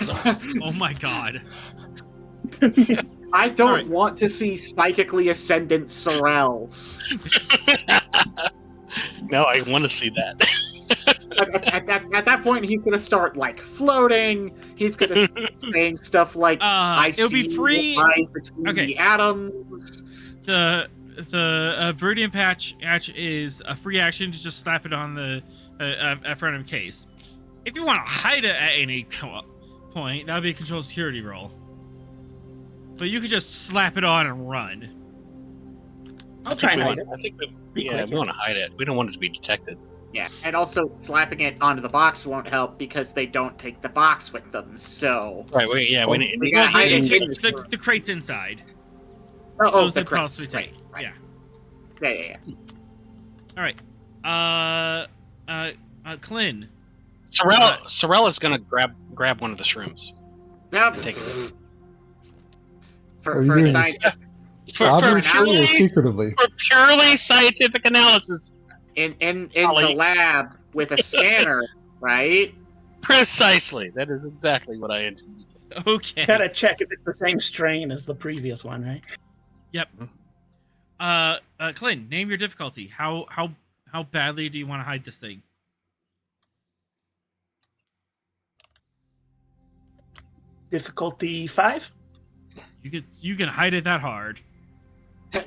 Oh my god. I don't Alright. want to see psychically ascendant Sorrel. No, I want to see that. At that point, he's gonna start like floating. He's gonna start saying stuff like, "I It'll see be free. the lines between Okay. the atoms." The Viridian patch is a free action to just slap it on the front of the case. If you want to hide it at any point, that would be a control security roll. But you could just slap it on and run. I'll try and hide it. I think Be quick, we want to hide it. We don't want it to be detected. Yeah, and also slapping it onto the box won't help because they don't take the box with them. So, Right. We need. We gotta hide it Yeah, in the the crate's inside. oh, Those the could possibly crates, take. right. Yeah. Yeah. All right. Clint. Sorrel is gonna grab one of the shrooms. Nope. Take it. Are you For doing science, Obviously or secretively? For purely scientific analysis. in Ollie. the lab with a scanner, right? Precisely. That is exactly what I intended. Okay. Gotta check if it's the same strain as the previous one, right? Yep. Clint, name your difficulty. How badly do you want to hide this thing? Difficulty 5? You can hide it that hard.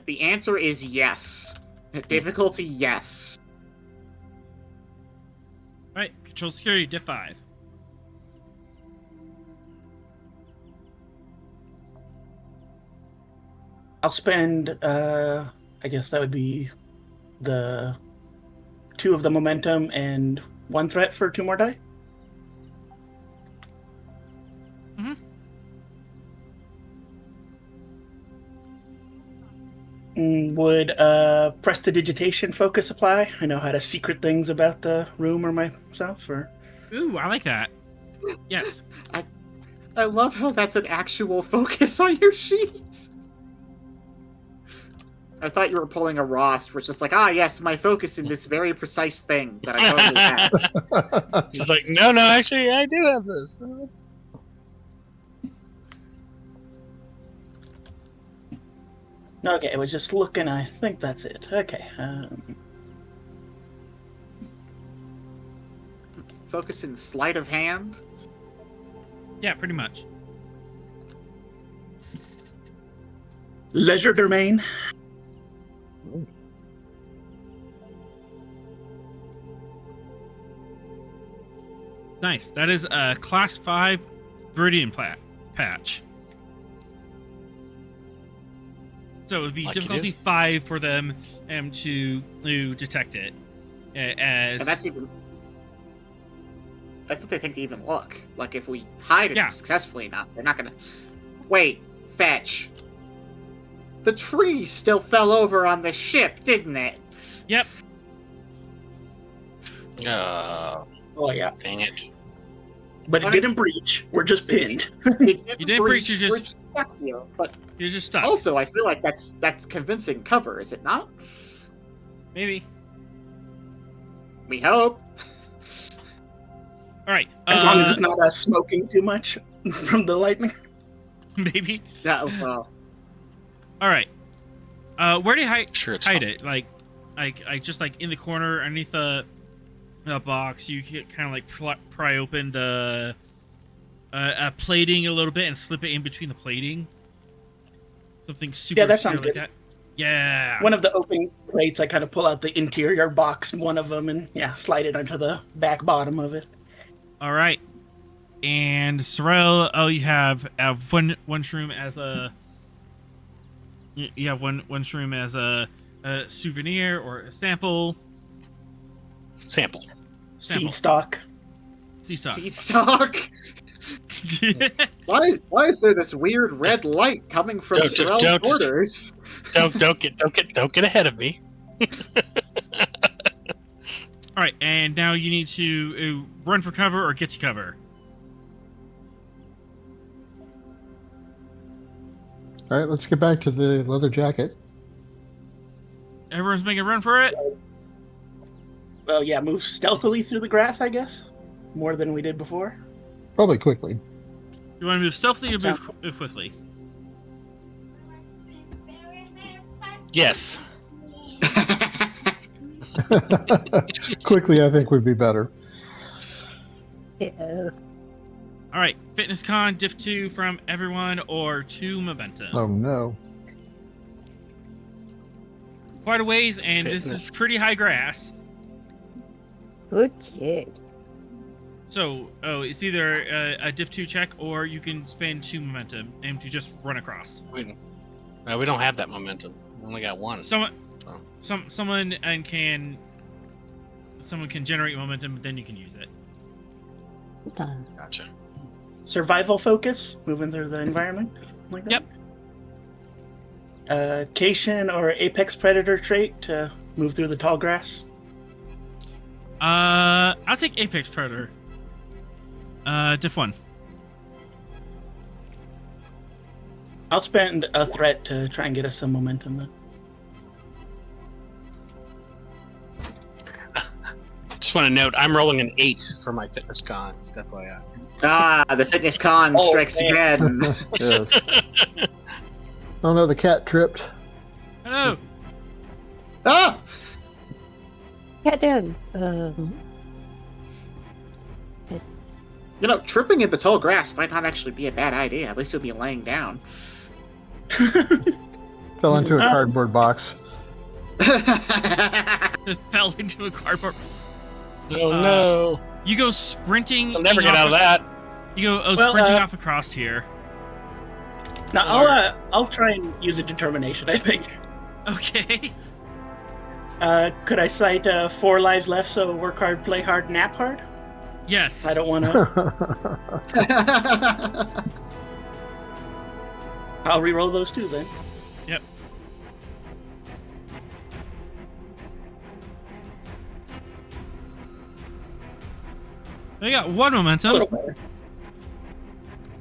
The answer is yes. Difficulty, yes. All right. Control security diff 5. I'll spend, I guess that would be the 2 of the momentum and 1 threat for 2 more die. Mhm. Would prestidigitation focus apply? I know how to secret things about the room or myself, or Ooh, I like that. Yes. I love how that's an actual focus on your sheets. I thought you were pulling a Rost, which is like, yes, my focus in this very precise thing that I totally have. He's like, no, actually, I do have this. okay, I was just looking. I think that's it. Okay. Focus in sleight of hand. Yeah, pretty much. Leisure domain. Nice. That is a class 5 Viridian patch. So it would be Like you difficulty 5 for them to detect it. As And that's what they think to even look. Like, if we hide it Yeah. successfully enough, they're not gonna... Wait, fetch. The tree still fell over on the ship, didn't it? Yep. Oh yeah, Dang it. but it didn't breach. We're just pinned. You didn't breach, you we're just- stuck here. But You're just stuck. also, I feel like that's convincing cover, is it not? Maybe. We hope. All right. As long as it's not us smoking too much from the lightning. Maybe. Yeah, well, All right. Where do you hide Sure, it's hide fine. it? Like just like in the corner underneath the box. You can kind of like pry open the plating a little bit and slip it in between the plating. Something super. Yeah, that obscure sounds like good. that. Yeah. One of the open crates, I kind of pull out the interior box, one of them, and slide it onto the back bottom of it. All right. And Sorrel, you have one shroom as a. You have one shroom as a souvenir or a sample. Sample. Seed stock. Sea stock. Seed stock. Why is there this weird red light coming from Sorrel's quarters? Don't get ahead of me. All right, and now you need to run for cover or get to cover. All right, let's get back to the leather jacket. Everyone's making a run for it. Well, yeah, move stealthily through the grass, I guess. More than we did before. Probably quickly. You want to move stealthily or move quickly? Yes. Quickly, I think would be better. Yeah. All right, fitness con, diff 2 from everyone or 2 momentum. Oh no. Quite a ways, and this is Fitness. pretty high grass. Good kid. So, it's either a diff 2 check or you can spend 2 momentum and to just run across. We don't have that momentum. We only got one. Someone Oh. can generate momentum, but then you can use it. Done. Gotcha. Survival focus, moving through the environment. Like that. Yep. Cation or apex predator trait to move through the tall grass. I'll take Apex Predator. Diff 1. I'll spend a threat to try and get us some momentum then. Just want to note, I'm rolling an 8 for my fitness con. Just FYI. Ah, the fitness con strikes again. Yes. Oh no, the cat tripped. Hello. Ah! Cat down. You know, tripping in the tall grass might not actually be a bad idea. At least you'll be laying down. Fell into a cardboard box. Fell into a cardboard. Oh no! You go sprinting. I'll never get out of that. You go Well, sprinting off across here. Now I'll try and use a determination. I think. Okay. Could I cite 4 lives left? So work hard, play hard, nap hard. Yes. I don't want to. I'll re-roll those 2 then. Yep. You got 1 A momentum. little better.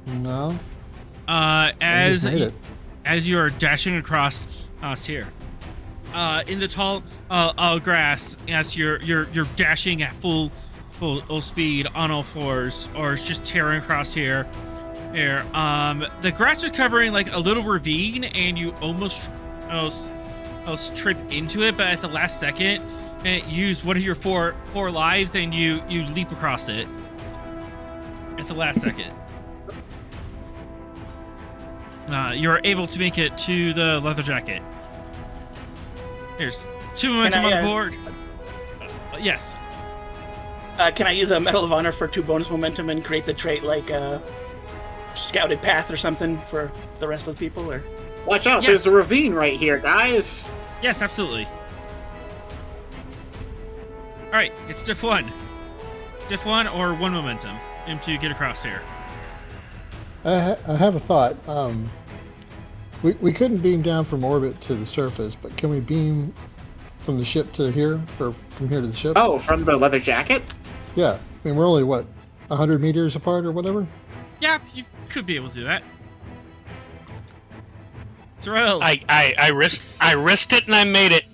No. I just made it. As you are dashing across us here, in the tall grass, as you're dashing at full speed on all fours, or it's just tearing across here. The grass is covering like a little ravine, and you almost trip into it, but at the last second, use one of your four lives, and you leap across it at the last second. You're able to make it to the leather jacket. Here's 2 momentum on the board. Yes. Can I use a Medal of Honor for 2 bonus momentum and create the trait like a scouted path or something for the rest of the people? Or Watch out, Yes. there's a ravine right here, guys. Yes, absolutely. All right, it's diff 1. Diff 1 or 1 momentum to get across here. I have a thought. We couldn't beam down from orbit to the surface, but can we beam from the ship to here, or from here to the ship? Oh, from the leather jacket? Yeah. I mean, we're only, 100 meters apart or whatever? Yeah, you could be able to do that. Sorrel, I risked it and I made it.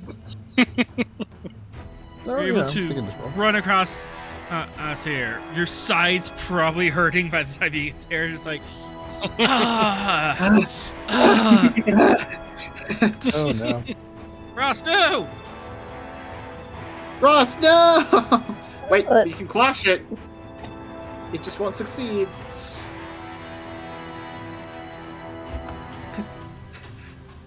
No, you're able yeah, to we can just roll. run across us here. Your side's probably hurting by the time you get there. Just like, Oh no. Ross, no! Ross, no! Wait, you can quash it. It just won't succeed.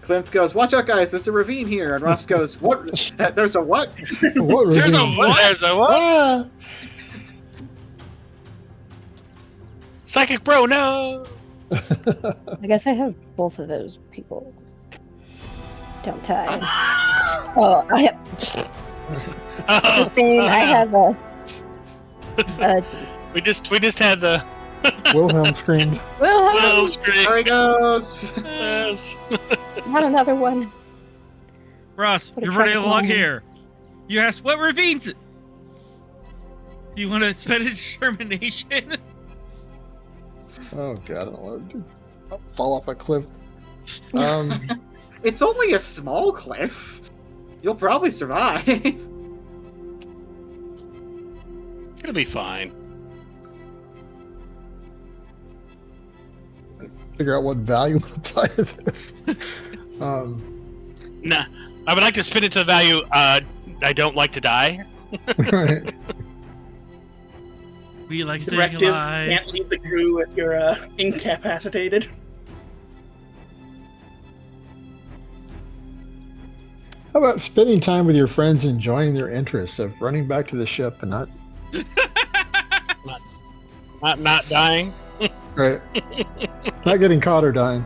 Klimt goes, watch out, guys, there's a ravine here. And Ross goes, what? There's a what? What There's a ravine? what? There's a what? Ah! Psychic bro, no! I guess I have both of those people. Don't I? Oh, I have. Oh, Just saying, I have a. we just had the Wilhelm screamed. Well, Oh, scream. There he goes. Yes. not another one. Ross, What a you're running tragic along moment. here. You asked, what ravines? Do you want to spend a determination? Oh god, I don't want to I'll fall off a cliff. It's only a small cliff. You'll probably survive. It'll be fine. Figure out what value to apply to this. Nah, I would like to spin it to the value. I don't like to die. Right. We like staying Directive: alive. can't leave the crew if you're incapacitated. How about spending time with your friends, enjoying their interests of running back to the ship and not Not dying. right, not getting caught or dying.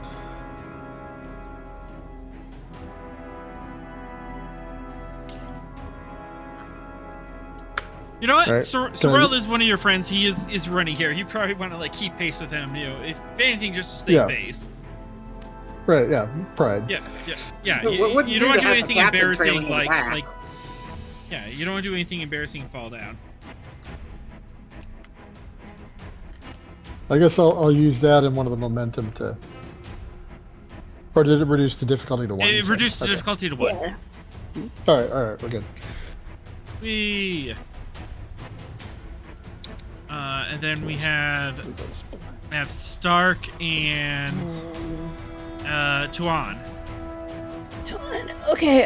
You know what? Alright, Sorrel is one of your friends. He is running here. You probably want to like keep pace with him. You know, if anything, just to stay Yeah. pace. Right, yeah, pride. Yeah. But what would You you don't do want to to do have the anything captain trailing embarrassing, in the back? like. Yeah, you don't want to do anything embarrassing and fall down. I guess I'll use that in one of the momentum to. Or did it reduce the difficulty to 1? It reduced the Okay. difficulty to 1. Yeah. All right, we're good. We. And then we have Stark and Tuan. Okay,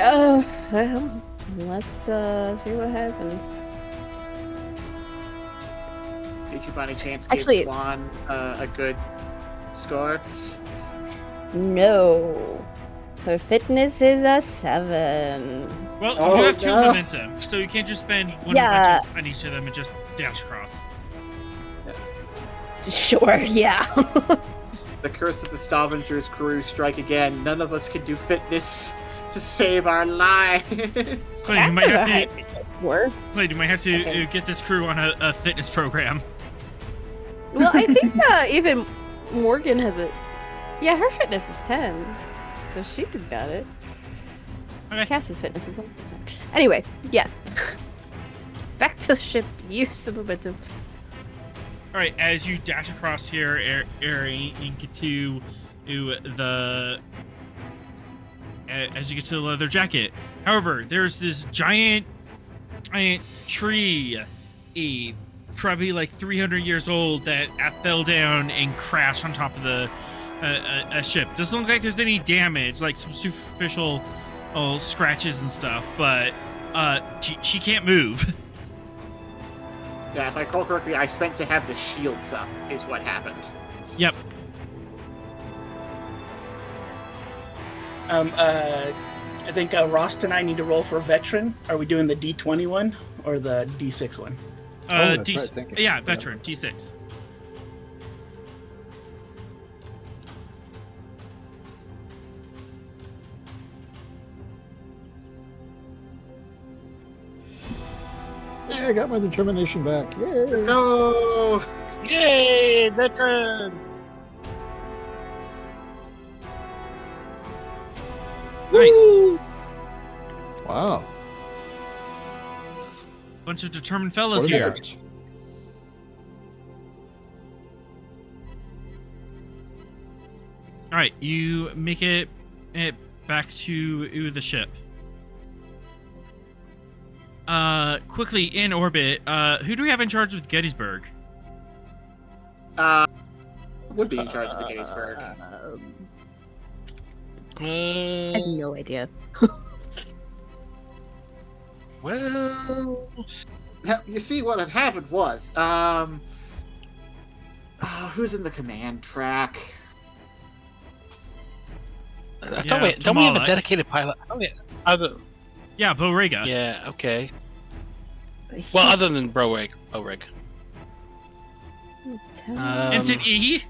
well, let's see what happens. Did you by any chance Actually- give Juan a good score? No. Her fitness is a 7. Well, you Oh, do have 2 no. momentum, so you can't just spend 1 Yeah. momentum on each of them and just dash across. Sure, yeah. The curse of the Stavenger's crew strike again. None of us can do fitness to save our lives. Clay, you might have to. Score. Clay, you might have to get this crew on a fitness program. Well, I think even Morgan has a. Yeah, her fitness is 10. So she got it. Okay. Cass's fitness is 10. Anyway, yes. Back to the ship. Use the momentum. All right, as you dash across here, Ari, and get to the as you get to the leather jacket. However, there's this giant tree, probably like 300 years old, that fell down and crashed on top of the a ship. Doesn't look like there's any damage, like some superficial scratches and stuff, but she can't move. Yeah, if I recall correctly, I spent to have the shields up, is what happened. Yep. I think Rost and I need to roll for veteran. Are we doing the D20 one or the D6 one? that's right, thank you. Yeah, veteran, G6. Yeah, I got my determination back. Yay! Let's go! Yay, veteran! Nice. Wow. Bunch of determined What fellas are the here. odds? All right, you make it back to the ship. Quickly in orbit. Who do we have in charge with Gettysburg? Would be in charge of the Gettysburg. I have no idea. Well, Now, you see, what had happened was, who's in the command track? I Yeah, thought don't we have a Tamala. dedicated pilot? Yeah, Borrega. Yeah, okay. Well, other than Brorig. Ensign E.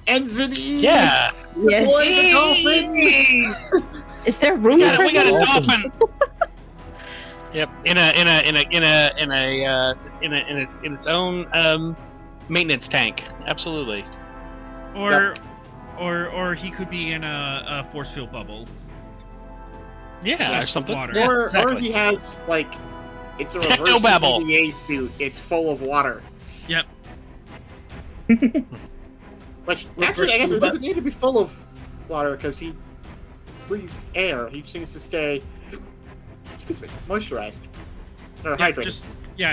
Ensign E! Yeah. Yes. Boys and dolphins! Is there room for We got a Dolphin. dolphin. Yep. In its own maintenance tank. Absolutely. Or or he could be in a force field bubble. Yeah, or Just something. water. Yeah, Or exactly. he has like it's a reverse Technobabble. EVA suit. It's full of water. Yep. Which Reverse actually, I guess it scuba. doesn't need to be full of water because he breathes air. He just needs to stay, excuse me, moisturized or Yeah, hydrated.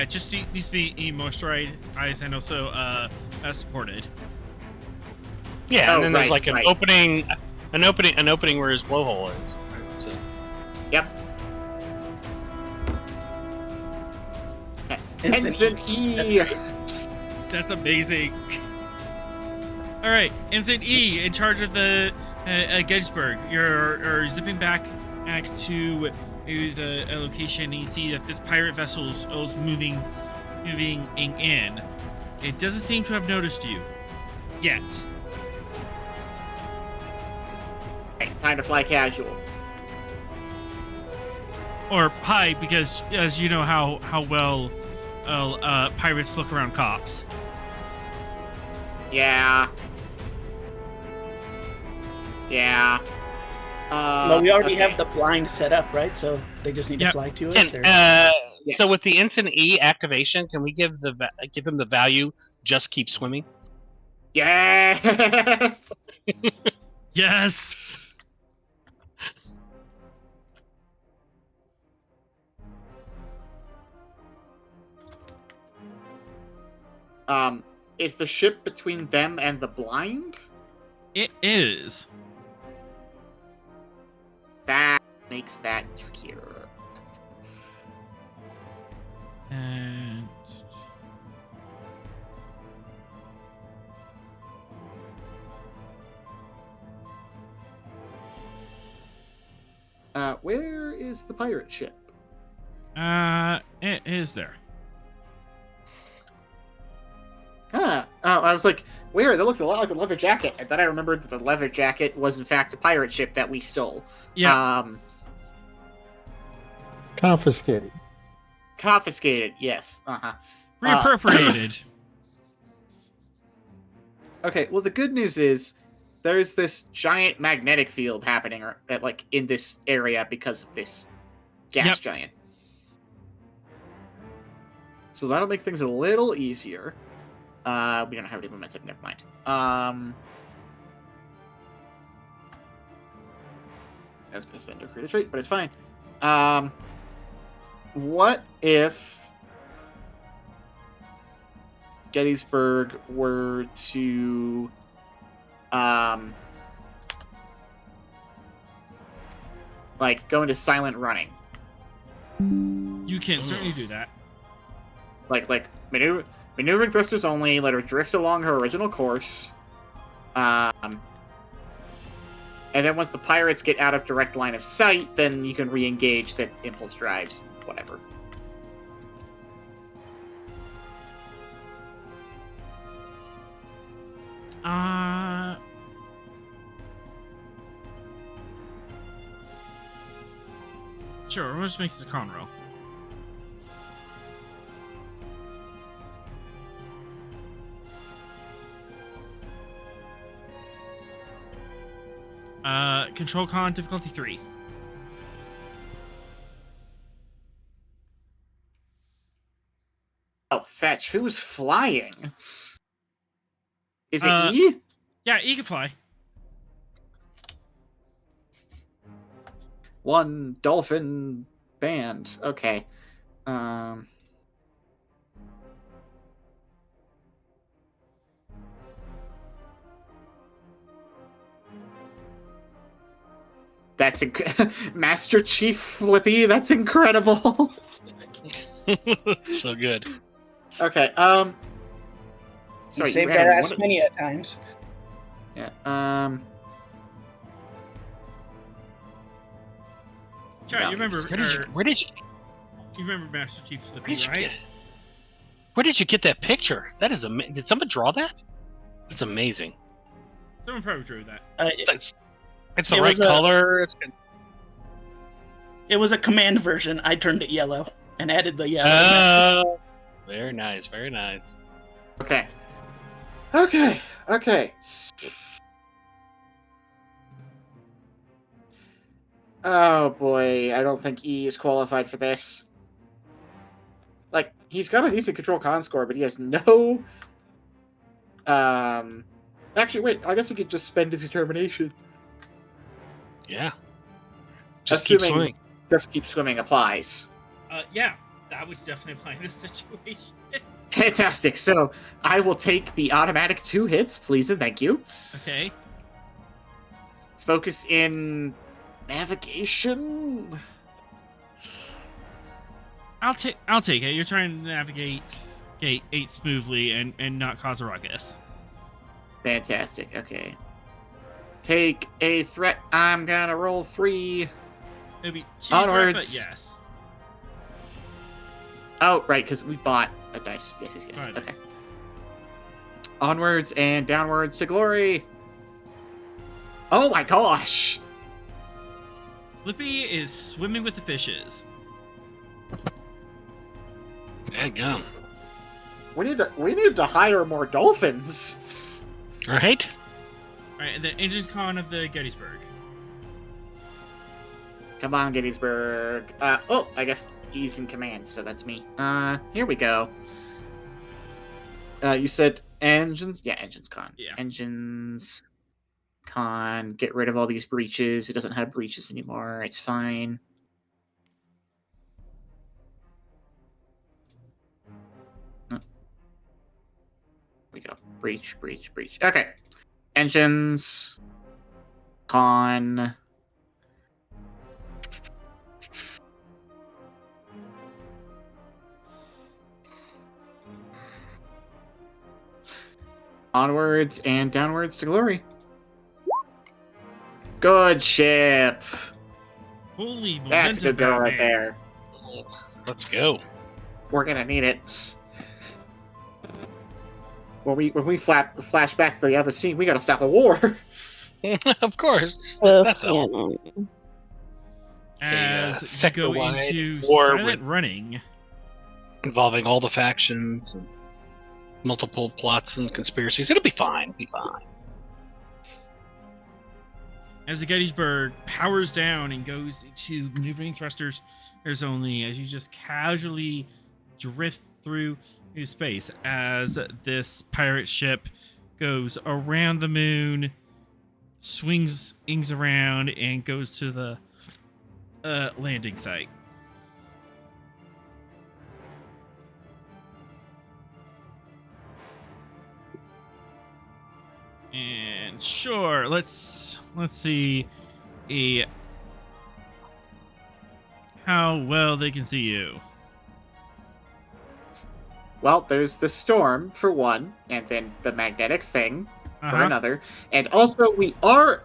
it just needs to be moisturized and also supported. Yeah, Oh, and then there's right, like right. an opening where his blowhole is. So, Yep. Ensign Ensign E. That's great. That's amazing. All right, Ensign E in charge of the Gettysburg. You're zipping back to the location, and you see that this pirate vessel is moving in. It doesn't seem to have noticed you yet. Hey, time to fly casual. Or hi, because as you know how well pirates look around cops. Yeah. Yeah. Well, we already okay. have the blind set up, right? So they just need to Yep. fly to it. can, or- Yeah. so with the Ensign E activation, can we give him the value? Just keep swimming. Yes. Yes. Is the ship between them and the blind? It is. That makes that trickier. And Where is the pirate ship? it is there. Huh. Oh, I was like, where? That looks a lot like a leather jacket. And then I remembered that the leather jacket was in fact a pirate ship that we stole. Yeah. Confiscated. Confiscated, yes. Uh-huh. Reappropriated. Okay, well the good news is there's this giant magnetic field happening like in this area because of this gas Yep. giant. So that'll make things a little easier. We don't have any momentum, never mind. I was gonna spend a creative trait, but it's fine. What if Gettysburg were to like go into silent running? You can certainly do that. Like maneuvering thrusters only, let her drift along her original course. And then once the pirates get out of direct line of sight, then you can re-engage the impulse drives, whatever. Sure, we'll just make this a con roll. Control con difficulty 3. Oh, fetch. Who's flying? Is it Uh, E? Yeah, you can fly. One dolphin band. Okay. That's Master Chief Flippy. That's incredible. So good. Okay. We Sorry, saved you our had ass one- many at times. Yeah. Chad, No, you remember? Where did you You remember Master Chief where Flippy, did you right? get where did you get that picture? That is amazing. Did someone draw that? That's amazing. Someone probably drew that. It's the It right was a- color. It's good. It was a command version. I turned it yellow and added the yellow. mask. Very nice, very nice. Okay. Oh boy, I don't think E is qualified for this. Like, he's got a decent control con score, but he has no... Actually, wait, I guess he could just spend his determination. Yeah. Just keep Assuming swimming. Just keep swimming applies. Yeah, that would definitely apply in this situation. Fantastic. So, I will take the automatic 2 hits, please and thank you. Okay. Focus in navigation. I'll take it. You're trying to navigate gate 8 smoothly and not cause a ruckus. Fantastic. Okay. Take a threat. I'm gonna roll 3. Maybe 2 Onwards. but yes. Oh, right, because we bought a dice. Yes. Alright, Okay. nice. Onwards and downwards to glory. Oh my gosh! Flippy is swimming with the fishes. There you go. We need to hire more dolphins. Right? Alright, and the engine con of the Gettysburg. Come on, Gettysburg. I guess he's in command, so that's me. Here we go. You said engines? Yeah, engines con. Yeah. Engines con. Get rid of all these breaches. It doesn't have breaches anymore. It's fine. We go. Breach. Okay. Engines. Con. Onwards and downwards to glory. Good ship. Holy momentum. That's a good girl right Batman. there. Let's go. We're gonna need it. When we flash back to the other scene, we gotta stop a war. Of course. Ugh, That's yeah, all. no. As you go sector-wide into war silent running. Involving all the factions and multiple plots and conspiracies. It'll be fine. Be fine. As the Gettysburg powers down and goes into maneuvering thrusters, there's only as you just casually drift through new space as this pirate ship goes around the moon, swings around, and goes to the landing site. And sure, let's see how well they can see you. Well, there's the storm for one, and then the magnetic thing for Uh-huh. another, and also we are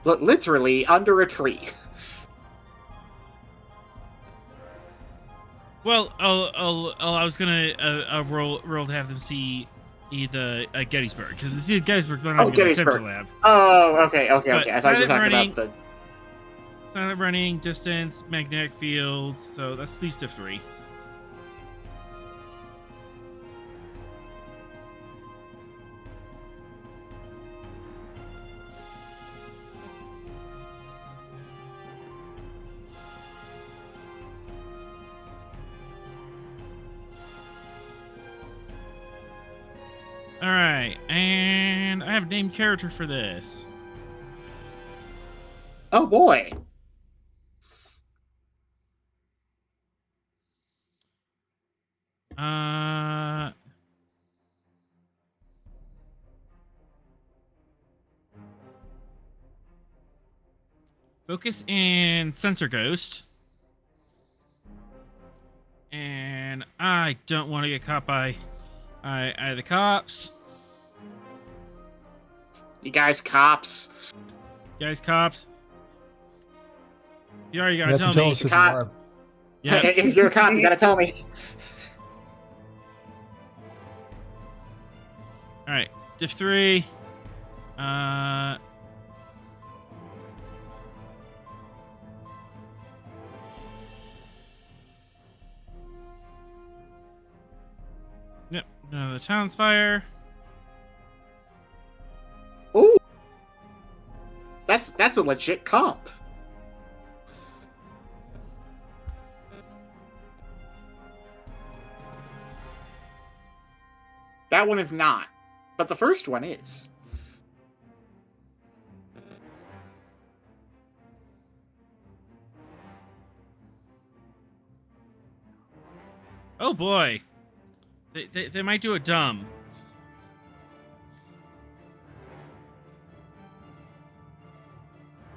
literally under a tree. Well, I was gonna roll to have them see the Gettysburg, because to see the Gettysburg, they're not Oh, even gonna attempt Gettysburg. to lab. Oh, okay. But I thought you were silent talking running- about the. Silent running, distance, magnetic field. So that's at least a 3. All right, and I have named character for this. Oh boy. Focus and sensor ghost. And I don't want to get caught by the cops. You guys, cops. Guys, cops. You already You gotta have to tell me. us if you Cop. are. Yeah. If you're a cop, you gotta tell me. All right. Diff 3. Yep. The town's fire. Ooh, that's a legit comp. That one is not, but the first one is. Oh boy. They might do it dumb.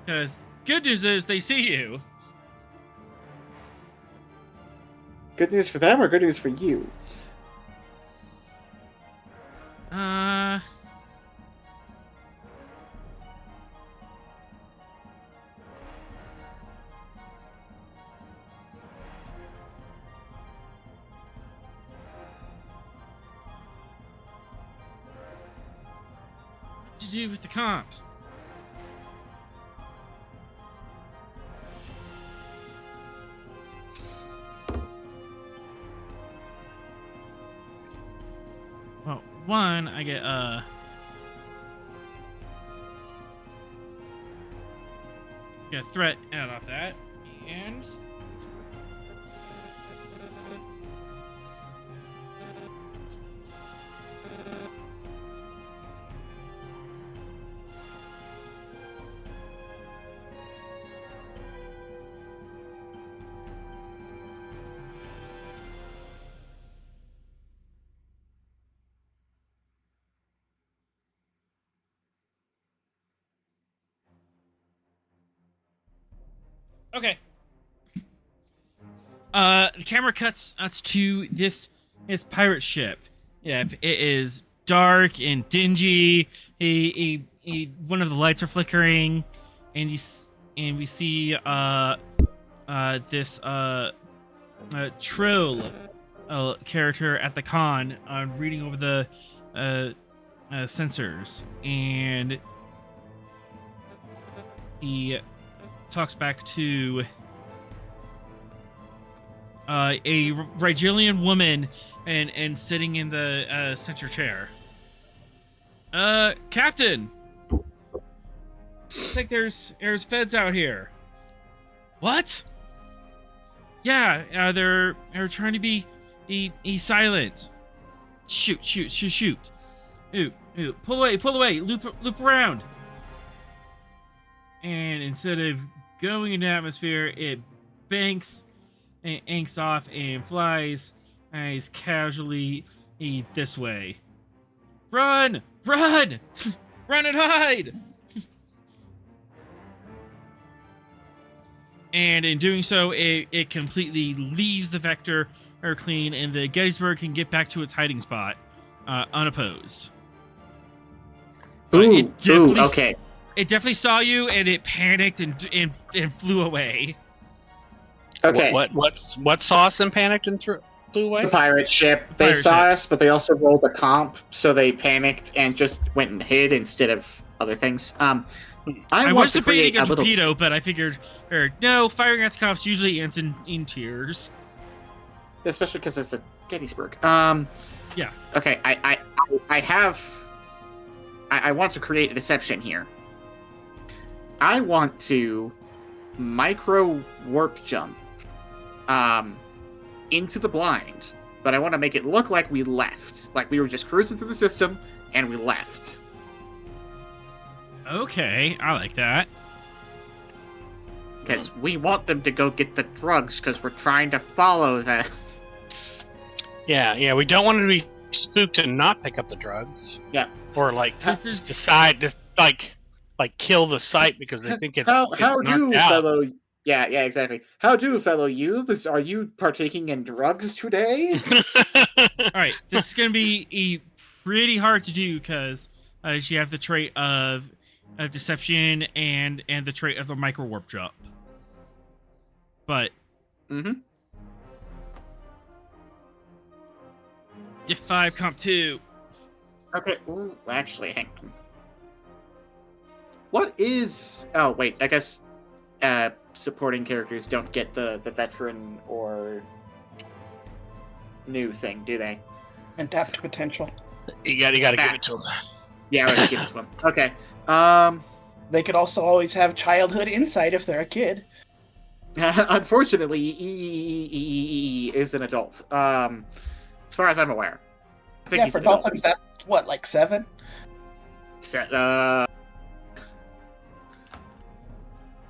Because good news is they see you. Good news for them or good news for you? What to do with the comp? Well, one, I get get a threat out of that, and okay. The camera cuts us to this pirate ship. Yeah, it is dark and dingy. One of the lights are flickering, and we see this Trill character at the con reading over the sensors, and he talks back to a Rigelian woman and sitting in the center chair. Captain, I think there's feds out here. What? Yeah, they're trying to be silent. Shoot. Ooh, pull away, loop around. And instead of going into atmosphere, it banks and inks off and flies as casually this way. Run and hide. And in doing so, it completely leaves the vector clean, and the Gettysburg can get back to its hiding spot unopposed. Ooh, okay. It definitely saw you, and it panicked and flew away. Okay. What saw us and panicked and flew away? The pirate ship. They saw us, but they also rolled a comp, so they panicked and just went and hid instead of other things. I was to debating a little... torpedo, but I figured, no, firing at the cops usually ends in tears. Especially because it's a Gettysburg. Yeah. Okay, I want to create a deception here. I want to micro warp jump into the blind, but I want to make it look like we left. Like we were just cruising through the system and we left. Okay, I like that. Because we want them to go get the drugs because we're trying to follow them. Yeah, we don't want to be spooked and not pick up the drugs. Yeah. Or like decide to kill the site because they think it's how it's do out. fellow yeah exactly. How do fellow youths? Are you partaking in drugs today? All right, this is gonna be pretty hard to do because you have the trait of deception and the trait of the micro warp jump. But Diff 5 Comp 2. Okay, ooh, actually, hang on. What is... Oh, wait, I guess supporting characters don't get the veteran or new thing, do they? Untapped potential. You got to give it to him. Yeah, let's give it to him. Okay. They could also always have childhood insight if they're a kid. Unfortunately, E is an adult. As far as I'm aware. I think Yeah, he's for an adult. dolphins, that's what, like 7?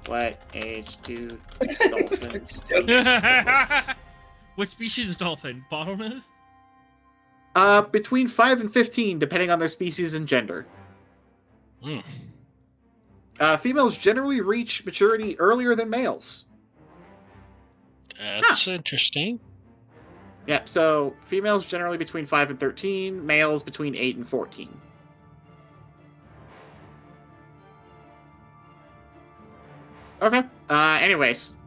What age do dolphins? What species of dolphin? Bottlenose? Between 5 and 15, depending on their species and gender. Hmm. Females generally reach maturity earlier than males. That's interesting. Yep, so females generally between 5 and 13, males between 8 and 14. Okay. Anyways.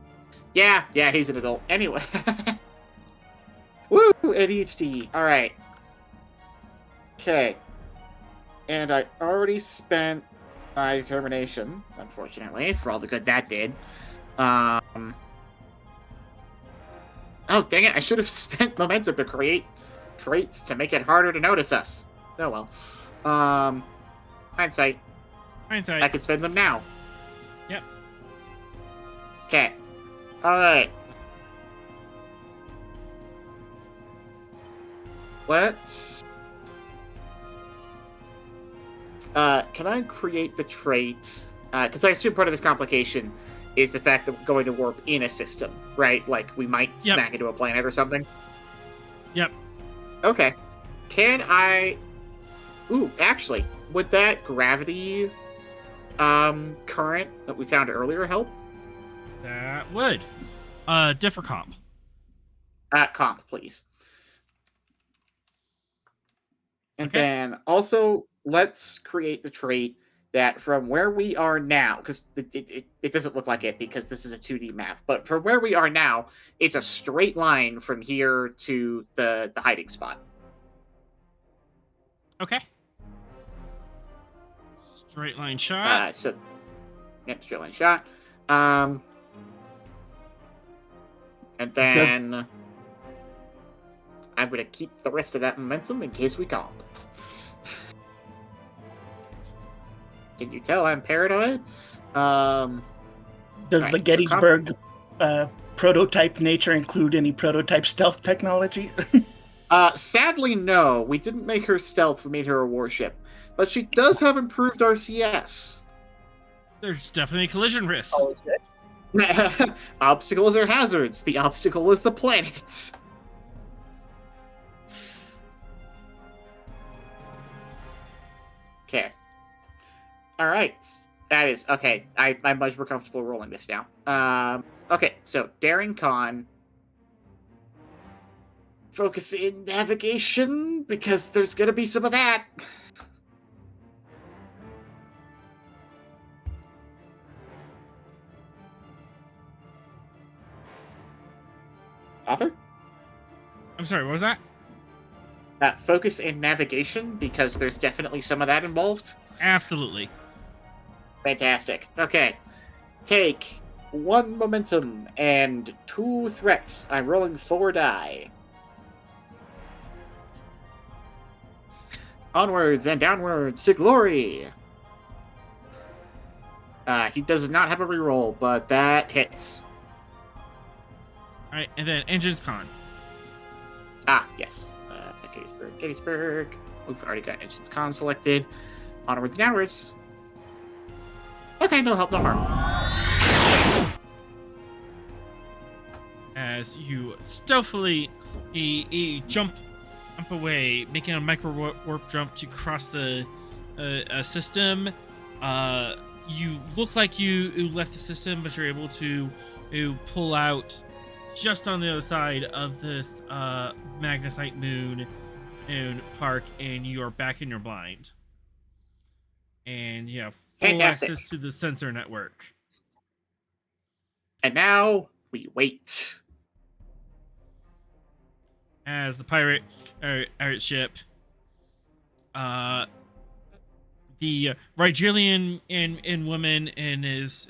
Yeah, he's an adult. Anyway. Woo! ADHD. Alright. Okay. And I already spent my determination, unfortunately, for all the good that did. Oh, dang it. I should have spent momentum to create traits to make it harder to notice us. Oh, well. Hindsight. Hindsight. I could spend them now. Yep. Okay. Alright. Let's... can I create the trait? Because I assume part of this complication is the fact that we're going to warp in a system, right? Like, we might smack into a planet or something. Yep. Okay. Can I... Ooh, actually, would that gravity current that we found earlier help? That would. Differ comp. Comp, please. And Okay. then also, let's create the trait that from where we are now, because it doesn't look like it because this is a 2D map, but from where we are now, it's a straight line from here to the hiding spot. Okay. Straight line shot. Yep, straight line shot. And then I'm going to keep the rest of that momentum in case we comp. Can you tell I'm paranoid? Does right, the Gettysburg prototype nature include any prototype stealth technology? Sadly, no. We didn't make her stealth, we made her a warship. But she does have improved RCS. There's definitely a collision risk. Oh, is it? Obstacles are hazards. The obstacle is the planets. Okay. Alright. That is... Okay, I'm much more comfortable rolling this now. Okay, so Daring Con. Focus in navigation, because there's gonna be some of that. Author? I'm sorry, what was that? Focus in navigation, because there's definitely some of that involved. Absolutely. Fantastic. Okay. Take 1 momentum and 2 threats. I'm rolling 4 die. Onwards and downwards to glory. He does not have a reroll, but that hits. Alright, and then Engine's Con. Yes. Gettysburg. We've already got Engine's Con selected. Onwards and downwards. Okay, no help, no harm. As you stealthily jump away, making a micro warp jump to cross the system. You look like you left the system, but you're able to pull out just on the other side of this magnesite moon park, and you are back in your blind. And you have full Fantastic. access to the sensor network. And now we wait. As the pirate ship, the Rigelian in woman and is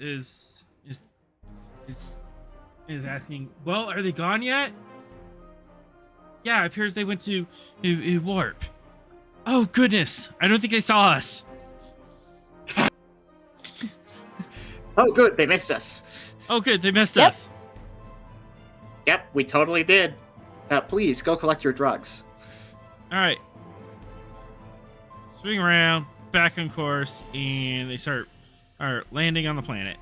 asking, well, are they gone yet? Yeah, it appears they went to warp. Oh goodness! I don't think they saw us. Oh, good, they missed us. Oh good, they missed Yep. us. Yep, we totally did. Please go collect your drugs. All right. Swing around, back on course, and they are landing on the planet.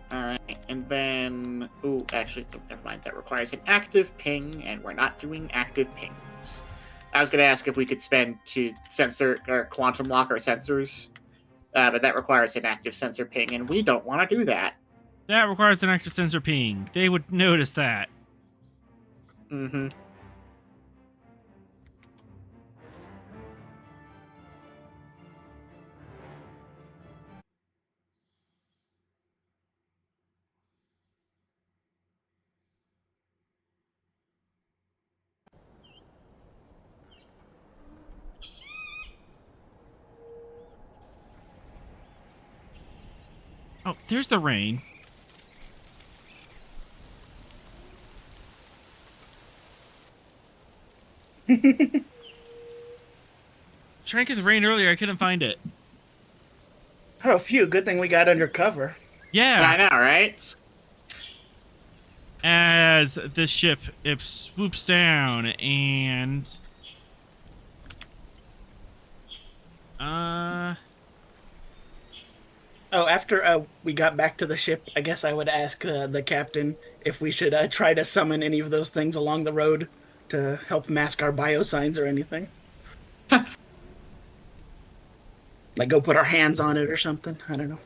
All right, and then actually, never mind. That requires an active ping, and we're not doing active pings. I was going to ask if we could spend to sensor or quantum lock our sensors, but that requires an active sensor ping, and we don't want to do that. That requires an active sensor ping. They would notice that. Mm-hmm. Oh, there's the rain. Trying to get the rain earlier, I couldn't find it. Oh, phew. Good thing we got under cover. Yeah. I know, right? As this ship it swoops down and Oh, after we got back to the ship, I guess I would ask the captain if we should try to summon any of those things along the road to help mask our biosigns or anything. Like go put our hands on it or something. I don't know.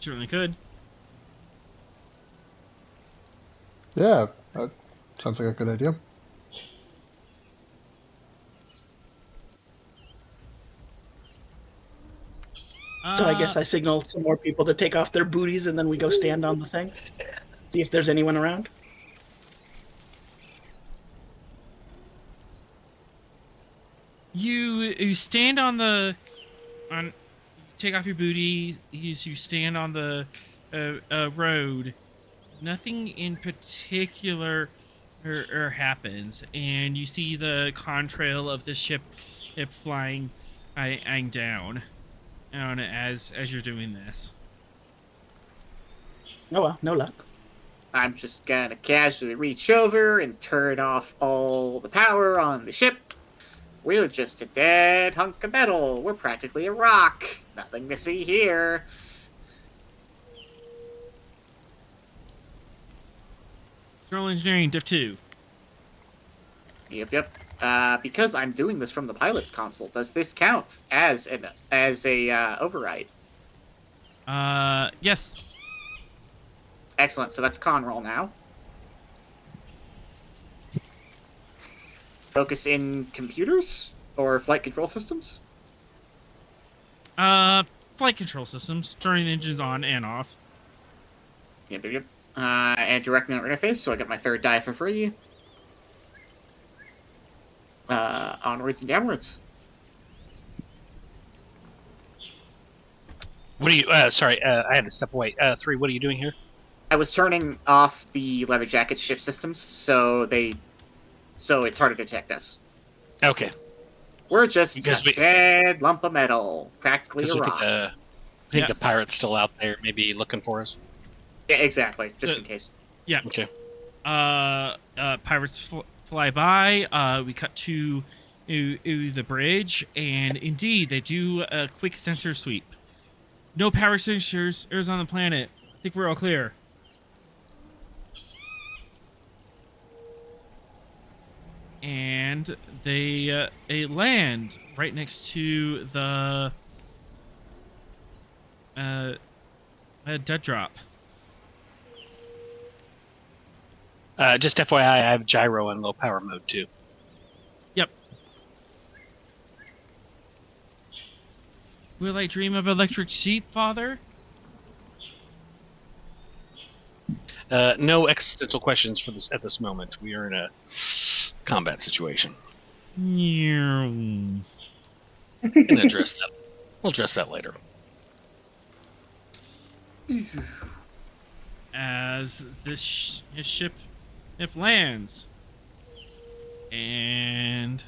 certainly could. Yeah, that sounds like a good idea. So I guess I signal some more people to take off their booties and then we go stand on the thing. See if there's anyone around. You stand on the take off your booties. You stand on the road. Nothing in particular happens, and you see the contrail of the ship flying down as you're doing this. Oh well, no luck. I'm just gonna casually reach over and turn off all the power on the ship. We're just a dead hunk of metal. We're practically a rock. Nothing to see here. Control engineering, Div 2. Yep. Because I'm doing this from the pilot's console, does this count as a override? Yes. Excellent. So that's con roll now. Focus in computers or flight control systems? Flight control systems, turning engines on and off. Yep. And direct network interface, so I got my third die for free. Onwards and downwards. What are you? Sorry, I had to step away. 3. What are you doing here? I was turning off the leather jacket ship systems, so it's harder to detect us. Okay. We're just Because a dead lump of metal, practically a rock. I think the pirate's still out there, maybe looking for us. Yeah, exactly. Just in case. Yeah. Okay. Pirates fly by. We cut to the bridge, and indeed, they do a quick sensor sweep. No power signatures on the planet. I think we're all clear. And they land right next to the dead drop. Just FYI, I have gyro in low power mode too. Yep. Will I dream of electric sheep, Father? No existential questions for this at this moment. We are in a combat situation. Yeah. We can address that. We'll address that later. as this his ship lands, and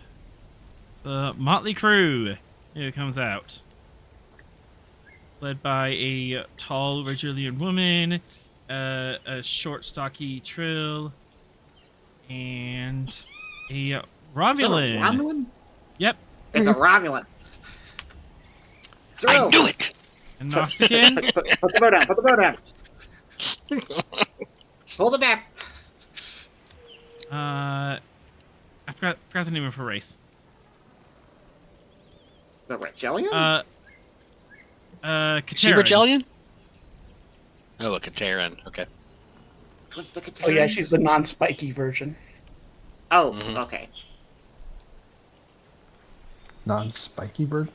the motley crew here comes out, led by a tall Regilian woman, a short, stocky Trill, and a Romulan. Is that a Romulan? Yep, It's a Romulan. I knew it. and Nausicaan. Put the bow down. Put the bow down. Hold it back. I forgot the name of her race. The Regelian? Katerin. Regelian? Oh, a Katerin. Okay. What's the Oh yeah, she's the non-spiky version. Oh, Mhm. okay. Non-spiky bird.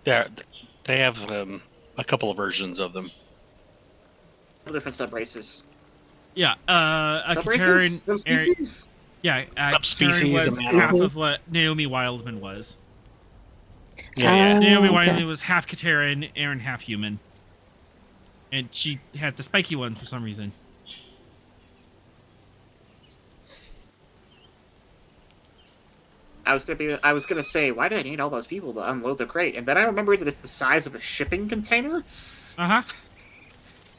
They have a couple of versions of them. Different sub-races. Yeah, a Sub-races? Katerin. Sub-species? Yeah, Subspecies Katerin was and half animals. of what Naomi Wildman was. Yeah. Naomi okay. Wildman was half Katerin, Aaron half human, and she had the spiky one for some reason. I was gonna say, why did I need all those people to unload the crate? And then I remembered that it's the size of a shipping container. Uh huh.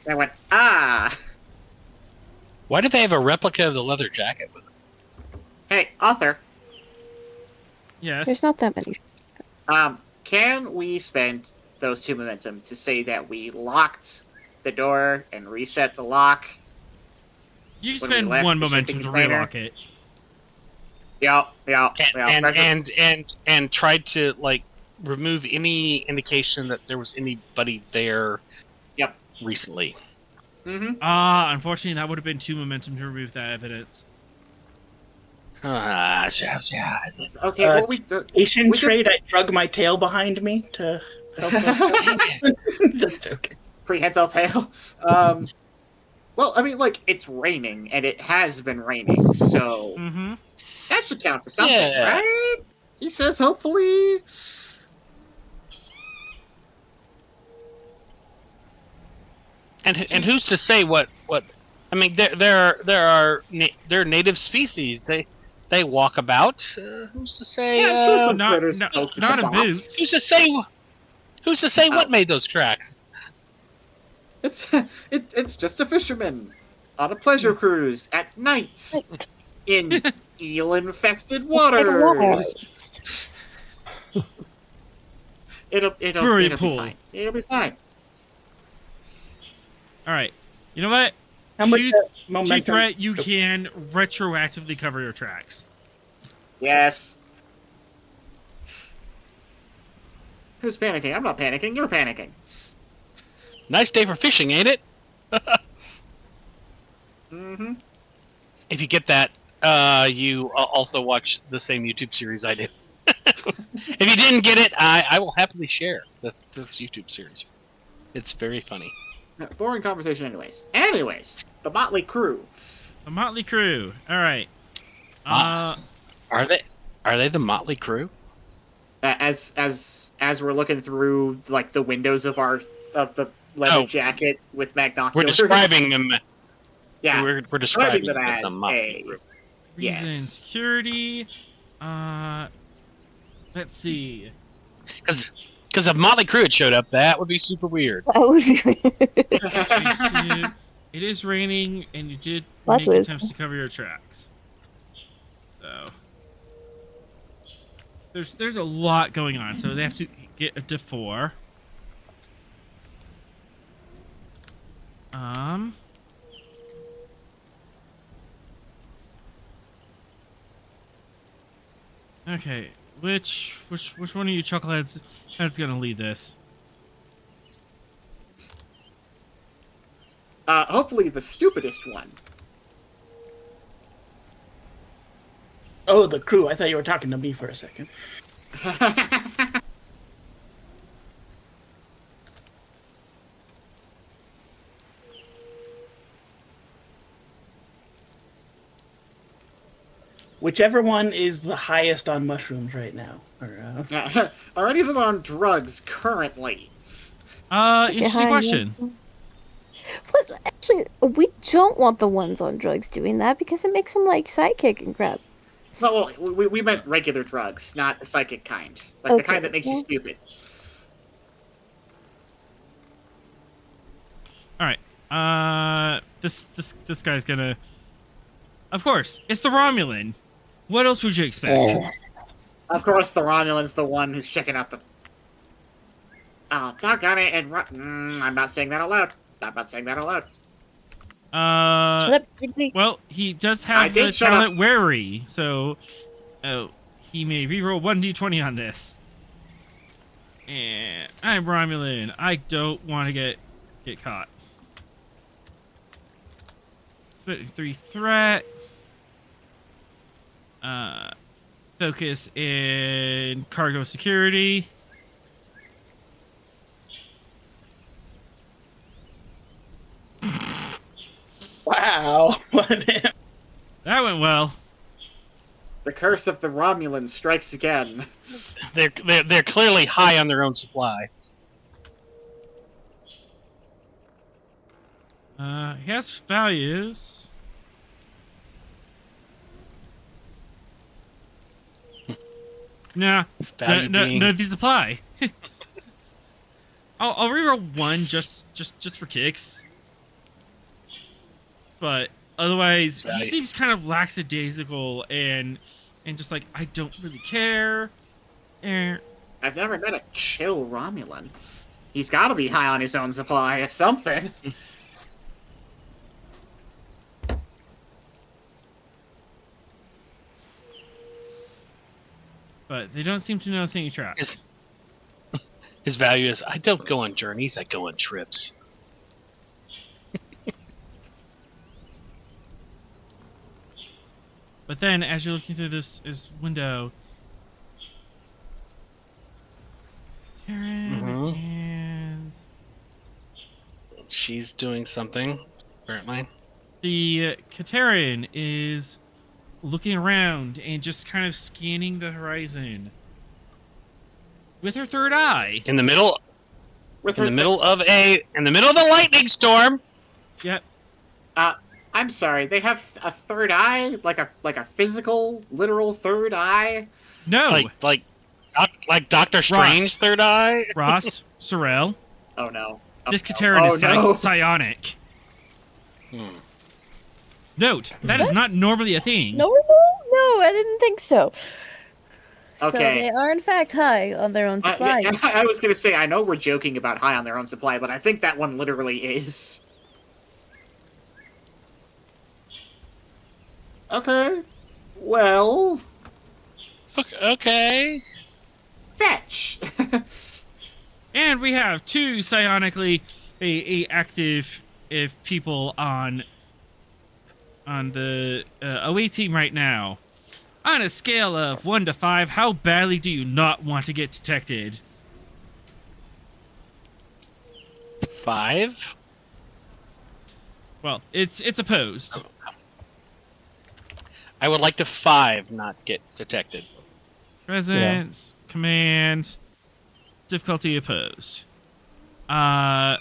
And I went, ah. Why do they have a replica of the leather jacket with them? Hey, author. Yes. There's not that many. Can we spend those 2 momentum to say that we locked the door and reset the lock? You can when we spend left one the momentum shipping to container? relock it. Yeah. And tried to like remove any indication that there was anybody there. Yep. Recently. Mm-hmm. Unfortunately, that would have been 2 momentum to remove that evidence. Yeah. Okay, well, Asian we could- trade, I drug my tail behind me to help. Just joking. Pre-hentel tail. Well, I mean, like, it's raining, and it has been raining, so Mm-hmm. that should count for something, Yeah. right? He says, hopefully. And who's to say what? I mean, there are native species. They walk about. Who's to say? Yeah, I'm sure some not- critters not- poked at not the in box. boots. Who's to say? Who's to say what made those tracks? It's just a fisherman on a pleasure cruise at night in eel-infested waters. It'll Brewery be pool. fine. It'll be fine. All right. You know what? How much Chief momentum? Threat, you can retroactively cover your tracks. Yes. Who's panicking? I'm not panicking. You're panicking. Nice day for fishing, ain't it? Mm-hmm. If you get that, you also watch the same YouTube series I did. If you didn't get it, I will happily share this YouTube series. It's very funny. Boring conversation, anyways. The Motley Crew. The Motley Crew. All right. Are they the Motley Crew? As we're looking through like the windows of the leather jacket with magnoculars. We're describing them. Yeah, We're describing them as a Motley a Crew. Reason and yes. security. Let's see. Because if Motley Crue had showed up, that would be super weird. That would be It is raining, and you did Plot make twist. attempts to cover your tracks. So there's a lot going on. So they have to get a D4. Okay, which one of you chuckleheads is gonna lead this? Hopefully the stupidest one. Oh, the crew. I thought you were talking to me for a second. Whichever one is the highest on mushrooms right now. Are any of them on drugs currently? Interesting Behind question. you. Plus, actually, we don't want the ones on drugs doing that because it makes them like sidekick and crap. No, well, we meant regular drugs, not the psychic kind. Like the kind that makes you stupid. All right. This guy's gonna. Of course, it's the Romulan. What else would you expect? Of course, the Romulan's the one who's checking out the. Oh, doggone it! And I'm not saying that out loud. I'm not saying that out loud. Shut up, Jigsy. Well, he does I have did the shut talent wary, so he may reroll 1d20 on this. And I'm Romulan. I don't want to get caught. Split 3 threat. Focus in cargo security. Wow. That went well. The curse of the Romulan strikes again. They're clearly high on their own supply. He has values. Nah, Value being- no, these apply. I'll reroll one just for kicks. But otherwise, he Right. seems kind of lackadaisical and just like, I don't really care. I've never met a chill Romulan. He's got to be high on his own supply of something. But they don't seem to notice any traps. His value is, I don't go on journeys, I go on trips. But then, as you're looking through this window, Taryn Mhm. and She's doing something, apparently. the Katerian is looking around and just kind of scanning the horizon with her third eye. In the middle With in her the middle of a lightning storm. Yep. I'm sorry. They have a third eye, like a physical, literal third eye. No, Like Doctor Strange third eye. Ross, Sorrel, Oh no. this Katerian is no. psionic. Hmm. Note, that is not normally a thing. Normal? No, I didn't think so. So Okay. they are in fact high on their own supply. I was gonna say, I know we're joking about high on their own supply, but I think that one literally is. Okay. Well, Okay. fetch. And we have two psionically active people on the away team right now. On a scale of 1 to 5, how badly do you not want to get detected? 5. Well, it's opposed. I would like to 5 not get detected. Presence, command, difficulty opposed. One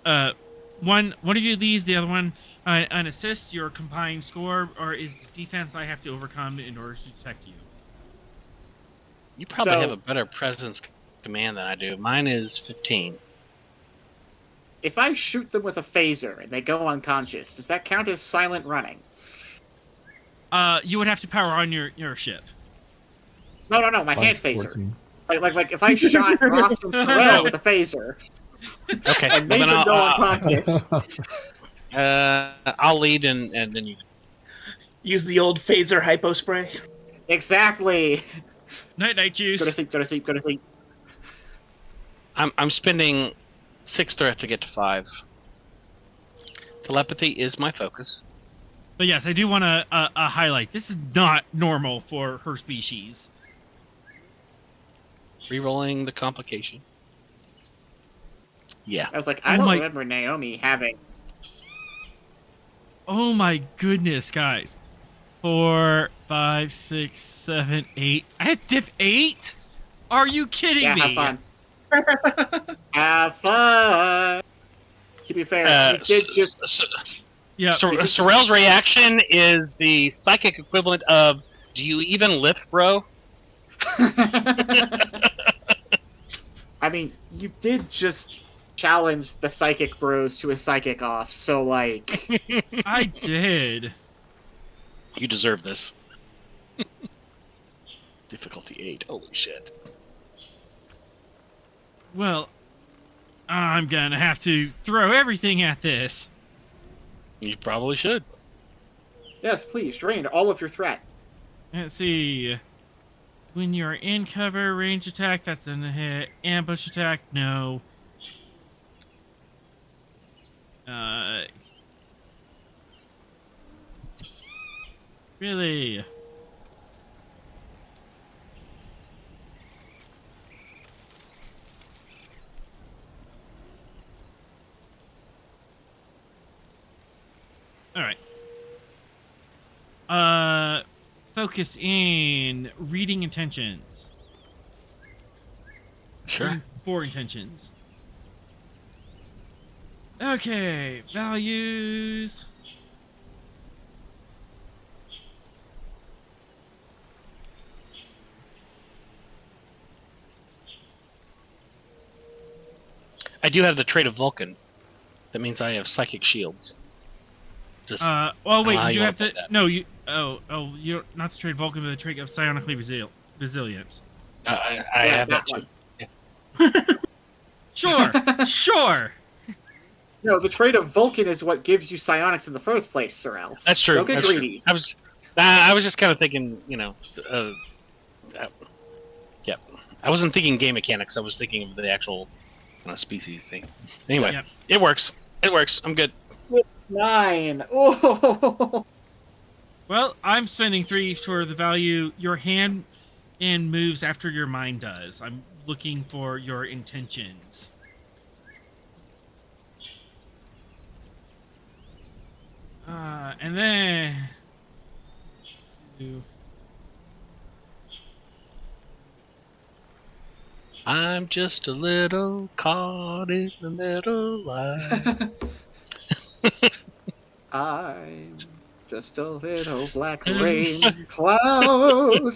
of you leads, the other one an assist. Your combined score, or is the defense I have to overcome in order to detect you? You probably So- have a better presence command than I do. Mine is 15. If I shoot them with a phaser and they go unconscious, does that count as silent running? You would have to power on your ship. No, my hand Mine's phaser. 14. Like if I shot Ross and Sorrel with a phaser Okay, and well made then them go I'll, unconscious, I'll lead and then you. Use the old phaser hypo spray. exactly. Night juice. Go to sleep. Go to sleep. Go to sleep. I'm spending 6 threat to get to 5. Telepathy is my focus. But yes, I do want to highlight this is not normal for her species. Rerolling the complication. Yeah. I was like, I Oh don't my- remember Naomi having. Oh my goodness, guys. 4, 5, 6, 7, 8. I had diff 8? Are you kidding Yeah, me? have fun. Have fun. To be fair, you did just... Yeah. Sorrel's reaction is the psychic equivalent of, "Do you even lift, bro?" I mean, you did just challenge the psychic bros to a psychic off, so like... I did. You deserve this. Difficulty 8. Holy shit. Well, I'm gonna have to throw everything at this. You probably should. Yes, please, drain all of your threat. Let's see. When you're in cover, range attack, that's a hit. Ambush attack, no. Really? Alright. Focus in reading intentions. Sure. 4 intentions. Okay, values. I do have the trait of Vulcan. That means I have psychic shields. Just well, wait, how you you have wanna to. put that. No, you. Oh, you don't, not the trait Vulcan, but the trait of psionically resilient. I Yeah, have that that too. Sure, sure. No, the trait of Vulcan is what gives you psionics in the first place, Sorrel. That's true. Don't get That's greedy. True. I was just kind of thinking, yeah. I wasn't thinking game mechanics. I was thinking of the actual species thing. Anyway, Yep. It works. It works. I'm good. 9. Oh. Well, I'm spending 3 for the value. Your hand and moves after your mind does. I'm looking for your intentions. And then... I'm just a little caught in the middle line. I'm just a little black rain cloud.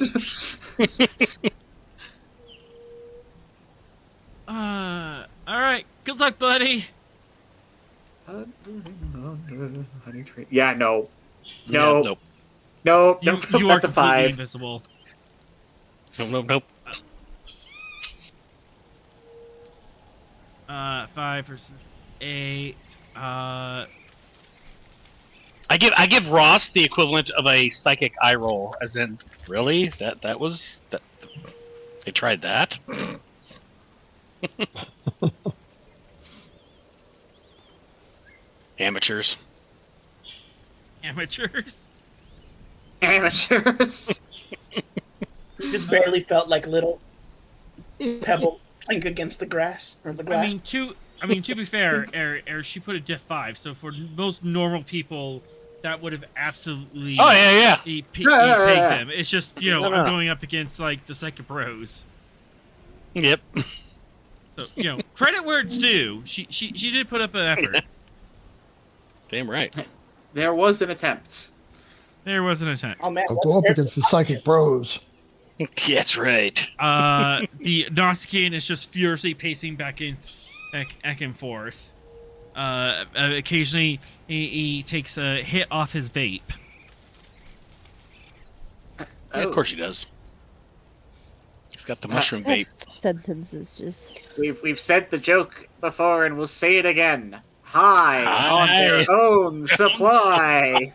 Alright. Good luck, buddy. Yeah, no. Yeah, No. nope. No, You, no, you are that's a completely 5. invisible. Nope. 5 versus 8. I give Ross the equivalent of a psychic eye roll, as in, really? That was that. They tried that. Amateurs. Amateurs. Amateurs. Just barely felt like a little pebble clink against the grass or the glass. I mean, to be fair, she put a diff 5, so for most normal people, that would have absolutely Oh yeah. pegged them. It's just, No. I'm going up against, like, the Psychic Bros. Yep. So, credit where it's due. She did put up an effort. Damn right. There was an attempt. There was an attempt. Oh man, I'll go up against the psychic bros. That's right. The Gnostican is just furiously pacing back and forth. Occasionally, he takes a hit off his vape. Yeah, of course he does. He's got the mushroom That vape. sentence is just. We've said the joke before, and we'll say it again. High on their own supply.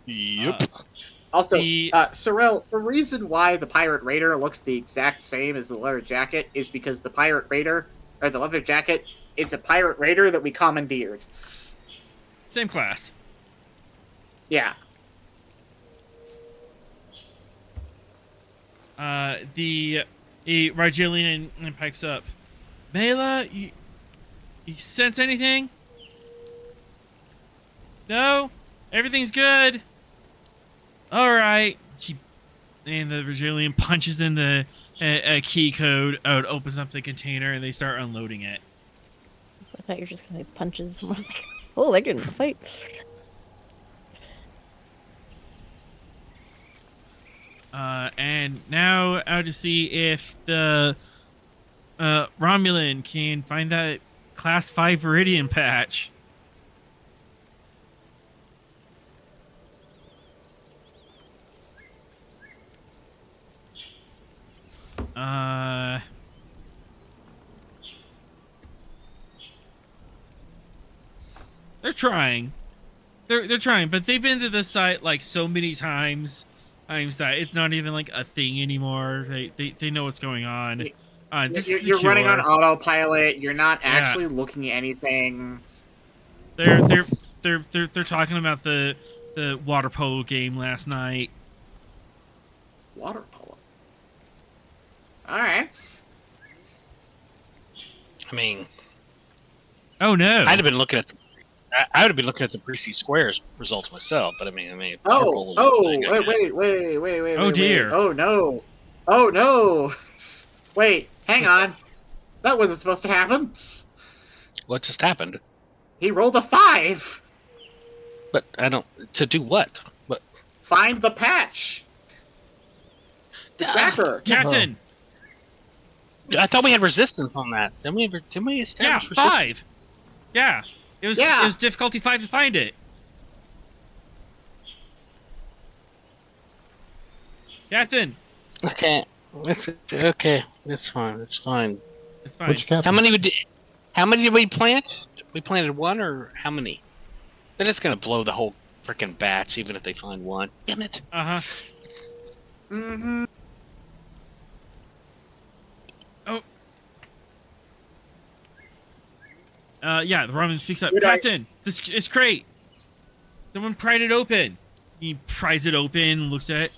Yep. Also, The- Sorrel, the reason why the Pirate Raider looks the exact same as the leather jacket is because the Pirate Raider, or the leather jacket, is a Pirate Raider that we commandeered. Same class. Yeah. The Rigelian pipes up. Mela, you sense anything? No? Everything's good? Alright. And the Rigelian punches in the key code. It opens up the container and they start unloading it. thought you were just gonna say punches. I was like, oh, they get in a fight. And now out to see if the Romulan can find that Class 5 Viridian patch. They're trying. They're trying, but they've been to this site like so many times that it's not even like a thing anymore. They know what's going on. This is You're running on secure. autopilot. You're not actually looking at anything. They're talking about the water polo game last night. Water polo. All right. I mean, Oh no! I would have been looking at the Greasy Squares results myself, but I mean, Oh, thing, I guess. wait. Oh, dear. Oh no. Wait, hang on. That wasn't supposed to happen. What just happened? He rolled a 5. But I don't. To do what? What? Find the patch. The tracker. Captain. I thought we had resistance on that. Didn't we Yeah, establish resistance? 5. Yeah, it was difficulty 5 to find it. Captain. Okay. Okay. It's fine. It's fine. Which captain? How many did we plant? We planted 1 or how many? They're just gonna blow the whole freaking batch, even if they find 1. Damn it! Uh-huh. Mm-hmm. Oh. Yeah, the Romulan speaks up. Good eye. Captain, this is crate. Someone pried it open. He pries it open, looks at it,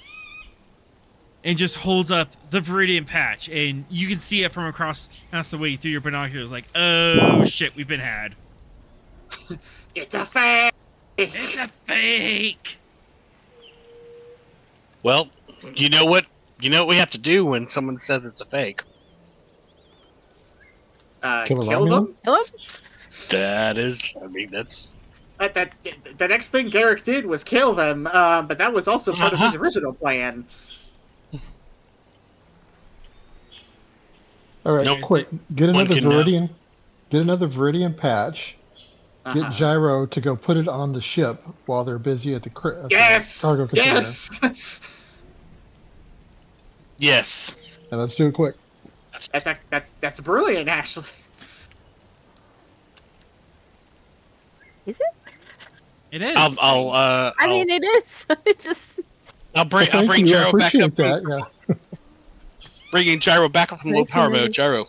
and just holds up the Viridian patch, and you can see it from across the way through your binoculars. Like, oh shit, we've been had. It's a fake. It's a fake. Well, you know what? You know what we have to do when someone says it's a fake. Kill a Kill them. Hello? That is. I mean, that's. The next thing Garrick did was kill them, but that was also part of his Uh-huh. original plan. All right, Nope. quick. Get One another can know. Viridian. Get another Viridian patch. Get Uh-huh. Gyro to go put it on the ship while they're busy at the, at the Yes. cargo container. Yes. Yes. And let's do it quick. That's brilliant, actually. Is it? It is. I mean, it is. It just. I'll bring Well, thank you. I Gyro back appreciate up. that. Yeah. Bringing Gyro back up from low Nice power to meet mode. you. Gyro,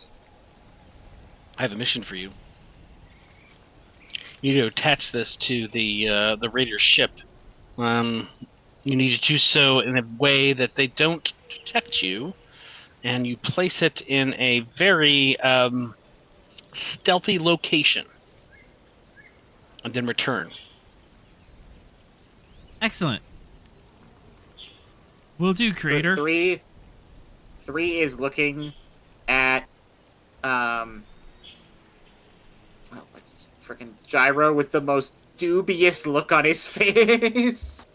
I have a mission for you. You need to attach this to the Raider ship. You need to do so in a way that they don't detect you, and you place it in a very stealthy location, and then return. Excellent. Will do, creator. Three is looking at what's this freaking Gyro with the most dubious look on his face.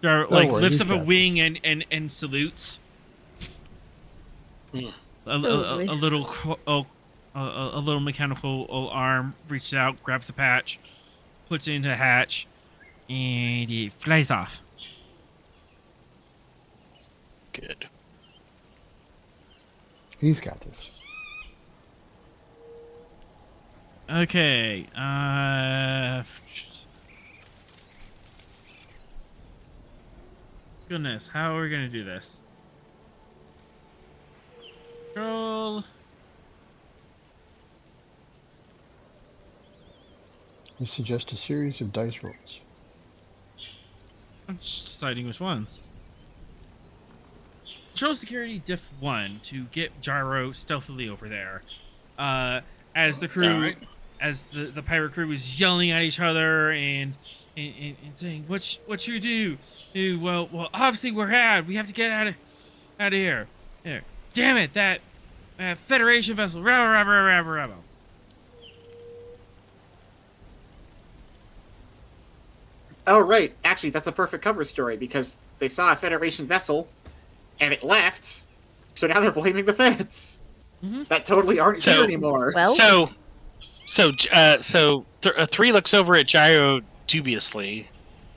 Or, Don't like worry, lifts he's up a got wing and salutes. Hmm. A little mechanical arm reaches out, grabs the patch, puts it into a hatch, and he flies off. Good. He's got this. Okay. Goodness, how are we gonna do this? Control. I suggest a series of dice rolls. I'm just deciding which ones. Control security diff 1 to get Gyro stealthily over there. As the crew, Alright. as the pirate crew was yelling at each other and saying, "What should we do? Well, obviously we have to get out of here. There, damn it, that Federation vessel, rabble. Oh, right. Actually, that's a perfect cover story because they saw a Federation vessel and it left. So now they're blaming the feds Mhm. that totally aren't So- here anymore. Well, So 3 looks over at Gyro dubiously,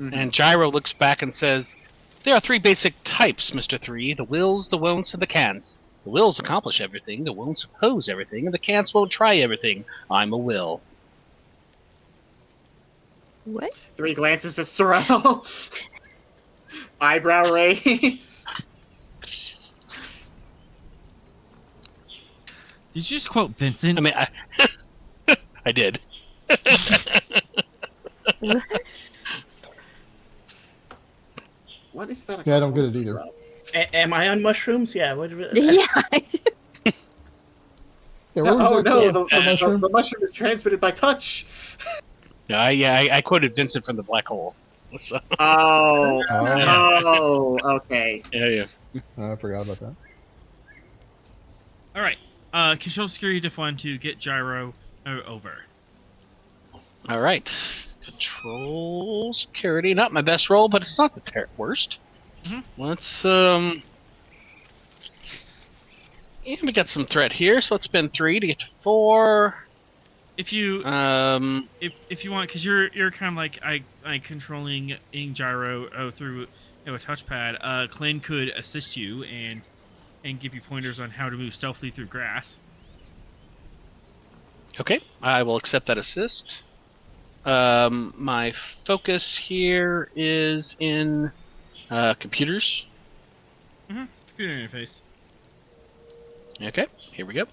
Mhm. and Gyro looks back and says, "There are 3 basic types, Mr. 3: the wills, the won'ts, and the can'ts. The wills accomplish everything, the won'ts oppose everything, and the can'ts won't try everything. I'm a will." what? 3 glances at Sorrel. Eyebrow raise. Did you just quote Vincent? I mean, I did. What is that? Yeah, I don't get it either. Am I on mushrooms? Yeah. What? Yeah. Yeah, where was Oh that no, quote? the mushroom? the mushroom is transmitted by touch. No, I quoted Vincent from the black hole. So, Oh, Oh, okay. yeah. I forgot about that. All right. Control security diff 1 to get Gyro over. All right. Control security. Not my best roll, but it's not the worst. Mhm. Let's yeah, we got some threat here, so let's spend 3 to get to 4. If you if you want, because you're kind of like I controlling Gyro through a touchpad. Clint could assist you and give you pointers on how to move stealthily through grass. Okay, I will accept that assist. My focus here is in computers. Computer interface. Okay, here we go.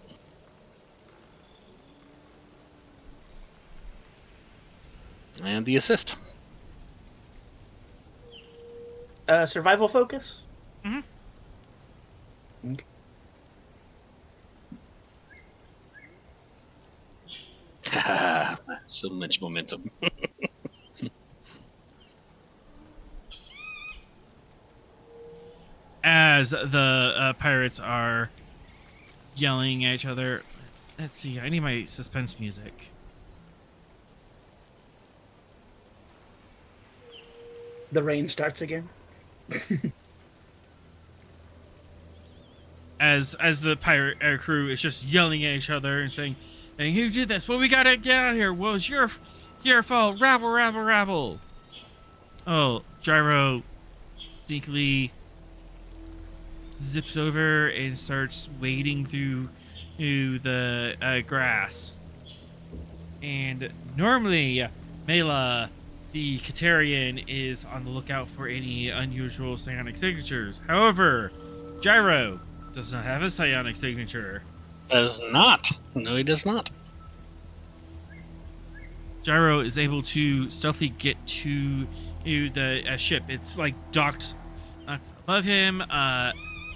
And the assist. Survival focus. Mhm. Okay. So much momentum. As the pirates are yelling at each other, let's see. I need my suspense music. The rain starts again. As the pirate crew is just yelling at each other and saying, "Hey, who did this? Well, we gotta get out of here. Well, it's your fault. Rabble, rabble, rabble." Oh, Gyro sneakily zips over and starts wading through the grass. And normally, Mela, the Katarian, is on the lookout for any unusual psionic signatures. However, Gyro does not have a psionic signature. Does not. No, he does not. Gyro is able to stealthily get to the ship. It's like docked above him.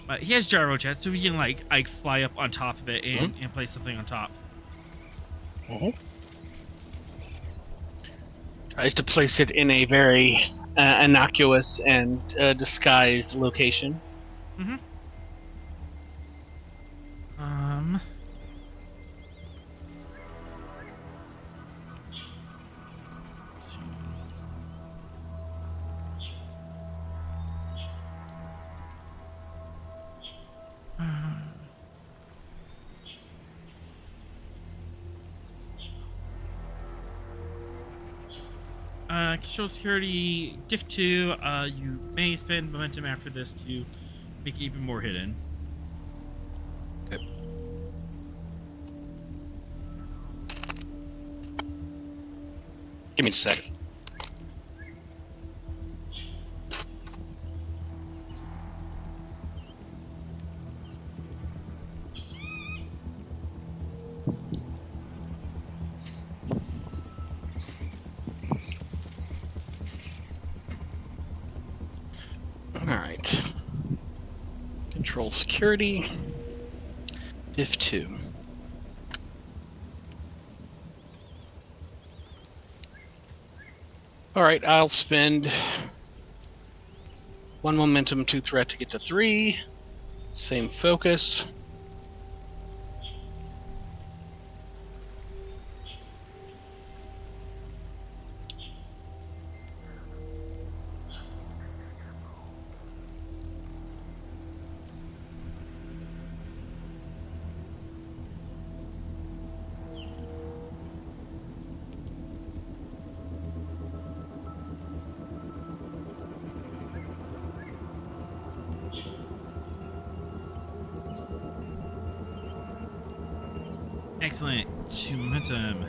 But he has gyro jet, so he can like fly up on top of it and place something on top. Tries to place it in a very innocuous and disguised location. Let's see. Control security diff 2. You may spend momentum after this to make it even more hidden. Give me a second. Alright. Control security. Diff 2. Alright, I'll spend 1 momentum, 2 threat to get to 3. Same focus. Excellent. 2 momentum.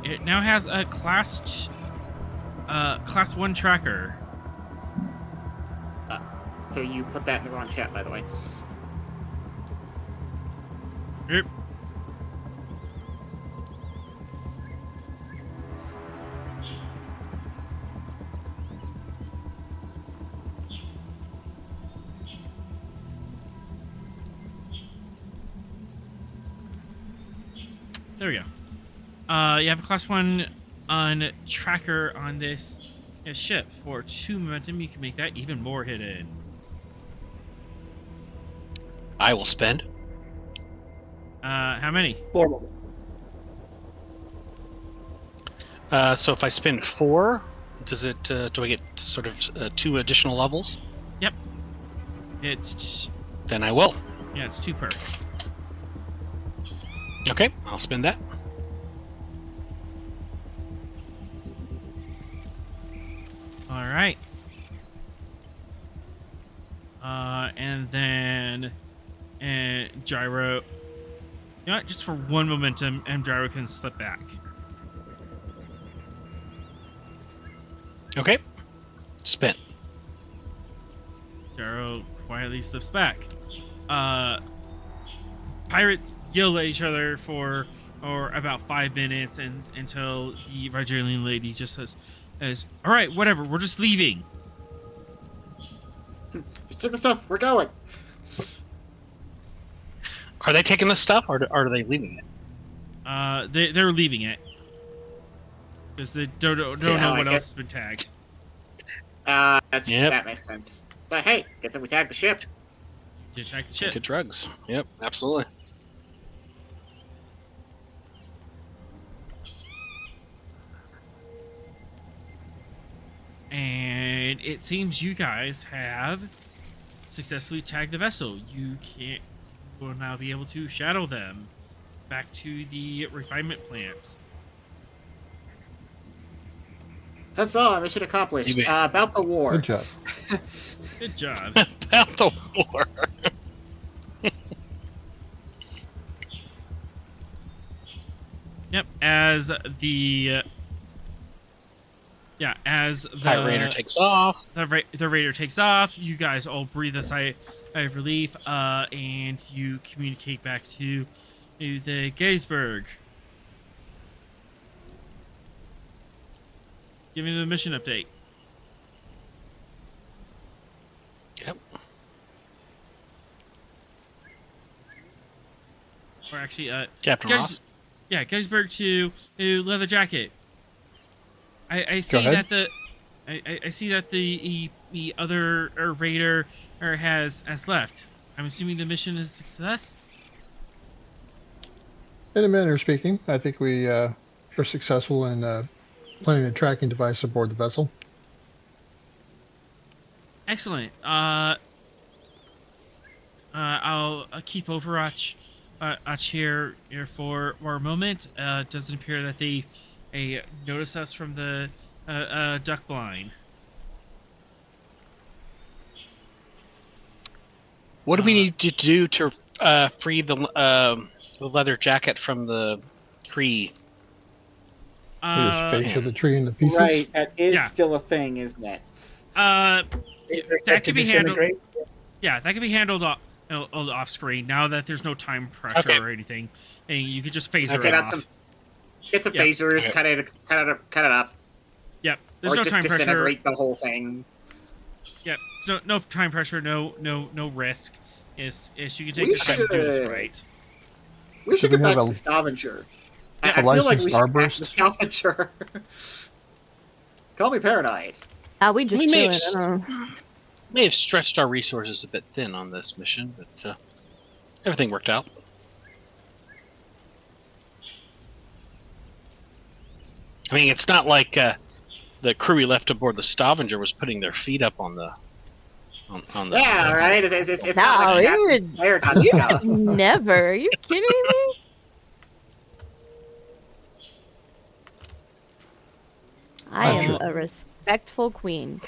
It now has a class 1 tracker. So you put that in the wrong chat, by the way. Yep. There we go. You have a class 1 on tracker on this ship. For 2 momentum, you can make that even more hidden. I will spend. How many? 4 moments. So if I spend 4, does it? Do I get sort of 2 additional levels? Yep. It's Then I will. yeah, it's 2 per. Okay, I'll spend that. All right. And then gyro. You know what? Just for 1 momentum, and gyro can slip back. Okay, spent. Gyro quietly slips back. Pirates yell at each other for about 5 minutes, and until the Rigelian lady just says, "All right, whatever. We're just leaving." Just take the stuff. We're going. Are they taking the stuff, or are they leaving it? They're leaving it because they don't know I what guess- else has been tagged. Yep. That makes sense. But hey, get them we tagged the ship. Just tag the Into ship. drugs. Yep, absolutely. And it seems you guys have successfully tagged the vessel. You will now be able to shadow them back to the refinement plant. That's all. Mission accomplished. You may- About the war. Good job. Good job. About the war. Yep. As the Pirate Raider takes off. the raider takes off, you guys all breathe a sigh of relief, and you communicate back to the Gettysburg. Give me the mission update. Yep. Or actually, Captain Gettys- Ross. yeah, Gettysburg to Leather Jacket. I see ahead. that I see that the other raider has left. I'm assuming the mission is a success. In a manner of speaking, I think we were successful in planting a tracking device aboard the vessel. Excellent. I'll keep Overwatch here for a moment. Doesn't appear that they notice us from the duck blind. What do we need to do to free the leather jacket from the tree? We just face the tree into pieces. Right. That is Yeah. still a thing, isn't it? That can be handled. Disintegrate? Yeah, that can be handled off screen now that there's no time pressure Okay. or anything, and you could just phaser Okay, it that's off. Get some Yeah. phasers, Okay. cut it up, Yep, there's or no just time pressure. disintegrate the whole thing. Yep, so no time pressure, no risk. Is you can take We your time to do this should- right. We should we get back have to a- the Stavanger. Yeah, I feel like licensed we should get back to the starburst? Stavanger. Call me paranoid. We just We may chilling. have- I don't know. May have stretched our resources a bit thin on this mission, but everything worked out. I mean, it's not like the crew we left aboard the Stavanger was putting their feet up on the. On the Yeah, right. It's No, not like it Captain would- Player done You stuff. would never. Are you kidding me? I am Oh. a respectful queen.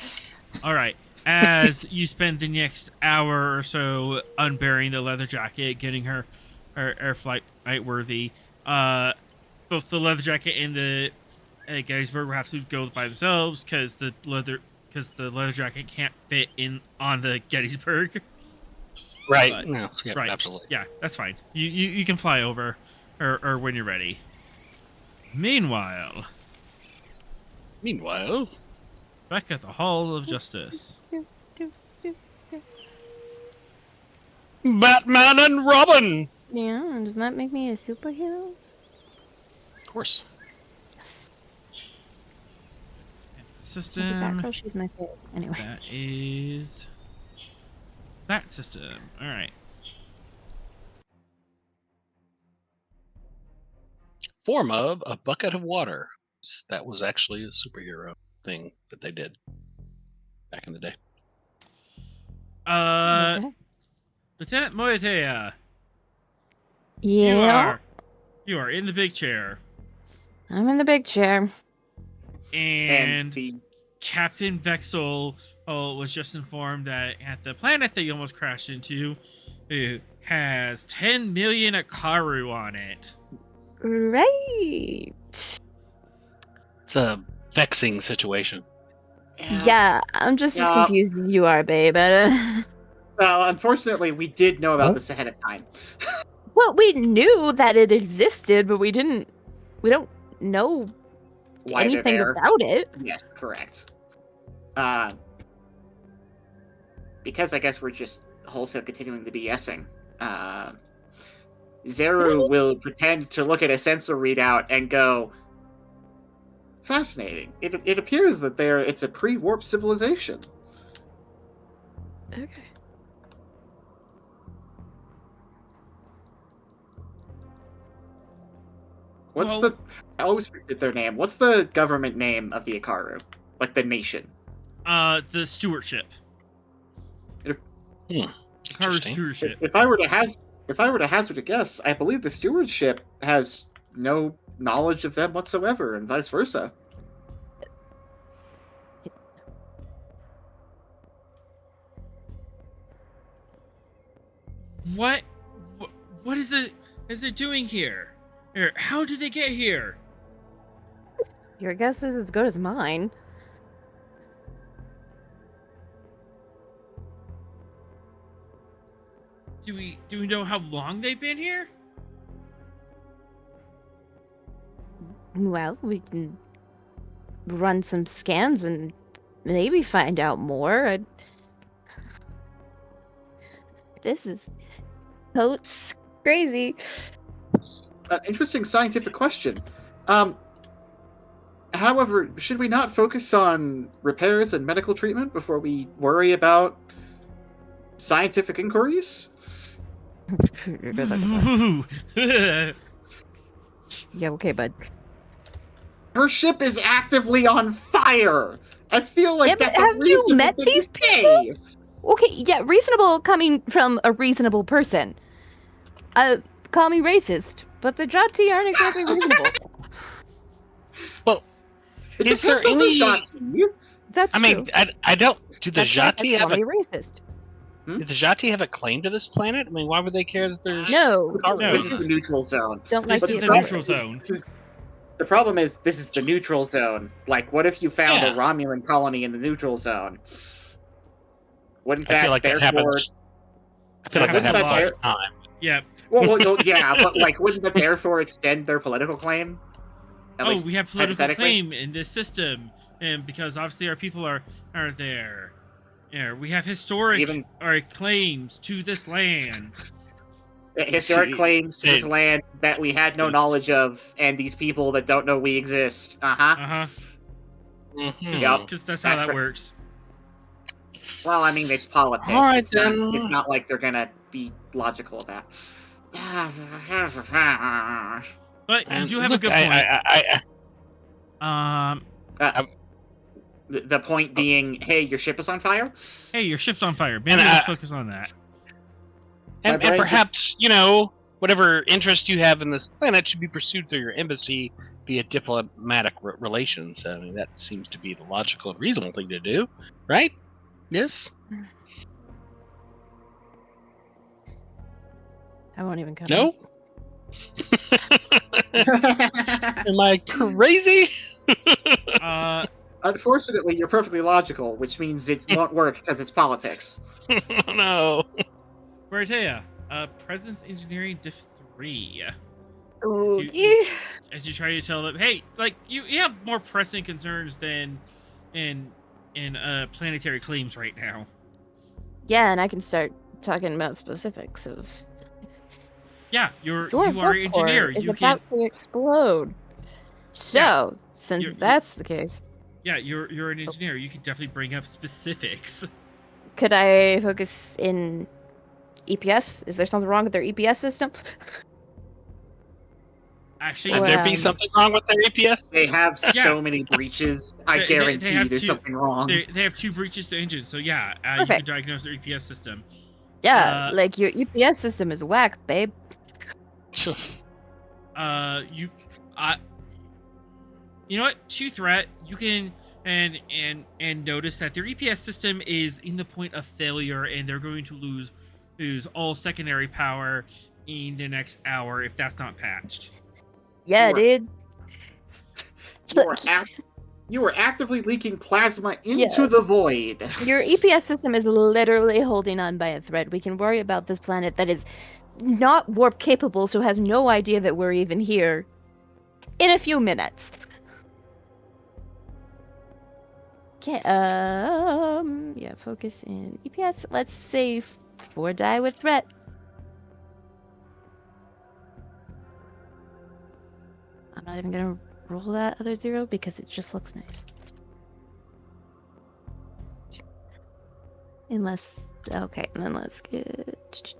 All right, as you spend the next hour or so unburying the leather jacket, getting her air flight worthy. Both the leather jacket and the Gettysburg will have to go by themselves because the leather jacket can't fit in on the Gettysburg. Right. But- No. Yeah, right. absolutely. Yeah, that's fine. You can fly over, or when you're ready. Meanwhile, back at the Hall of Justice. Batman and Robin. Yeah, does that make me a superhero? Of course. Yes. System. Batgirl, she's my favorite. Anyway. That is that system. All right. Form of a bucket of water. That was actually a superhero thing that they did back in the day. Okay. Lieutenant Moyatea, Yeah. you are in the big chair, I'm in the big chair. and the Captain Vexel was just informed that at the planet that you almost crashed into, it has 10 million Akaru on it. Right. It's a vexing situation. Yeah, I'm just as Yeah. confused as you are, babe. Well, unfortunately, we did know about What? this ahead of time. Well, we knew that it existed, but we don't know Why they're anything there. about it. Yes, correct. Because I guess we're just wholesale continuing the BSing. Zeru will pretend to look at a sensor readout and go, fascinating. It appears that it's a pre-warp civilization. Okay. What's Well- the... I always forget their name. What's the government name of the Akaru? Like the nation. The stewardship. Akaru Interesting. stewardship. If I were to hazard a guess, I believe the stewardship has no knowledge of them whatsoever, and vice versa. What is it doing here? How did they get here? Your guess is as good as mine. Do we know how long they've been here? Well, we can run some scans and maybe find out more. This is totes crazy. Interesting scientific question. However, should we not focus on repairs and medical treatment before we worry about scientific inquiries? Yeah, okay, bud. Her ship is actively on fire. I feel like Yeah, but that's a have you reasonable met thing these to say. Okay, yeah, reasonable coming from a reasonable person. Call me racist, but the Jati aren't exactly reasonable. It Is depends there on the any- Jati. That's I mean, true. I don't. Do the That's why I said Jati call have me a? racist. Do the Jati have a claim to this planet? I mean, why would they care that there's? No, No. This is the neutral zone. don't like This But is the the Atlantic. neutral zone. The problem is, this is the neutral zone. Like, what if you found Yeah. a Romulan colony in the neutral zone? Wouldn't I that feel like that therefore... happens. I feel like that Wasn't happens that all there- the time. Yeah. Well, yeah, but like, wouldn't that therefore extend their political claim? At Oh, least we have political hypothetically? claim in this system, and because obviously our people are there. Yeah, we have historic Even- claims to this land. Historic See, claims to this they- land that we had no knowledge of, and these people that don't know we exist. Uh-huh. Mhm. Yup. Just that's how That's that right. works. Well, I mean, it's politics. All right, it's, not, then. it's not like they're gonna be logical about. But you And do have a look, good point. The point being, hey, your ship is on fire. Hey, your ship's on fire. Maybe And, let's focus on that. My and brain just- perhaps whatever interest you have in this planet should be pursued through your embassy via diplomatic relations. I mean, that seems to be the logical and reasonable thing to do, right? Yes. I won't even come. No. Am I crazy? Unfortunately, you're perfectly logical, which means it won't work because it's politics. No. Baratea, presence engineering diff 3. Ooh, As you try to tell them, hey, like you have more pressing concerns than in planetary claims right now. Yeah, and I can start talking about specifics of Yeah, you are your an warp engineer. core is You can about to explode. So, since you're- that's the case, yeah, you're an engineer. You can definitely bring up specifics. could I focus in EPS? Is there something wrong with their EPS system? Actually, Would there be Um, something wrong with their APS? They have Yeah. so many breaches. I They guarantee have there's two- something wrong. they have 2 breaches to engine, so yeah, you can Perfect. diagnose their EPS system. Yeah, Uh, like your EPS system is whack, babe. You know what? To threat, you can and notice that their EPS system is in the point of failure, and they're going to lose all secondary power in the next hour if that's not patched. Yeah, Sure. dude. You were actively leaking plasma into Yeah. the void. Your EPS system is literally holding on by a thread. We can worry about this planet that is not warp capable, so has no idea that we're even here in a few minutes. Okay, yeah, focus in EPS. Let's say 4 die with threat. I'm not even gonna roll that other 0 because it just looks nice. Unless, okay, and then let's get...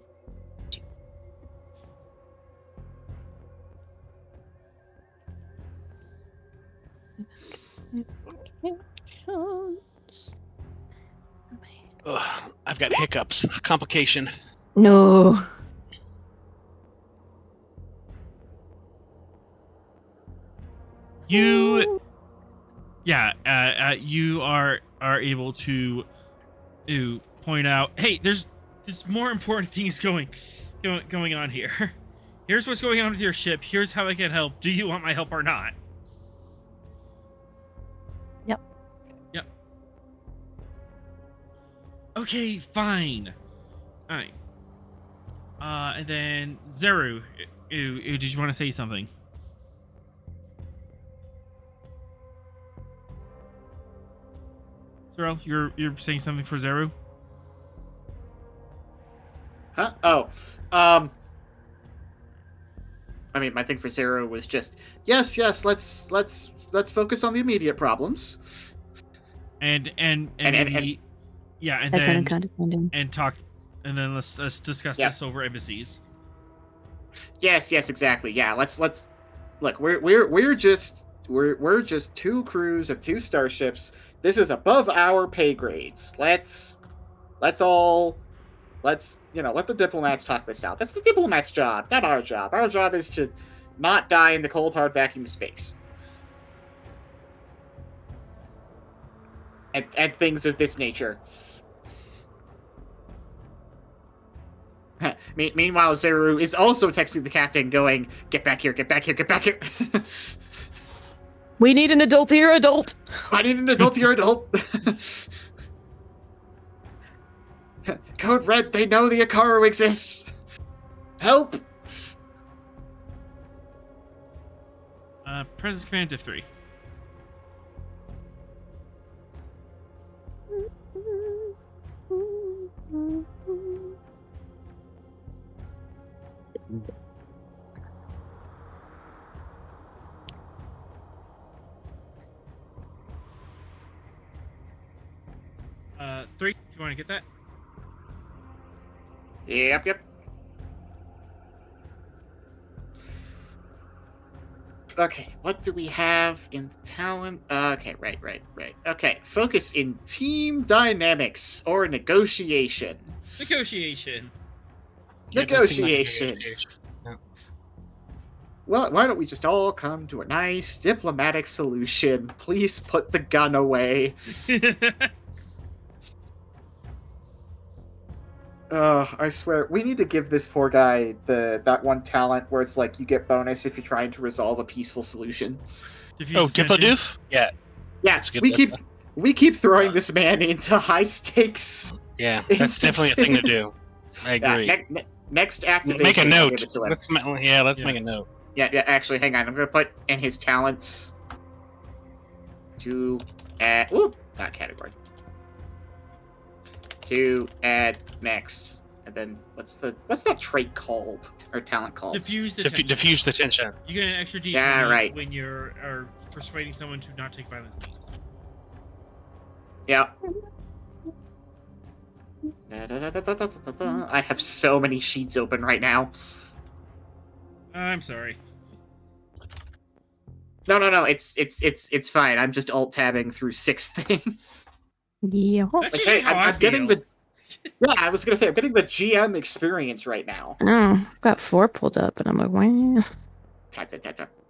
Ugh, I've got hiccups. Complication. No. You, yeah, you are able to point out, hey, there's more important things going on here. Here's what's going on with your ship. Here's how I can help. Do you want my help or not? Yep. Okay, fine. All right. And then Zeru, did you want to say something? Zero, you're saying something for Zeru? Huh? Oh. I mean, my thing for Zero was just yes. Let's focus on the immediate problems. And And- yeah, and That's then condescending. and talk, and then let's discuss Yeah. this over embassies. Yes, exactly. Yeah, let's look. We're just 2 crews of 2 starships. This is above our pay grades. Let's let the diplomats talk this out. That's the diplomats' job, not our job. Our job is to not die in the cold hard vacuum of space. And things of this nature. Meanwhile, Zeru is also texting the captain, going, "Get back here! Get back here! Get back here!" We need an adult here, adult. I need an adult here, adult. Code Red, they know the Akaru exists. Help! Presence command diff 3. Three, if you want to get that. Yep. Okay, what do we have in talent? Okay, right. Okay, focus in team dynamics or negotiation. Negotiation. Yeah, it does seem like Negotiation. Well, why don't we just all come to a nice diplomatic solution? Please put the gun away. I swear, we need to give this poor guy that one talent where it's like you get bonus if you're trying to resolve a peaceful solution. Diffuse tension. Diplodoof? Yeah. Yeah, That's good. we keep throwing this man into high stakes. Yeah, that's definitely a thing to do. I agree. Next activation. Make a note. Give it to him. Let's make a note. Yeah, actually, hang on. I'm going to put in his talents to add... Ooh, not category. To add next. And then, what's that trait called? Or talent called? Diffuse the tension. Diffuse the tension. You get an extra D20 Yeah, right. when you're persuading someone to not take violent means. Yeah. I have so many sheets open right now. I'm sorry. No. It's fine. I'm just alt-tabbing through 6 things. Yeah. That's Like, usually hey, how I I'm feel. getting the... Yeah, I was going to say, I'm getting the GM experience right now. Oh, I've got 4 pulled up, and I'm like, wow. Tap.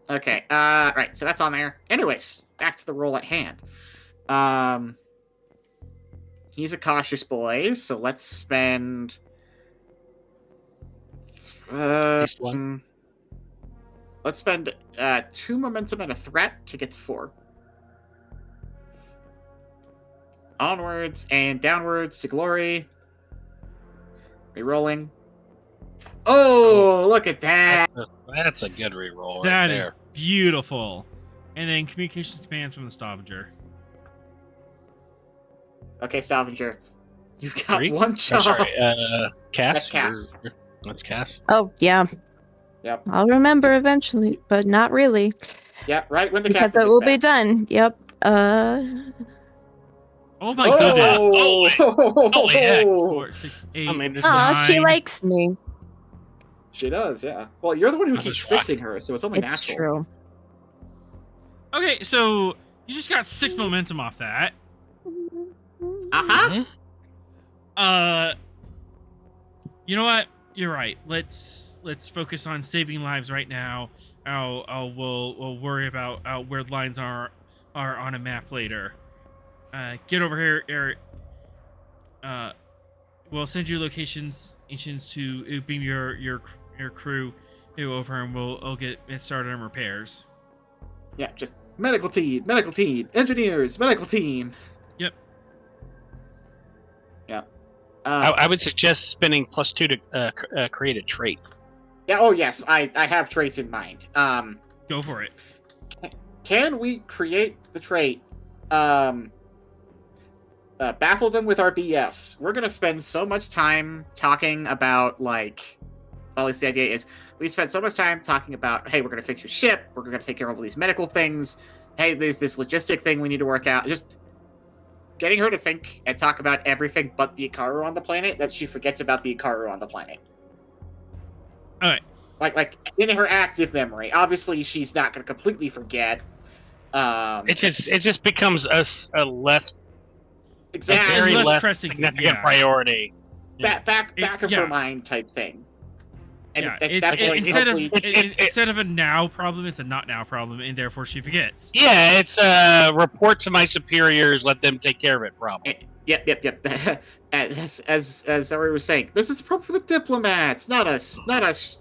Okay, right, so that's on there. Anyways, back to the role at hand. He's a cautious boy, so let's spend... At least one. Let's spend 2 momentum and a threat to get to 4. Onwards and downwards to glory. Rerolling. Oh, look at that! That's a good reroll. That right is there. beautiful. And then communications command from the Stavanger. Okay, Stavanger. You've got 3? one job. Sorry, Cass? That's Cass. That's Cass. Oh, yeah. Yep. I'll remember eventually, but not really. Yeah, right when the Because captain it will gets be done. Yep. Oh my goodness. Holy heck. 4, 6, 8. I mean, this Aw, she 9. likes me. She does, yeah. Well, you're the one who This keeps is fixing her, so it's only It's natural. true. Okay, so you just got 6 momentum off that. Uh-huh. Mhm. You know what? You're right. Let's focus on saving lives right now. We'll worry about where the lines are on a map later. Get over here, Eric. We'll send you locations to beam your crew over, and we'll get started on repairs. Yeah, just medical team, engineers, medical team. Yep. Yeah. I would suggest spending +2 to create a trait. Yeah, oh yes, I have traits in mind. Go for it. Can we create the trait? Baffle them with our BS. We're gonna spend so much time talking about, like, well, at least the idea is we spend so much time talking about, hey, we're gonna fix your ship, we're gonna take care of all these medical things, hey, there's this logistic thing we need to work out. Just getting her to think and talk about everything but the Ikaru on the planet, that she forgets about the Ikaru on the planet. Alright. Like in her active memory. Obviously, she's not gonna completely forget. It just becomes a less Exactly. very less less pressing, significant yeah. priority. Back of yeah. her mind type thing. And Yeah, at it's, that point, hopefully- instead of a now problem, it's a not now problem, and therefore she forgets. Yeah, it's a report to my superiors, let them take care of it problem. Yep. As Ari was saying, this is a problem for the diplomats, not us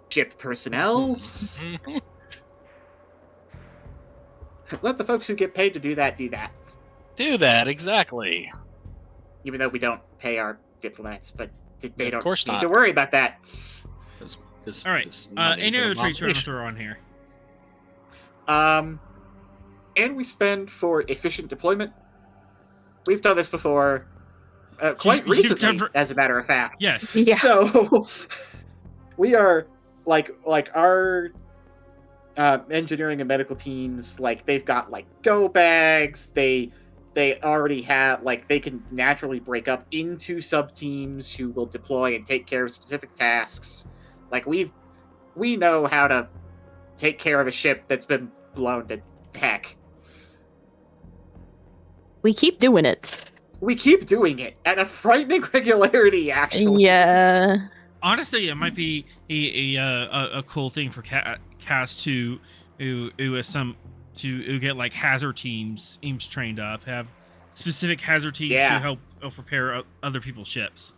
ship personnel. Mhm. Let the folks who get paid to do that. Do that, exactly. Even though we don't pay our diplomats, but they Yeah, of don't course need not. to worry about that. All right. Any other traits you want to throw on here? And we spend for efficient deployment. We've done this before, quite You've recently, done as a matter of fact. Yes. Yeah. So we are like our engineering and medical teams, like they've got like go bags. They already have, like, they can naturally break up into sub teams who will deploy and take care of specific tasks. Like we know how to take care of a ship that's been blown to heck. We keep doing it. We keep doing it at a frightening regularity, actually. Yeah. Honestly, it might be a cool thing for Cass to get like hazard teams trained up, have specific hazard teams to help repair other people's ships.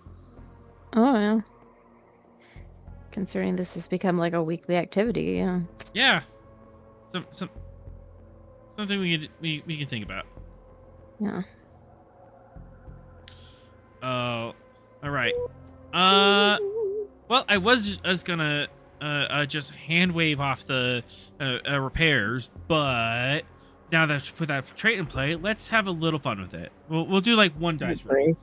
Oh yeah. Considering this has become like a weekly activity, yeah. Yeah. Something we can think about. Yeah. All right. Well, I was gonna just hand wave off the repairs, but now that I've put that trait in play, let's have a little fun with it. We'll do like one dice roll.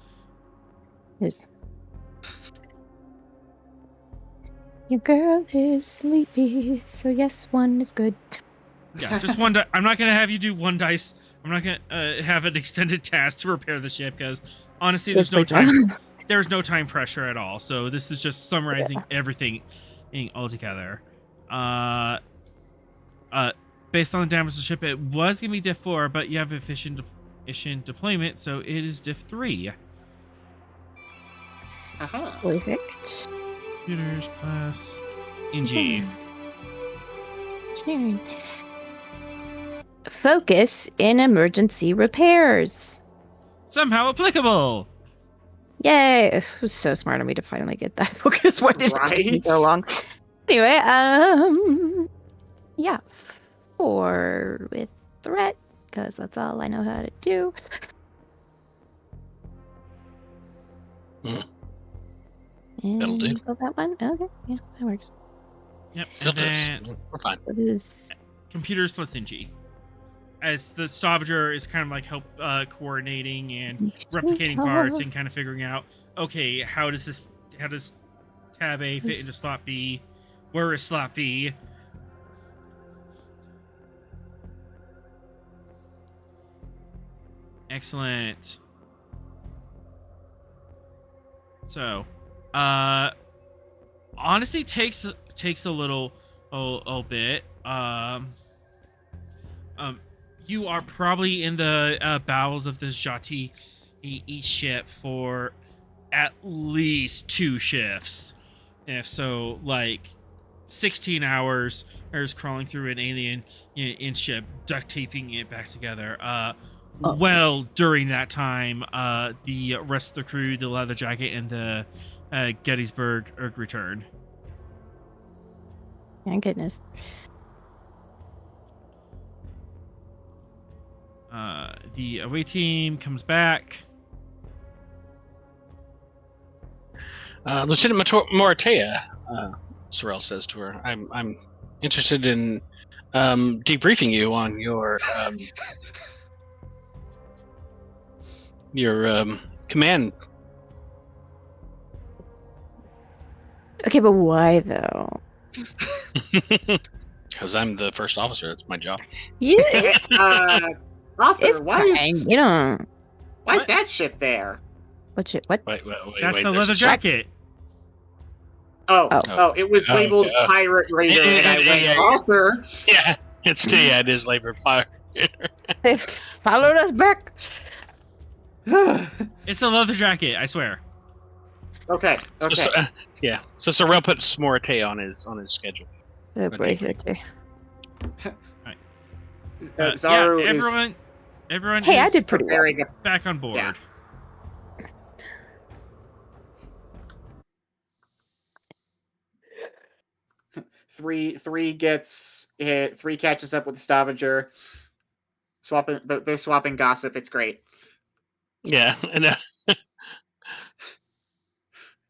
Your girl is sleepy, so yes, one is good. Yeah, just one. I'm not gonna have you do one dice. I'm not gonna have an extended task to repair the ship because honestly, there's no time. There's no time pressure at all. So this is just summarizing everything all together. Based on the damage to the ship, it was gonna be diff 4, but you have efficient deployment, so it is diff 3. Perfect. Computers plus NG. Engineering. Focus in emergency repairs. Somehow applicable. Yay! It was so smart of me to finally get that focus. Why did it take me so long? Anyway, yeah. 4 with threat, because that's all I know how to do. That'll do. Build that one? Okay, yeah, that works. Yep. Still And does. We're fine. What is... computers plus NG. As the Stavanger is kind of like help coordinating and replicating parts and kind of figuring out, okay, how does tab A fit into slot B? Where is slot B? Excellent. So, honestly takes a little bit. You are probably in the bowels of this Jati ship for at least 2 shifts. If so, like 16 hours, there's crawling through an alien in ship, duct taping it back together. Well, during that time, the rest of the crew, the Leather Jacket, and the Gettysburg return. Thank goodness. The away team comes back. Lieutenant Moratea, Sorrel says to her, I'm interested in debriefing you on your command. Okay, but why though? Because I'm the first officer. That's my job. Yeah, Arthur, it's why fine. is You don't. why is that ship there? What shit? What? Wait, That's the there's Leather a ship? Jacket. Oh, it was labeled Okay. Pirate Raider, and I went, Yeah. Arthur. Yeah, it is labor fire. They followed us back. It's the Leather Jacket, I swear. Okay. Yeah. So Sorrel put Moratea on his schedule. Oh boy, okay. Zaru yeah, is everyone Hey, I is did pretty well. preparing a back on board. Yeah. Three gets hit. 3 catches up with the Stavanger. They're swapping gossip. It's great. Yeah, and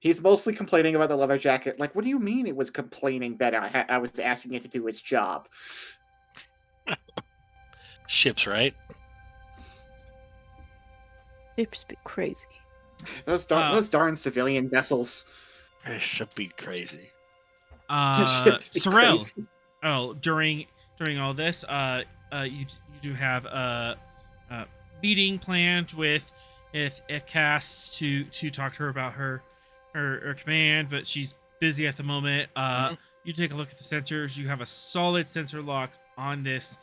He's mostly complaining about the Leather Jacket. Like, what do you mean it was complaining that I was asking it to do its job? ships, right? Ships be crazy. Those darn civilian vessels. It should be crazy. Ships be Sorrel. crazy. Oh, during all this, you do have a meeting planned with if Cass to talk to her about her command, but she's busy at the moment. You take a look at the sensors. You have a solid sensor lock on this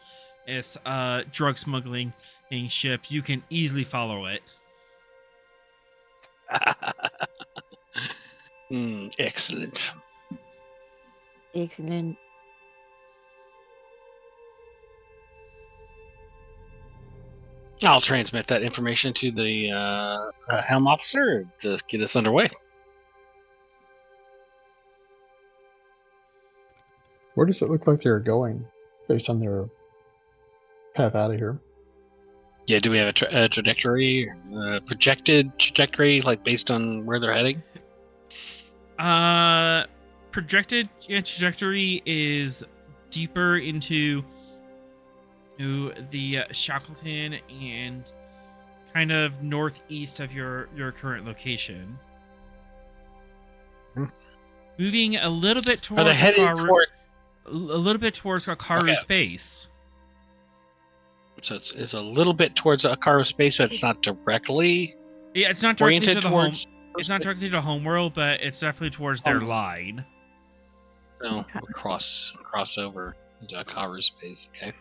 drug smuggling ship. You can easily follow it. Excellent. Excellent. I'll transmit that information to the helm officer to get us underway. Where does it look like they're going, based on their path out of here? Yeah, do we have a trajectory, projected trajectory, like based on where they're heading? Projected trajectory is deeper into the Shackleton and kind of northeast of your current location. Hmm. Moving a little bit Are they towards headed Akaru, towards? a little bit towards Akaru Okay. space. So it's a little bit towards Akaro space, but it's not directly Yeah, it's not directly oriented to the home. towards. It's not directly to the home world, but it's definitely towards their line. No, we'll cross over into Akaru space. Okay.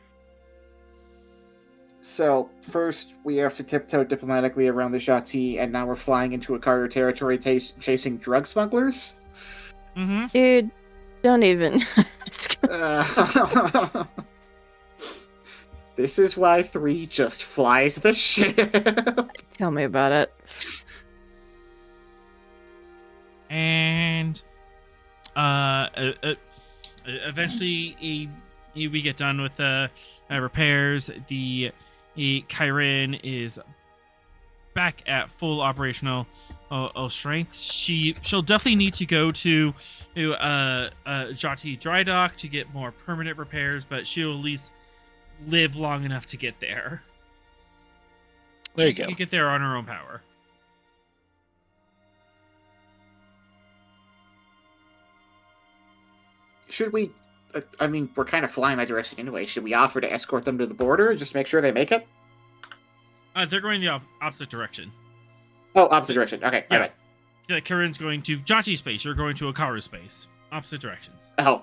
So first, we have to tiptoe diplomatically around the Jati, and now we're flying into Akaru territory, chasing drug smugglers. Mm-hmm. Dude, don't even. This is why 3 just flies the ship. Tell me about it. And eventually we get done with the repairs. The Kyren is back at full operational strength. She'll definitely need to go to Jati dry dock to get more permanent repairs, but she'll at least live long enough to get there. There you She go. can get there on her own power. Should we? I mean, we're kind of flying that direction anyway. Should we offer to escort them to the border, just to make sure they make it? They're going the opposite direction. Oh, opposite direction. Okay, Yeah. alright. The Kyren's going to Jati space. You're going to Akaru space. Opposite directions. Oh,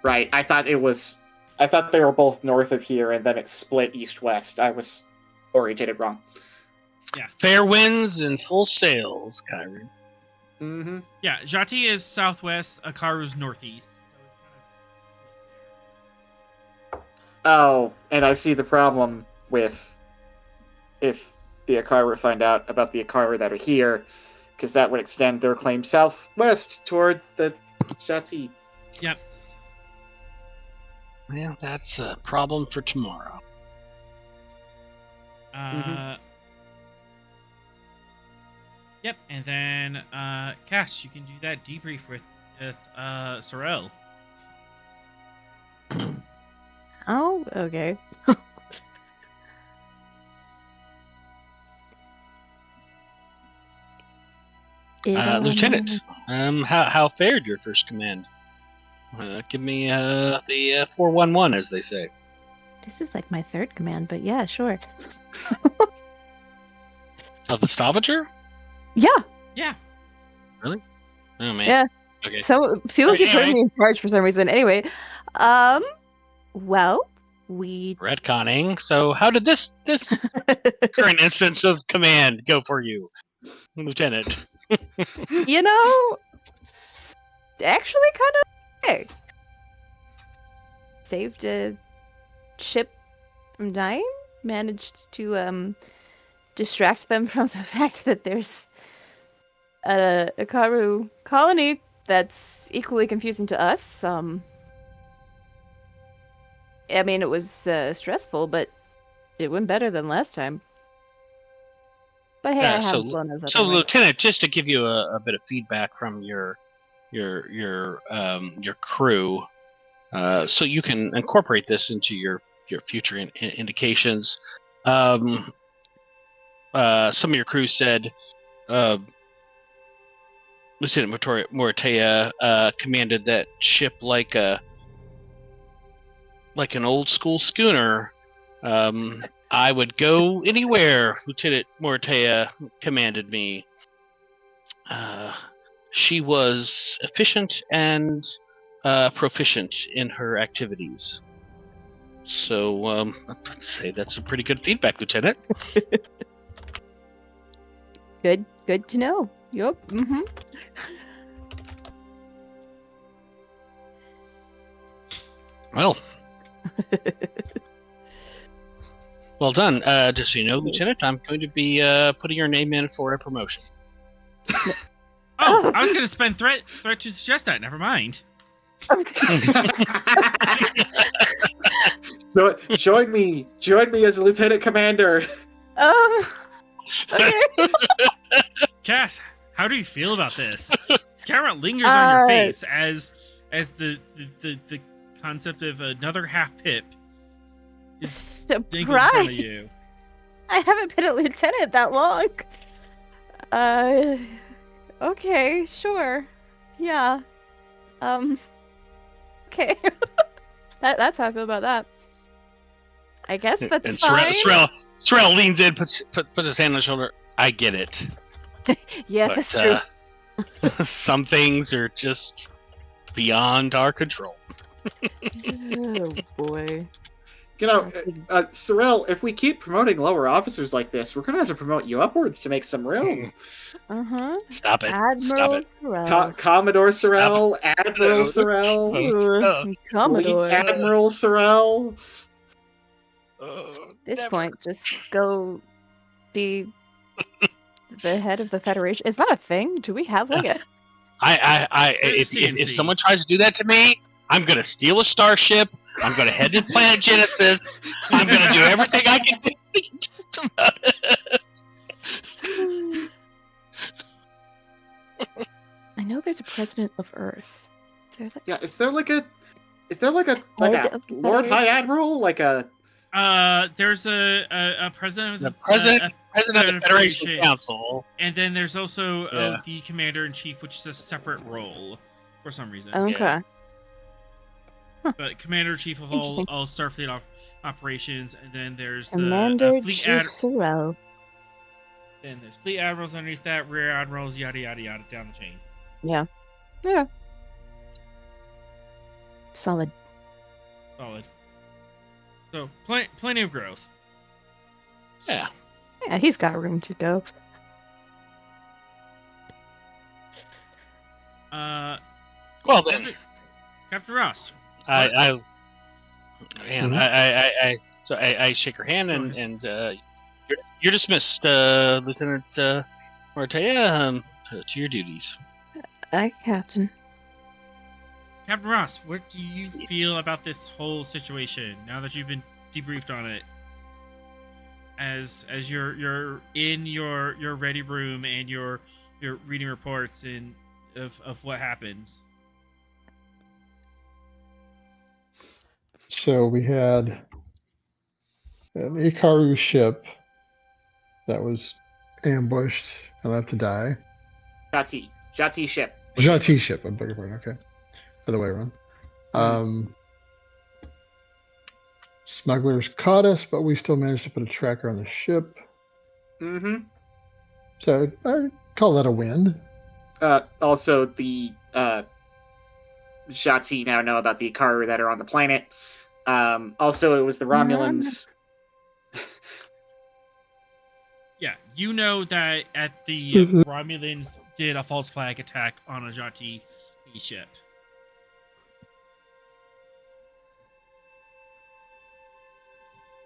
right. I thought they were both north of here, and then it split east-west. I was orientated wrong. Fair winds and full sails, Kyrie. Mm-hmm. Yeah, Jati is southwest, Akaru's northeast. Oh, and I see the problem with if the Akaru find out about the Akaru that are here, because that would extend their claim southwest toward the Jati. Yep. Yeah, that's a problem for tomorrow. Yep, and then Cass, you can do that debrief with Sorel. Oh, okay. Lieutenant, how fared your first command? Give me the 411, as they say. This is like my third command, but yeah, sure. Of the Stavanger? Yeah. Yeah. Oh man. Yeah. Okay. So people keep putting Anyway. me in charge for some reason. Anyway, well, we Retconning. So, how did this current instance of command go for you, Lieutenant? you know, actually kind of okay. Saved a ship from dying, managed to distract them from the fact that there's a Karu colony that's equally confusing to us. I mean, it was stressful, but it went better than last time. But hey, I haven't blown those So, other ones. Lieutenant, just to give you a bit of feedback from your crew, so you can incorporate this into your future indications. Some of your crew said Lieutenant Moratea commanded that ship like an old school schooner. I would go anywhere Lieutenant Moratea commanded me. She was efficient and proficient in her activities. So, I'd say that's some pretty good feedback, Lieutenant. Good to know. Yup. Mm-hmm. Well, well done. Just so you know, Lieutenant, I'm going to be putting your name in for a promotion. Oh, I was going to spend threat to suggest that. Never mind. Join me as a lieutenant commander. Okay. Cass, how do you feel about this? Camera lingers on your face as the concept of another half pip is dangled in front of you. Surprise! I haven't been a lieutenant that long. Okay, sure. Yeah. Okay. That's how I feel about that. I guess that's And fine. Sorrel leans in, puts his hand on his shoulder. I get it. Yeah, But, that's true. some things are just beyond our control. Oh boy. Sorrel, if we keep promoting lower officers like this, we're gonna have to promote you upwards to make some room. Stop it. Admiral Stop Sorrel. Commodore Sorrel, Admiral No. Sorrel, Fleet Commodore. At Admiral Sorrel. this Never. point, just go be the head of the Federation. Is that a thing? Do we have like a... There's a If CNC. someone tries to do that to me, I'm gonna steal a starship. I'm gonna head to Planet Genesis. I'm gonna do everything I can do. I know there's a president of Earth. Is there like... Yeah, is there like a Head of the Lord Federation? High Admiral, like a There's a president of The the president of the Federation Council. and then there's also Yeah. the commander in chief, which is a separate role for some reason. Okay. But commander in chief of Interesting. all Starfleet operations, and then there's the Commander fleet Chief Sorrel. then there's fleet admirals underneath that, rear admirals, yada yada yada down the chain. Yeah. Solid. Solid. So plenty of growth. Yeah. Yeah, he's got room to go. Well then, Captain Ross. I shake her hand Of course. and you're dismissed, Lieutenant Ortega, to your duties. Aye, Captain. Captain Ross, what do you feel about this whole situation now that you've been debriefed on it? As you're in your ready room and you're reading reports and of what happened. So we had an Ikaru ship that was ambushed and left to die. Jati ship. Jati ship, I beg your pardon. Okay, other way around. Smugglers caught us, but we still managed to put a tracker on the ship. Mm-hmm. So I call that a win. Also, the Jati now know about the Ikaru that are on the planet. Also, it was the Romulans. Yeah, you know that at the Mhm. Romulans did a false flag attack on a Jati ship.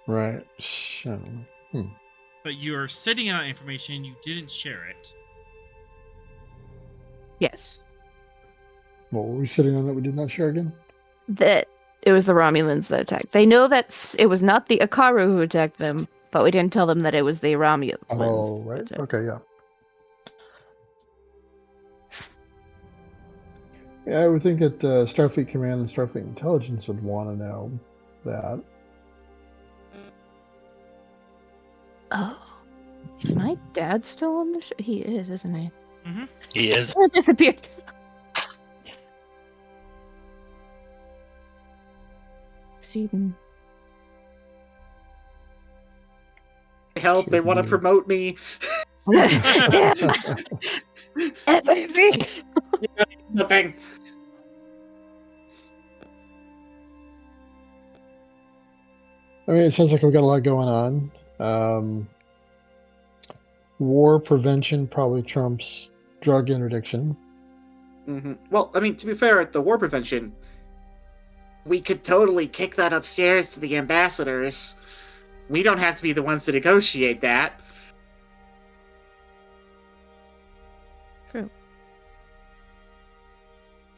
Right. So, But you're sitting on that information, you didn't share it. Yes. what were we sitting on that we did not share again? That it was the Romulans that attacked. They know that it was not the Ikaru who attacked them, but we didn't tell them that it was the Romulans. Oh, right. that attacked. Okay, yeah. Yeah, I would think that Starfleet Command and Starfleet Intelligence would want to know that. Oh. Is my dad still on the show? He is, isn't he? He is. Or disappeared. Sweden. Help! They want to promote me. Damn. Everything. Nothing. I mean, it sounds like we've got a lot going on. War prevention probably trumps drug interdiction. Mm-hmm. Well, I mean, to be fair, at the war prevention, we could totally kick that upstairs to the ambassadors. We don't have to be the ones to negotiate that. True.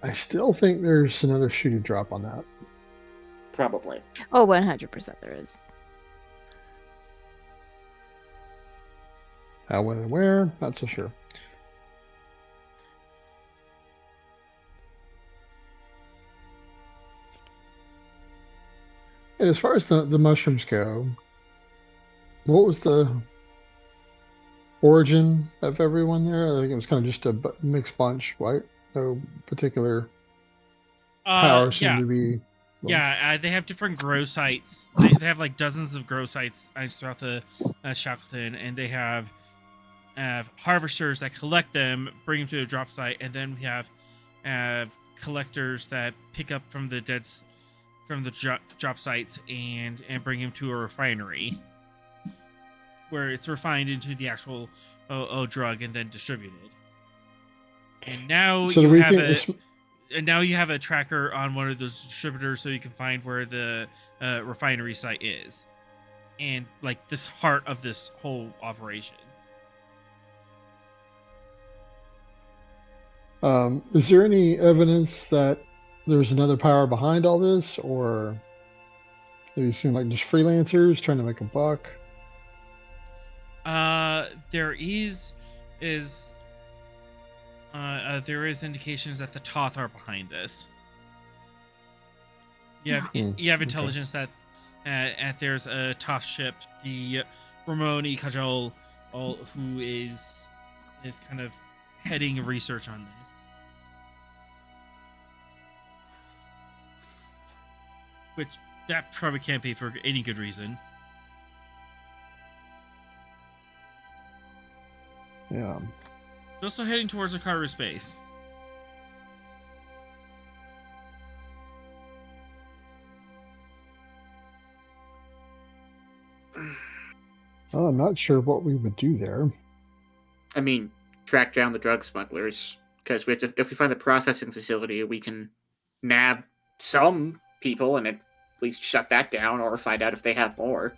I still think there's another shoe to drop on that. Probably. Oh, 100% there is. How, when, and where? Not so sure. And as far as the mushrooms go, what was the origin of everyone there? I think it was kind of just a mixed bunch, right? No particular power seemed Yeah. to be. Yeah, they have different grow sites. They have like dozens of grow sites throughout the Shackleton, and they have harvesters that collect them, bring them to a drop site, and then we have collectors that pick up from the drop sites and bring them to a refinery where it's refined into the actual drug and then distributed. And now So you we have think and now you have a tracker on one of those distributors so you can find where the refinery site is. And like this heart of this whole operation. Is there any evidence that there's another power behind all this, or do you seem like just freelancers trying to make a buck? There is indications that the Toth are behind this. You have Okay. intelligence that there's a Toth ship, the Ramoni Kajol, who is kind of heading research on this. Which that probably can't be for any good reason. Yeah. It's also heading towards Akaru space. Well, I'm not sure what we would do there. I mean, track down the drug smugglers, because if we find the processing facility, we can nab some people and at least shut that down, or find out if they have more.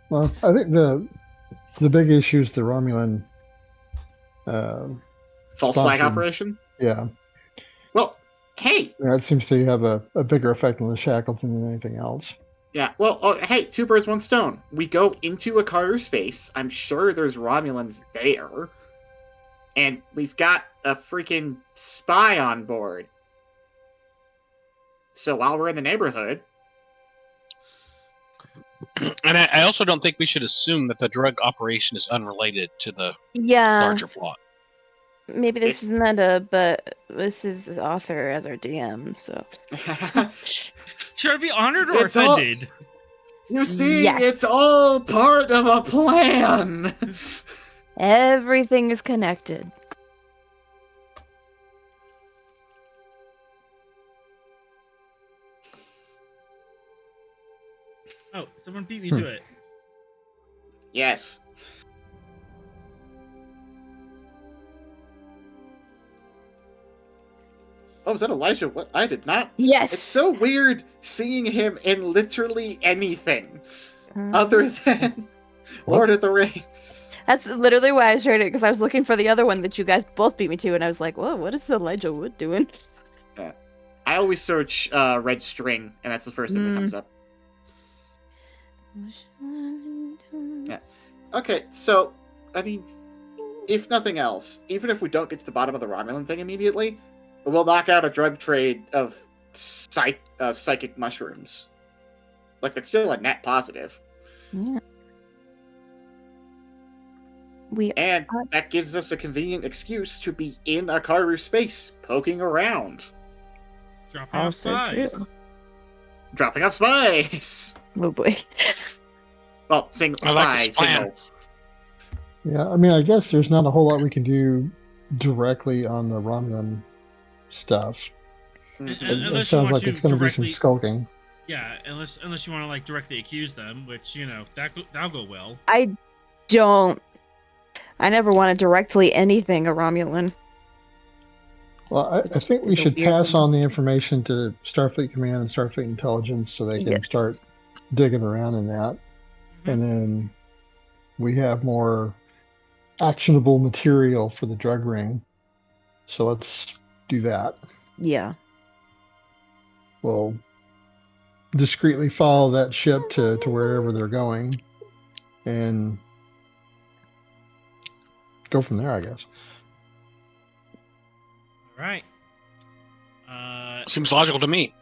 Well, I think the big issue is the Romulan. False flag Something. operation? Yeah, Well, hey! that seems to have a bigger effect on the Shackleton than anything else. Yeah, well, hey, two birds, one stone. We go into Akaru space. I'm sure there's Romulans there. And we've got a freaking spy on board. So while we're in the neighborhood... And I also don't think we should assume that the drug operation is unrelated to the Yeah. larger plot. Maybe this is meta, but this is author as our DM, so. Should I be honored or It's all- offended? You see, Yes. it's all part of a plan! Everything is connected. Oh, someone beat me to it. Yes. Oh, is that Elijah? What? I did not. Yes. It's so weird seeing him in literally anything Mm. other than Lord of the Rings. That's literally why I shared it, because I was looking for the other one that you guys both beat me to, and I was like, whoa, what is Elijah Wood doing? I always search red string, and that's the first thing that comes up. Yeah. Okay, so, I mean, if nothing else, even if we don't get to the bottom of the Romulan thing immediately, we'll knock out a drug trade of psychic mushrooms. Like, it's still a net positive. Yeah. And that gives us a convenient excuse to be in Akaru space, poking around. Dropping off Also spies. true. Dropping off spies! Oh boy. Well, single I like spy, this plan. single. Yeah, I mean, I guess there's not a whole lot we can do directly on the Romulan stuff. And- Mhm. and- It unless you sounds want like to it's going to be directly, some skulking. yeah, unless you want to like directly accuse them, which that'll go well. I never want to directly anything a Romulan. Well, I think we It's a should weird pass one. on the information to Starfleet Command and Starfleet Intelligence so they can Yes. start digging around in that. Mhm. And then we have more actionable material for the drug ring. So let's do that. Yeah. We'll discreetly follow that ship to wherever they're going and go from there, I guess. All right. Seems logical to me.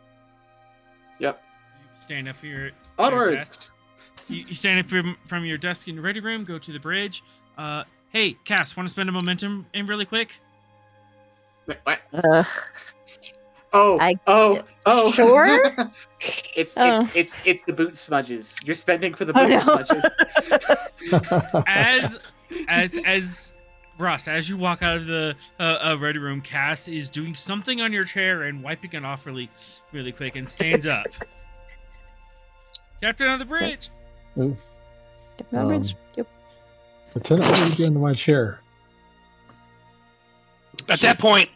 Yep. You stand up for your Onwards. desk. You stand up from your desk in the ready room, go to the bridge. Hey, Cass, want to spend a momentum in really quick? Wait, what? Ugh. Oh, oh. Sure? it's Oh. it's the boot smudges. You're spending for the Oh, boot no. smudges. As Ross, as you walk out of the ready room, Cass is doing something on your chair and wiping it off really quick and stands up. Captain on the bridge. Ooh. Yep. Lieutenant, what are you doing to my chair? At that point,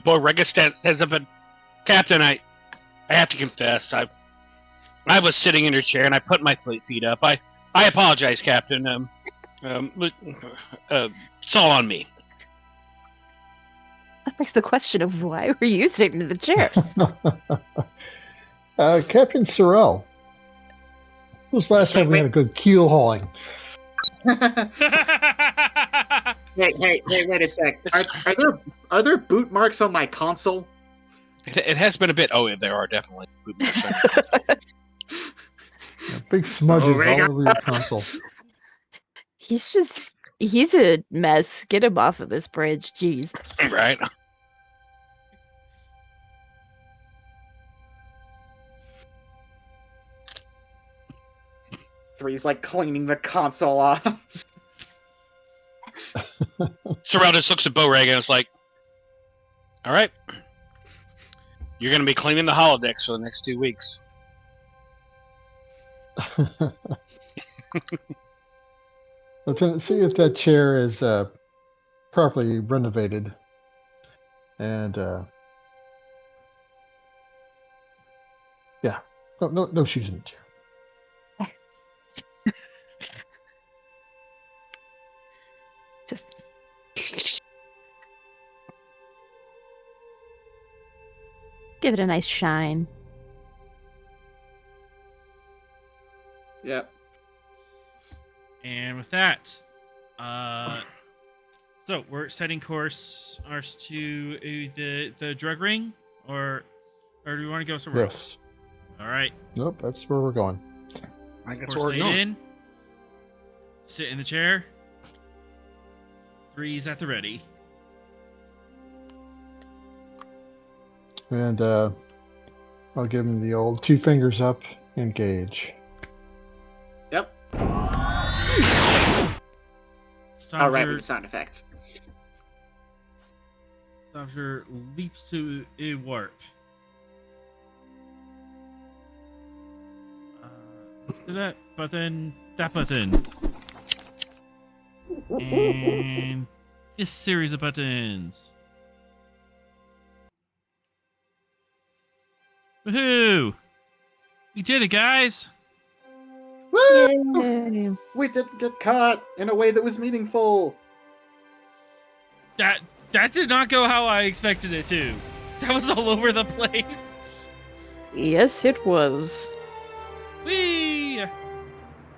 Borrega stands up and, Captain, I have to confess, I was sitting in your chair and I put my feet up. I apologize, Captain. It's all on me. That begs the question of why were you sitting in the chairs? Captain Sorrell. When was the last time we had a good keel hauling? Hey, wait a sec. Are there boot marks on my console? It has been a bit. Oh, there are definitely. Big smudges all Borrega. over your console. He's a mess. Get him off of this bridge, jeez. Right. Three's like cleaning the console off. Sorrel just looks at Borrega and is like, all right. You're going to be cleaning the holodecks for the next 2 weeks. Lieutenant, see if that chair is properly renovated. And yeah, no shoes in the chair. Just give it a nice shine. Yep. And with that, so we're setting course ours to the drug ring, or do we want to go somewhere else? All right. Nope, that's where we're going. I think that's Course where we're laid going. in. Sit in the chair. Three's at the ready. And I'll give him the old 2 fingers up, engage. Yep. Stavanger, All right, with the sound effects. Stavanger leaps to a warp. To that button, and this series of buttons. Woohoo! We did it, guys! Woo! Yay. We didn't get caught in a way that was meaningful. That did not go how I expected it to. That was all over the place. Yes, it was. Whee!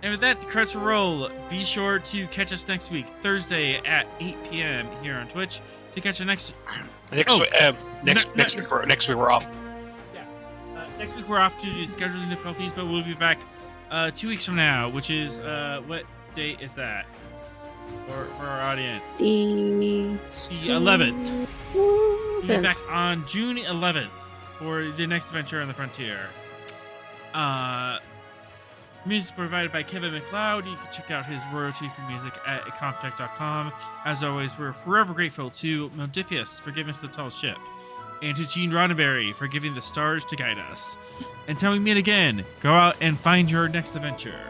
And with that, the credits will roll. Be sure to catch us next week, Thursday at 8 p.m. here on Twitch to catch the next. Next week we're off. Next week we're off due to scheduling difficulties, but we'll be back 2 weeks from now, which is what date is that for our audience? The 11th. We'll be back on June 11th for the next adventure on the frontier. Music provided by Kevin Macloud. You can check out his royalty-free music at comptech.com. As always, we're forever grateful to Modifius for giving us the tall ship, and to Gene Roddenberry for giving the stars to guide us. Until we meet again, go out and find your next adventure.